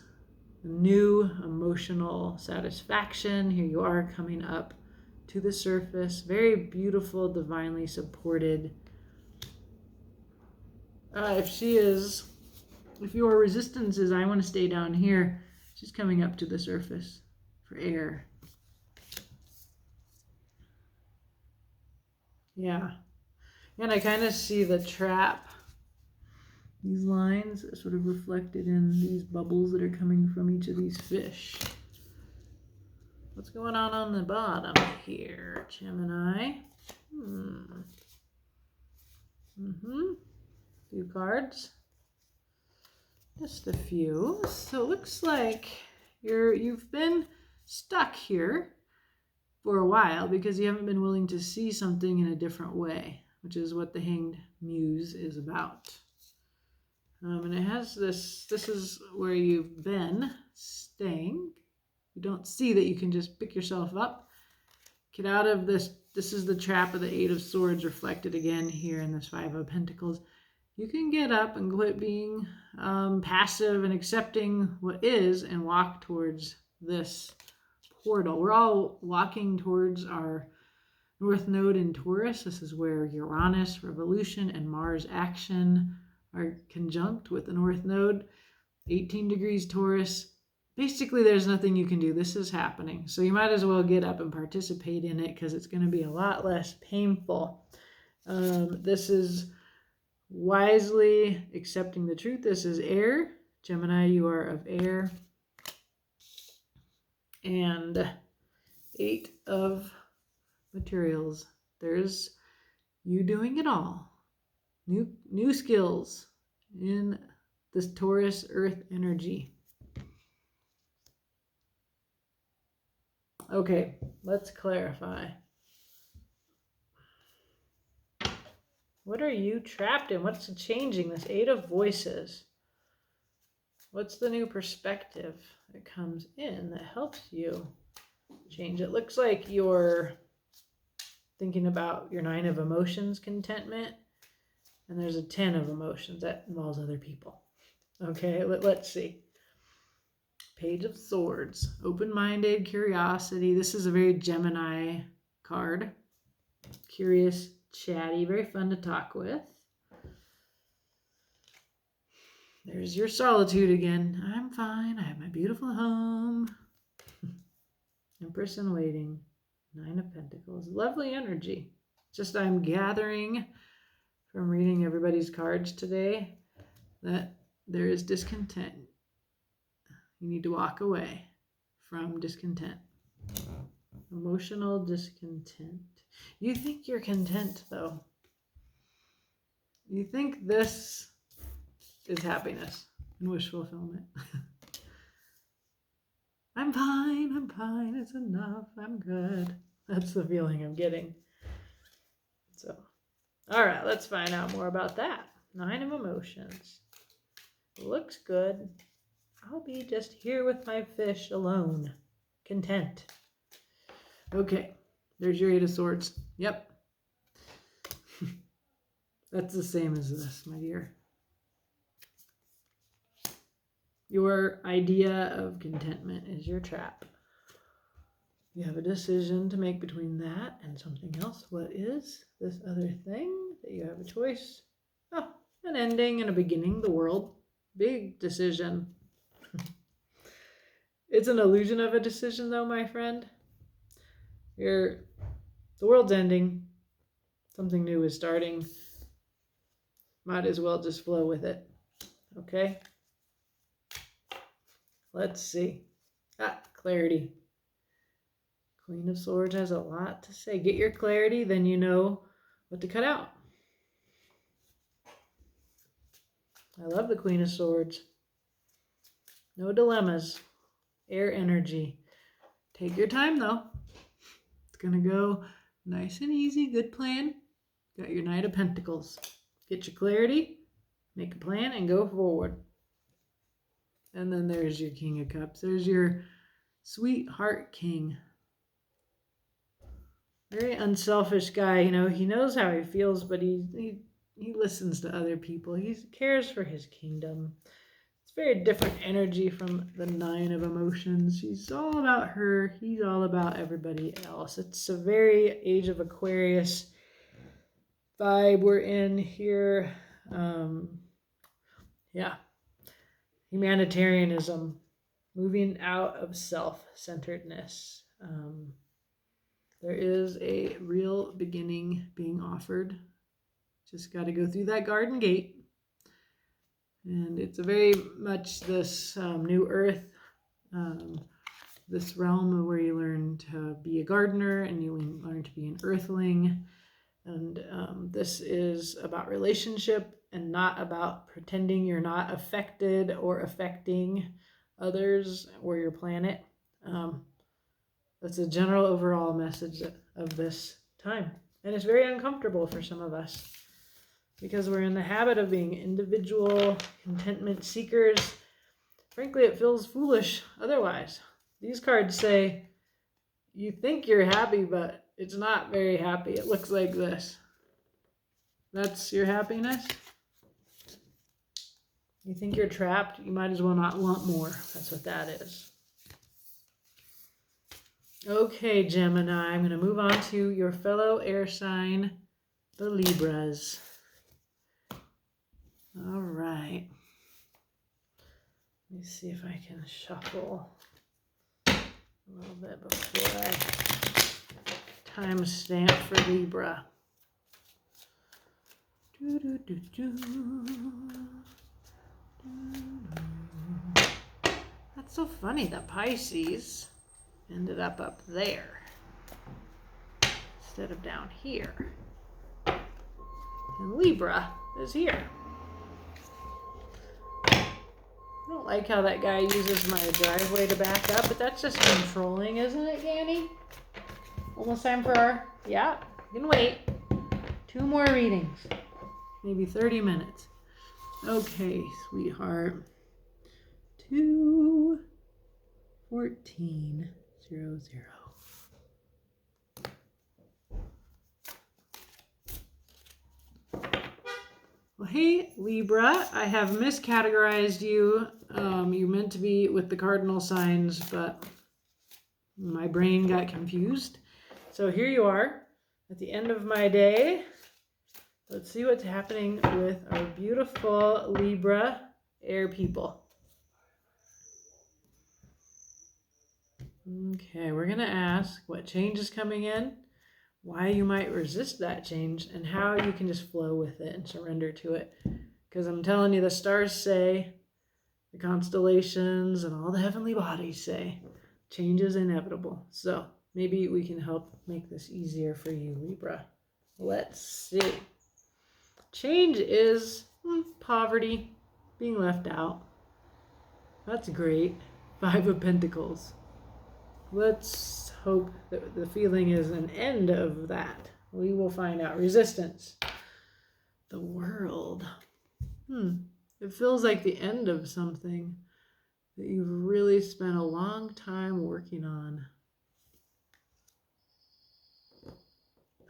a new emotional satisfaction. Here you are coming up to the surface. Very beautiful, divinely supported. If your resistance is, I want to stay down here, she's coming up to the surface for air. Yeah. And I kind of see the trap. These lines are sort of reflected in these bubbles that are coming from each of these fish. What's going on the bottom here, Gemini? Few cards. Just a few. So it looks like you've been stuck here for a while because you haven't been willing to see something in a different way, which is what the Hanged Muse is about. And it has this is where you've been staying. You don't see that you can just pick yourself up. Get out of this. This is the trap of the 8 of Swords reflected again here in this 5 of Pentacles. You can get up and quit being passive and accepting what is and walk towards this portal. We're all walking towards our North Node in Taurus. This is where Uranus, revolution, and Mars, action, are conjunct with the North Node. 18 degrees Taurus. Basically, there's nothing you can do. This is happening. So you might as well get up and participate in it because it's going to be a lot less painful. This is wisely accepting the truth. This is air. Gemini, you are of air. And 8 of materials. There's you doing it all. New skills in this Taurus earth energy. Okay, let's clarify. What are you trapped in? What's changing? This 8 of Voices. What's the new perspective that comes in that helps you change? It looks like you're thinking about your 9 of Emotions, contentment, and there's a 10 of Emotions that involves other people. Okay, let's see. Page of Swords, open-minded, curiosity. This is a very Gemini card. Curious, chatty, very fun to talk with. There's your solitude again. I'm fine. I have my beautiful home. Empress in waiting. 9 of Pentacles. Lovely energy. Just I'm gathering from reading everybody's cards today that there is discontent. You need to walk away from discontent. Emotional discontent. You think you're content, though. You think this is happiness and wish fulfillment. I'm fine, it's enough, I'm good. That's the feeling I'm getting. So, all right, let's find out more about that. 9 of emotions. Looks good. I'll be just here with my fish alone, content. Okay, there's your 8 of Swords. Yep. That's the same as this, my dear. Your idea of contentment is your trap. You have a decision to make between that and something else. What is this other thing that you have a choice? Oh, an ending and a beginning, the world. Big decision. It's an illusion of a decision though, my friend. The world's ending. Something new is starting. Might as well just flow with it. Okay? Let's see. Clarity. Queen of Swords has a lot to say. Get your clarity, then you know what to cut out. I love the Queen of Swords. No dilemmas. Air energy. Take your time, though. It's going to go nice and easy. Good plan. Got your Knight of Pentacles. Get your clarity, make a plan, and go forward. And then there's your King of Cups. There's your sweetheart king. Very unselfish guy. You know, he knows how he feels, but he listens to other people. He cares for his kingdom. It's very different energy from the 9 of emotions. She's all about her. He's all about everybody else. It's a very Age of Aquarius vibe we're in here. Yeah. Humanitarianism. Moving out of self-centeredness. There is a real beginning being offered. Just got to go through that garden gate. And it's a very much this new earth, this realm where you learn to be a gardener and you learn to be an earthling. And this is about relationship and not about pretending you're not affected or affecting others or your planet. That's a general overall message of this time. And it's very uncomfortable for some of us because we're in the habit of being individual contentment seekers. Frankly, it feels foolish otherwise. These cards say you think you're happy, but it's not very happy. It looks like this. That's your happiness? You think you're trapped? You might as well not want more. That's what that is. Okay, Gemini, I'm going to move on to your fellow air sign, the Libras. All right. Let me see if I can shuffle a little bit before I time stamp for Libra. That's so funny that Pisces ended up there instead of down here. And Libra is here. I don't like how that guy uses my driveway to back up, but that's just controlling, isn't it, Danny? Almost time for our... Yeah, you can wait. 2 more readings. Maybe 30 minutes. Okay, sweetheart. 2-14-00. Well, hey, Libra, I have miscategorized you. You're meant to be with the cardinal signs, but my brain got confused. So here you are at the end of my day. Let's see what's happening with our beautiful Libra air people. Okay, we're going to ask what change is coming in, why you might resist that change, and how you can just flow with it and surrender to it. Because I'm telling you, the stars say, the constellations and all the heavenly bodies say, change is inevitable. So maybe we can help make this easier for you, Libra. Let's see. Change is poverty, being left out. That's great. 5 of Pentacles. Let's hope that the feeling is an end of that. We will find out. Resistance. The World. It feels like the end of something that you've really spent a long time working on.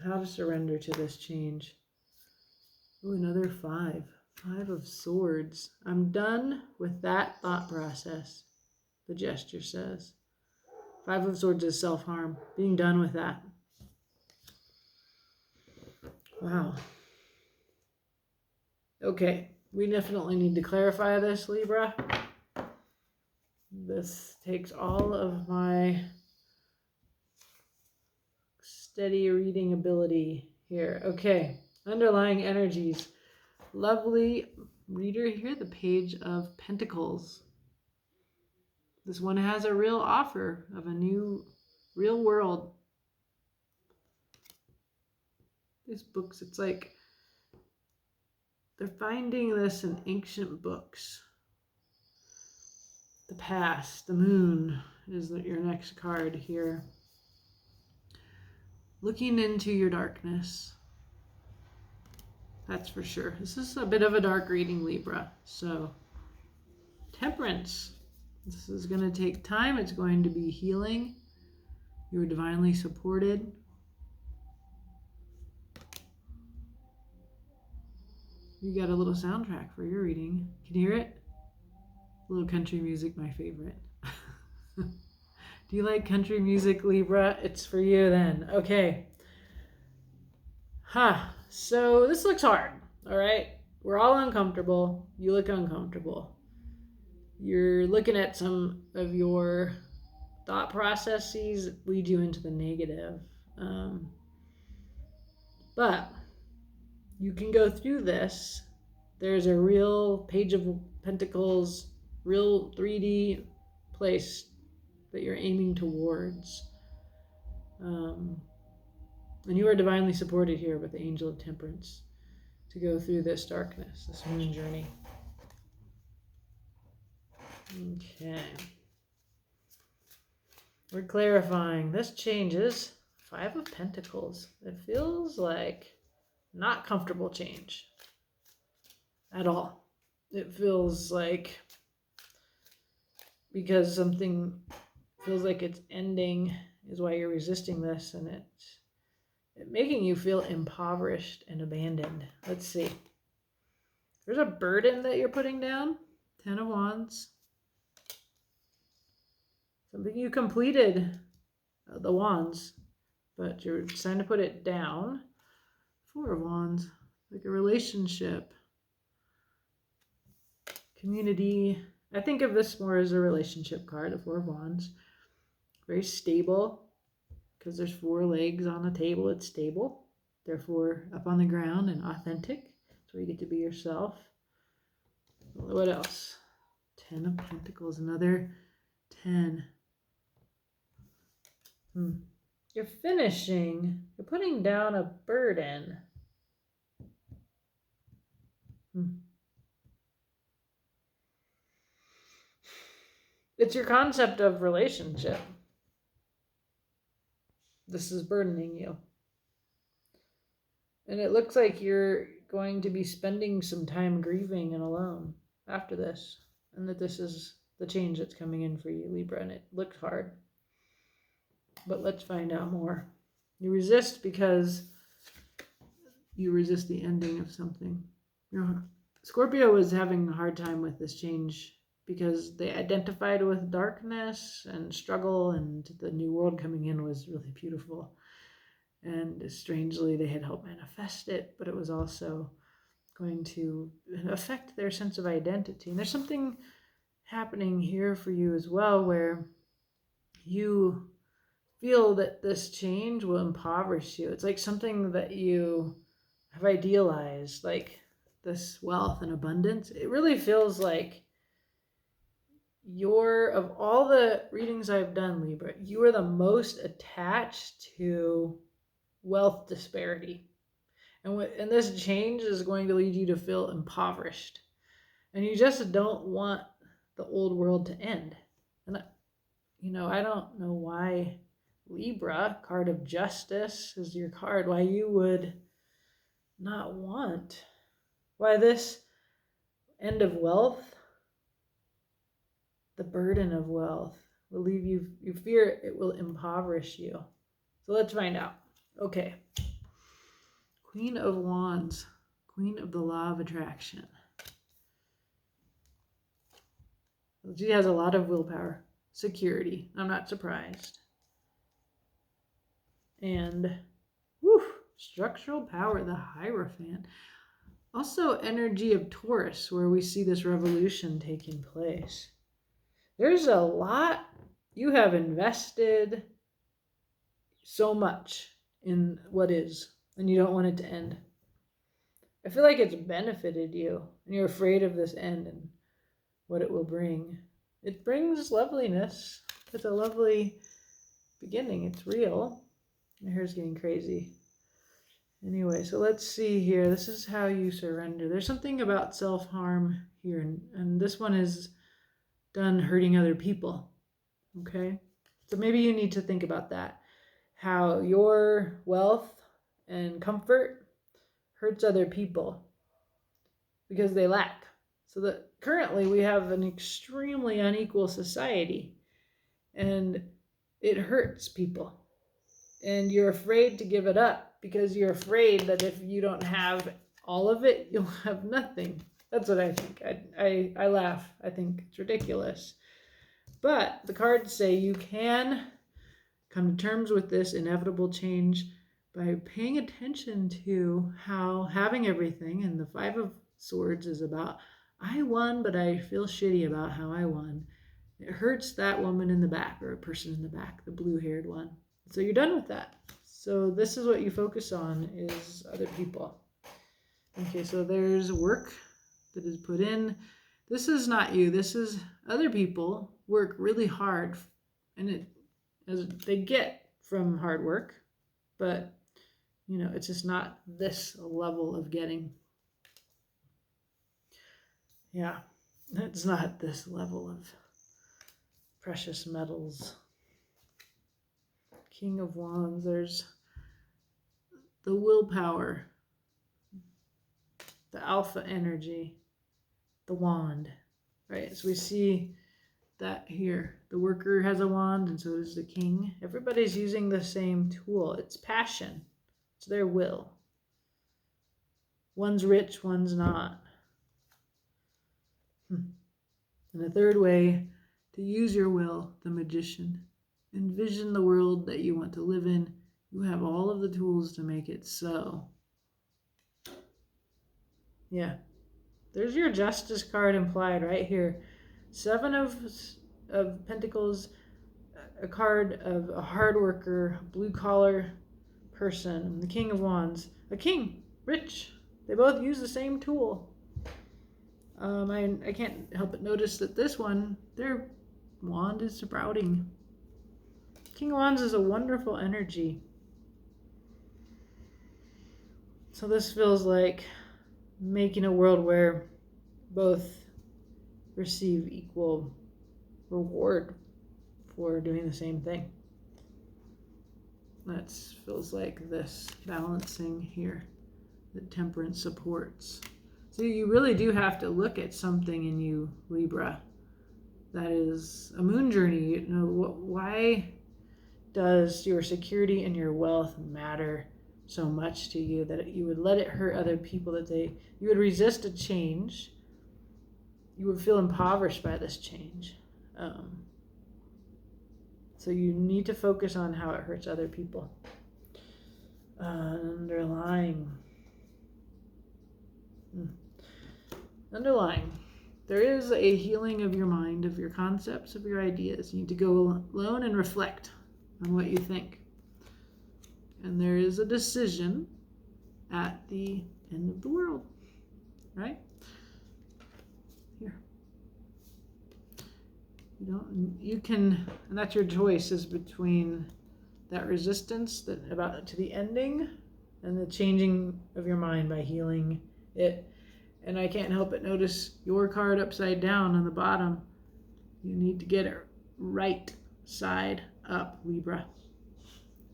How to surrender to this change. Ooh, another 5. 5 of Swords. I'm done with that thought process, the gesture says. 5 of Swords is self-harm. Being done with that. Wow. Okay, we definitely need to clarify this, Libra. This takes all of my steady reading ability here. Okay, underlying energies. Lovely reader here, the Page of Pentacles. This one has a real offer of a new real world. These books, it's like they're finding this in ancient books. The past, the moon is your next card here. Looking into your darkness. That's for sure. This is a bit of a dark reading, Libra. So, Temperance. This is going to take time. It's going to be healing. You're divinely supported. You got a little soundtrack for your reading. Can you hear it? A little country music, my favorite. Do you like country music, Libra? It's for you then. Okay. So this looks hard, all right? We're all uncomfortable. You look uncomfortable. You're looking at some of your thought processes that lead you into the negative. But you can go through this. There's a real Page of Pentacles, real 3D place that you're aiming towards. And you are divinely supported here with the Angel of Temperance to go through this darkness, this moon journey. Okay. We're clarifying. This changes. 5 of Pentacles. It feels like not comfortable change at all. It feels like because something feels like it's ending is why you're resisting this, and it's making you feel impoverished and abandoned. Let's see. There's a burden that you're putting down. 10 of Wands. Something you completed, the Wands, but you're trying to put it down. 4 of Wands. Like a relationship. Community. I think of this more as a relationship card, the 4 of Wands. Very stable. Because there's 4 legs on the table, it's stable. Therefore, up on the ground and authentic. So you get to be yourself. What else? 10 of Pentacles, another 10. You're finishing. You're putting down a burden. It's your concept of relationship. This is burdening you. And it looks like you're going to be spending some time grieving and alone after this. And that this is the change that's coming in for you, Libra. And it looks hard. But let's find out more. You resist because you resist the ending of something. Scorpio was having a hard time with this change because they identified with darkness and struggle, and the new world coming in was really beautiful. And strangely, they had helped manifest it, but it was also going to affect their sense of identity. And there's something happening here for you as well, where you feel that this change will impoverish you. It's like something that you have idealized, like this wealth and abundance. It really feels like of all the readings I've done, Libra, you are the most attached to wealth disparity. And this change is going to lead you to feel impoverished. And you just don't want the old world to end. And I don't know why Libra, card of justice, is your card. Why you would not want. Why this end of wealth, the burden of wealth, will leave you, you fear it will impoverish you. So let's find out. Okay. Queen of Wands, Queen of the Law of Attraction. She has a lot of willpower, security. I'm not surprised. And structural power, the Hierophant. Also energy of Taurus, where we see this revolution taking place. There's a lot you have invested so much in what is, and you don't want it to end. I feel like it's benefited you, and you're afraid of this end and what it will bring. It brings loveliness. It's a lovely beginning. It's real. My hair's getting crazy. Anyway, so let's see here. This is how you surrender. There's something about self-harm here, and this one is done hurting other people. Okay? So maybe you need to think about that. How your wealth and comfort hurts other people because they lack. So that currently we have an extremely unequal society, and it hurts people. And you're afraid to give it up because you're afraid that if you don't have all of it, you'll have nothing. That's what I think. I laugh. I think it's ridiculous. But the cards say you can come to terms with this inevitable change by paying attention to how having everything, and the Five of Swords is about, I won, but I feel shitty about how I won. It hurts that woman in the back, or a person in the back, the blue-haired one. So you're done with that. So this is what you focus on, is other people. Okay, so there's work that is put in. This is not you. This is other people work really hard, and as they get from hard work, but it's just not this level of getting. Yeah, it's not this level of precious metals. King of Wands, there's the willpower, the alpha energy, the wand, right? So we see that here. The worker has a wand, and so does the king. Everybody's using the same tool. It's passion. It's their will. One's rich, one's not. And the third way to use your will, the Magician. Envision the world that you want to live in. You have all of the tools to make it so. Yeah. There's your Justice card implied right here. Seven of Pentacles, a card of a hard worker, blue-collar person. The King of Wands, a king, rich. They both use the same tool. I can't help but notice that this one, their wand is sprouting. King of Wands is a wonderful energy. So this feels like making a world where both receive equal reward for doing the same thing. That feels like this balancing here that Temperance supports. So you really do have to look at something in you, Libra, that is a moon journey. Why does your security and your wealth matter so much to you that you would let it hurt other people, that you would resist a change, you would feel impoverished by this change. So you need to focus on how it hurts other people. Underlying. There is a healing of your mind, of your concepts, of your ideas. You need to go alone and reflect on what you think. And there is a decision at the end of the world, right? Here. You can, and that's your choice, is between that resistance to the ending and the changing of your mind by healing it. And I can't help but notice your card upside down on the bottom. You need to get it right side up, Libra.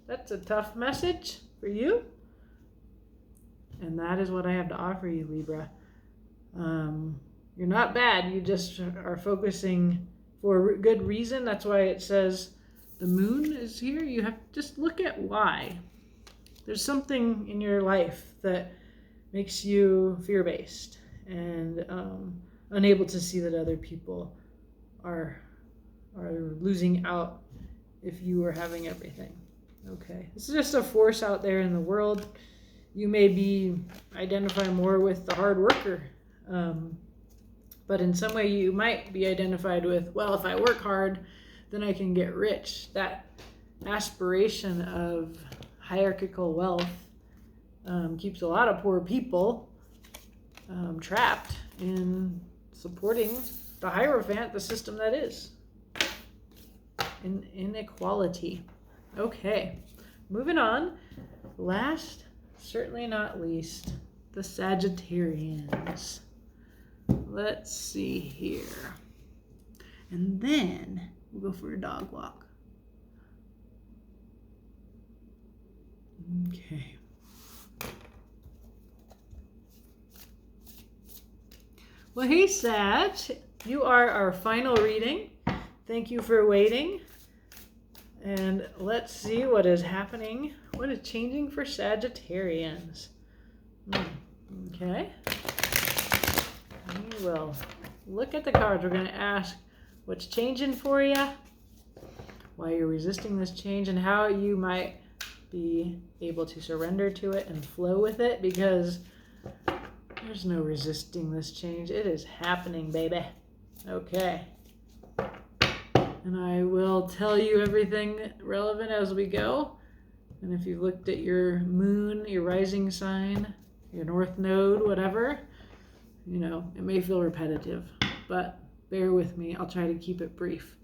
That's a tough message for you. And that is what I have to offer you, Libra. You're not bad. You just are focusing for a good reason. That's why it says the moon is here. You have to just look at why. There's something in your life that makes you fear-based and unable to see that other people are losing out if you are having everything. Okay, this is just a force out there in the world. You may identify more with the hard worker, but in some way you might be identified with, well, if I work hard, then I can get rich. That aspiration of hierarchical wealth keeps a lot of poor people trapped in supporting the Hierophant, the system that is inequality. Okay, moving on. Last, certainly not least, the Sagittarians. Let's see here. And then we'll go for a dog walk. Okay. Well, hey, Sag, you are our final reading. Thank you for waiting. And let's see what is happening. What is changing for Sagittarians? Okay. We will look at the cards. We're going to ask what's changing for you, why you're resisting this change, and how you might be able to surrender to it and flow with it, because there's no resisting this change. It is happening, baby. Okay. And I will tell you everything relevant as we go. And if you've looked at your moon, your rising sign, your north node, whatever, you know, it may feel repetitive, but bear with me. I'll try to keep it brief.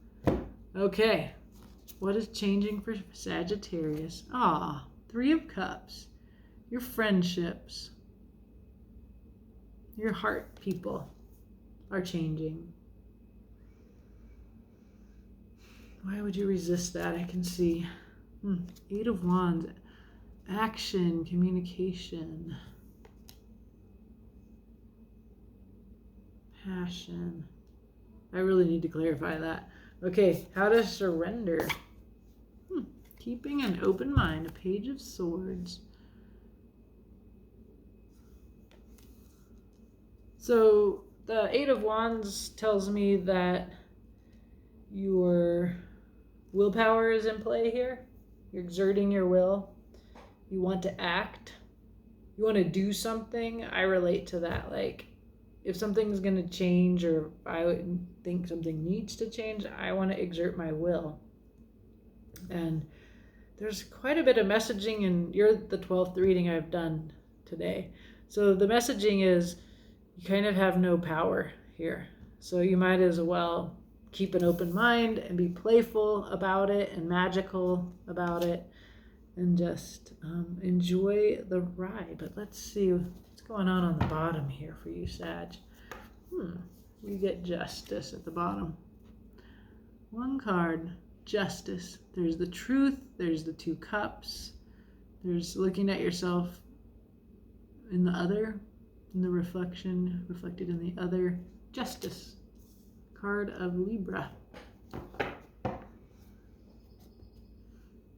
Okay. What is changing for Sagittarius? Three of Cups. Your friendships. Your heart people are changing. Why would you resist that? I can see. Eight of Wands. Action, communication. Passion. I really need to clarify that. Okay, how to surrender. Keeping an open mind. A Page of Swords. So the Eight of Wands tells me that your willpower is in play here. You're exerting your will. You want to act. You want to do something. I relate to that. Like, if something's going to change, or if I think something needs to change, I want to exert my will. And there's quite a bit of messaging, and you're the 12th reading I've done today. So the messaging is you kind of have no power here. So you might as well keep an open mind and be playful about it and magical about it, and just enjoy the ride. But let's see what's going on the bottom here for you, Sag. We get Justice at the bottom. One card, Justice. There's the Truth. There's the Two Cups. There's looking at yourself in the other, in the reflection, reflected in the other. Justice. Card of Libra.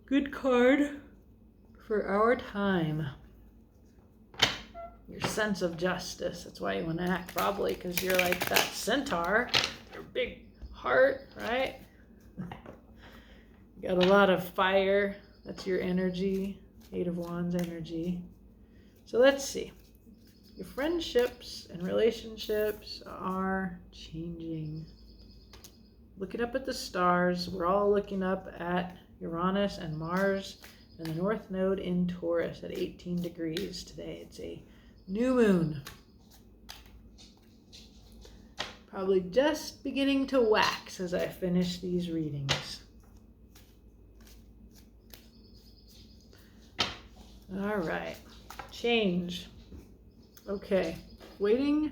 Good card for our time. Your sense of justice. That's why you want to act, probably, because you're like that centaur. Your big heart, right? You got a lot of fire. That's your energy. Eight of Wands energy. So let's see. Your friendships and relationships are changing. Looking up at the stars. We're all looking up at Uranus and Mars and the North Node in Taurus at 18 degrees today. It's a new moon. Probably just beginning to wax as I finish these readings. All right. Change. Okay. Waiting.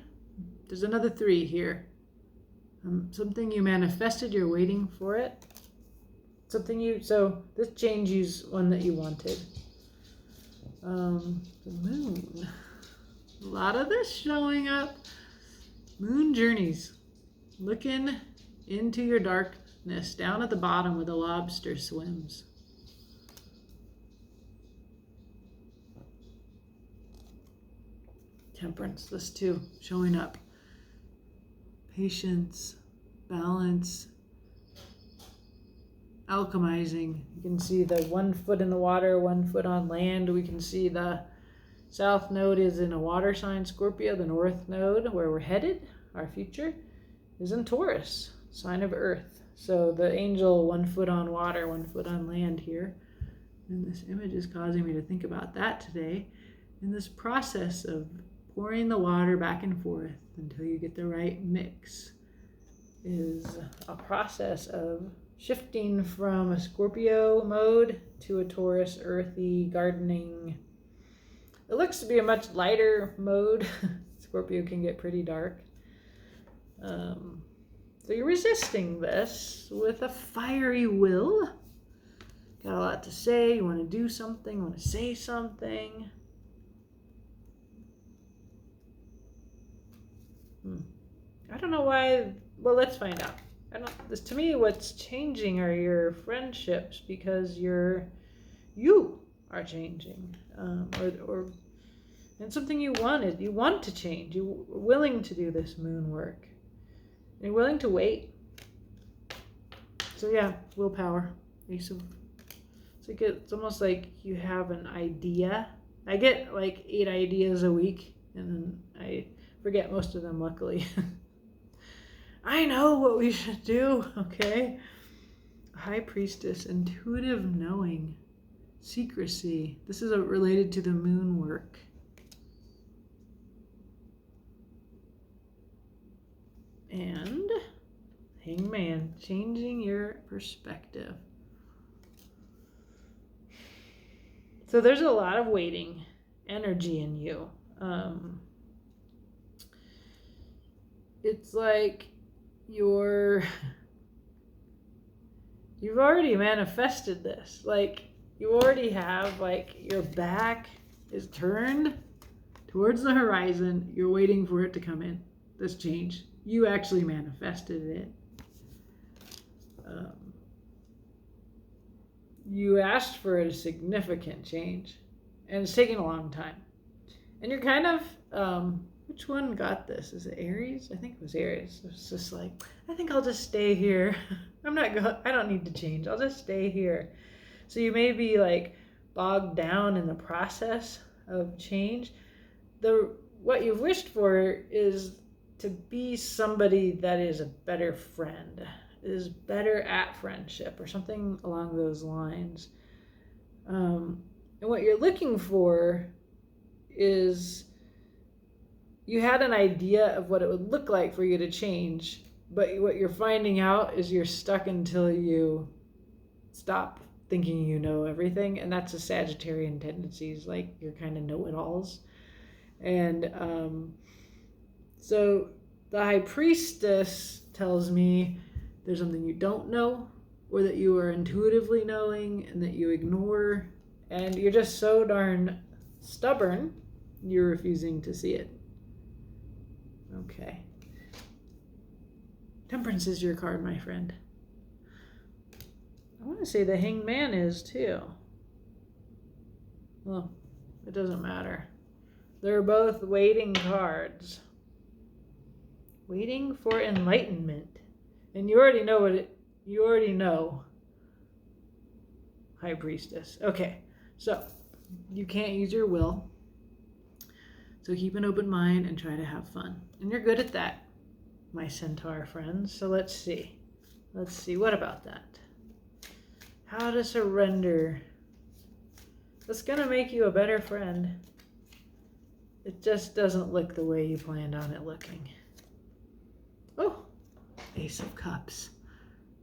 There's another 3 here. Something you manifested, you're waiting for it. So this change is one that you wanted. The moon. A lot of this showing up. Moon journeys. Looking into your darkness, down at the bottom where the lobster swims. Temperance, this too, showing up. Patience, balance, alchemizing. You can see the 1 foot in the water, 1 foot on land. We can see the south node is in a water sign, Scorpio. The north node, where we're headed, our future, is in Taurus, sign of earth. So the angel, 1 foot on water, 1 foot on land here. And this image is causing me to think about that today. In this process of pouring the water back and forth until you get the right mix is a process of shifting from a Scorpio mode to a Taurus, earthy, gardening. It looks to be a much lighter mode. Scorpio can get pretty dark. So you're resisting this with a fiery will. Got a lot to say. You want to do something, you want to say something. I don't know why. Well, let's find out. To me, what's changing are your friendships, because you are changing, and something you want to change. You're willing to do this moon work. You're willing to wait. So yeah, willpower. It's almost like you have an idea. I get like 8 ideas a week, and then I forget most of them, luckily. I know what we should do, okay? High Priestess, intuitive knowing, secrecy. This is related to the moon work. And Hangman, changing your perspective. So there's a lot of waiting energy in you. It's like you've already manifested this. Like you already have, like, your back is turned towards the horizon. You're waiting for it to come in. This change. You actually manifested it. You asked for a significant change, and it's taking a long time. And you're kind of, which one got this? Is it Aries? I think it was Aries. It's just like, I think I'll just stay here. I don't need to change. I'll just stay here. So you may be like bogged down in the process of change. What you've wished for is to be somebody that is a better friend, is better at friendship, or something along those lines. And what you're looking for is, you had an idea of what it would look like for you to change, but what you're finding out is you're stuck until you stop thinking you know everything. And that's a Sagittarian tendencies, like you're kind of know-it-alls. And so the High Priestess tells me there's something you don't know, or that you are intuitively knowing and that you ignore, and you're just so darn stubborn, you're refusing to see it. Okay. Temperance is your card, my friend. I want to say the Hangman is too. Well, it doesn't matter. They're both waiting cards. Waiting for enlightenment. And you already know you already know. High Priestess. Okay, so you can't use your will. So keep an open mind and try to have fun. And you're good at that, my Centaur friends. So let's see. What about that? How to surrender. That's going to make you a better friend. It just doesn't look the way you planned on it looking. Oh, Ace of Cups.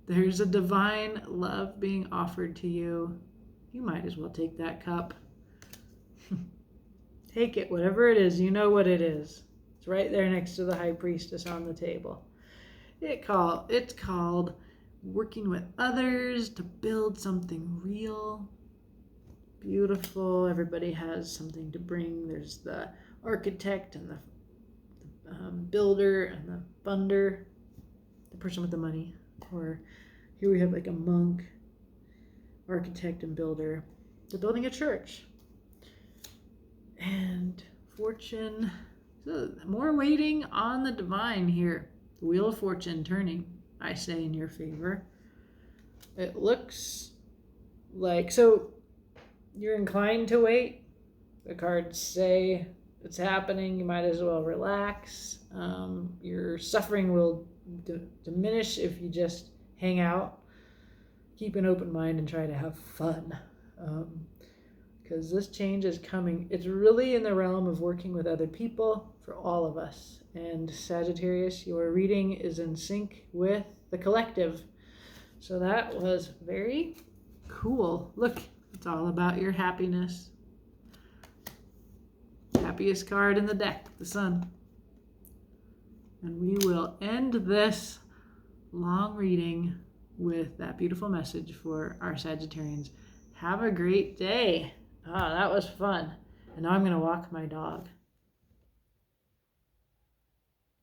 There's a divine love being offered to you. You might as well take that cup. Take it, whatever it is. You know what it is. It's right there next to the High Priestess on the table. It's called working with others to build something real. Beautiful. Everybody has something to bring. There's the architect and the builder and the funder, the person with the money. Or here we have like a monk, architect and builder. They're building a church. And fortune, so more waiting on the divine here. The wheel of fortune turning, I say, in your favor. It looks like, so you're inclined to wait. The cards say it's happening. You might as well relax. Your suffering will diminish if you just hang out. Keep an open mind and try to have fun. Because this change is coming. It's really in the realm of working with other people for all of us. And Sagittarius, your reading is in sync with the collective. So that was very cool. Look, it's all about your happiness. Happiest card in the deck, the Sun. And we will end this long reading with that beautiful message for our Sagittarians. Have a great day. Ah, that was fun. And now I'm going to walk my dog.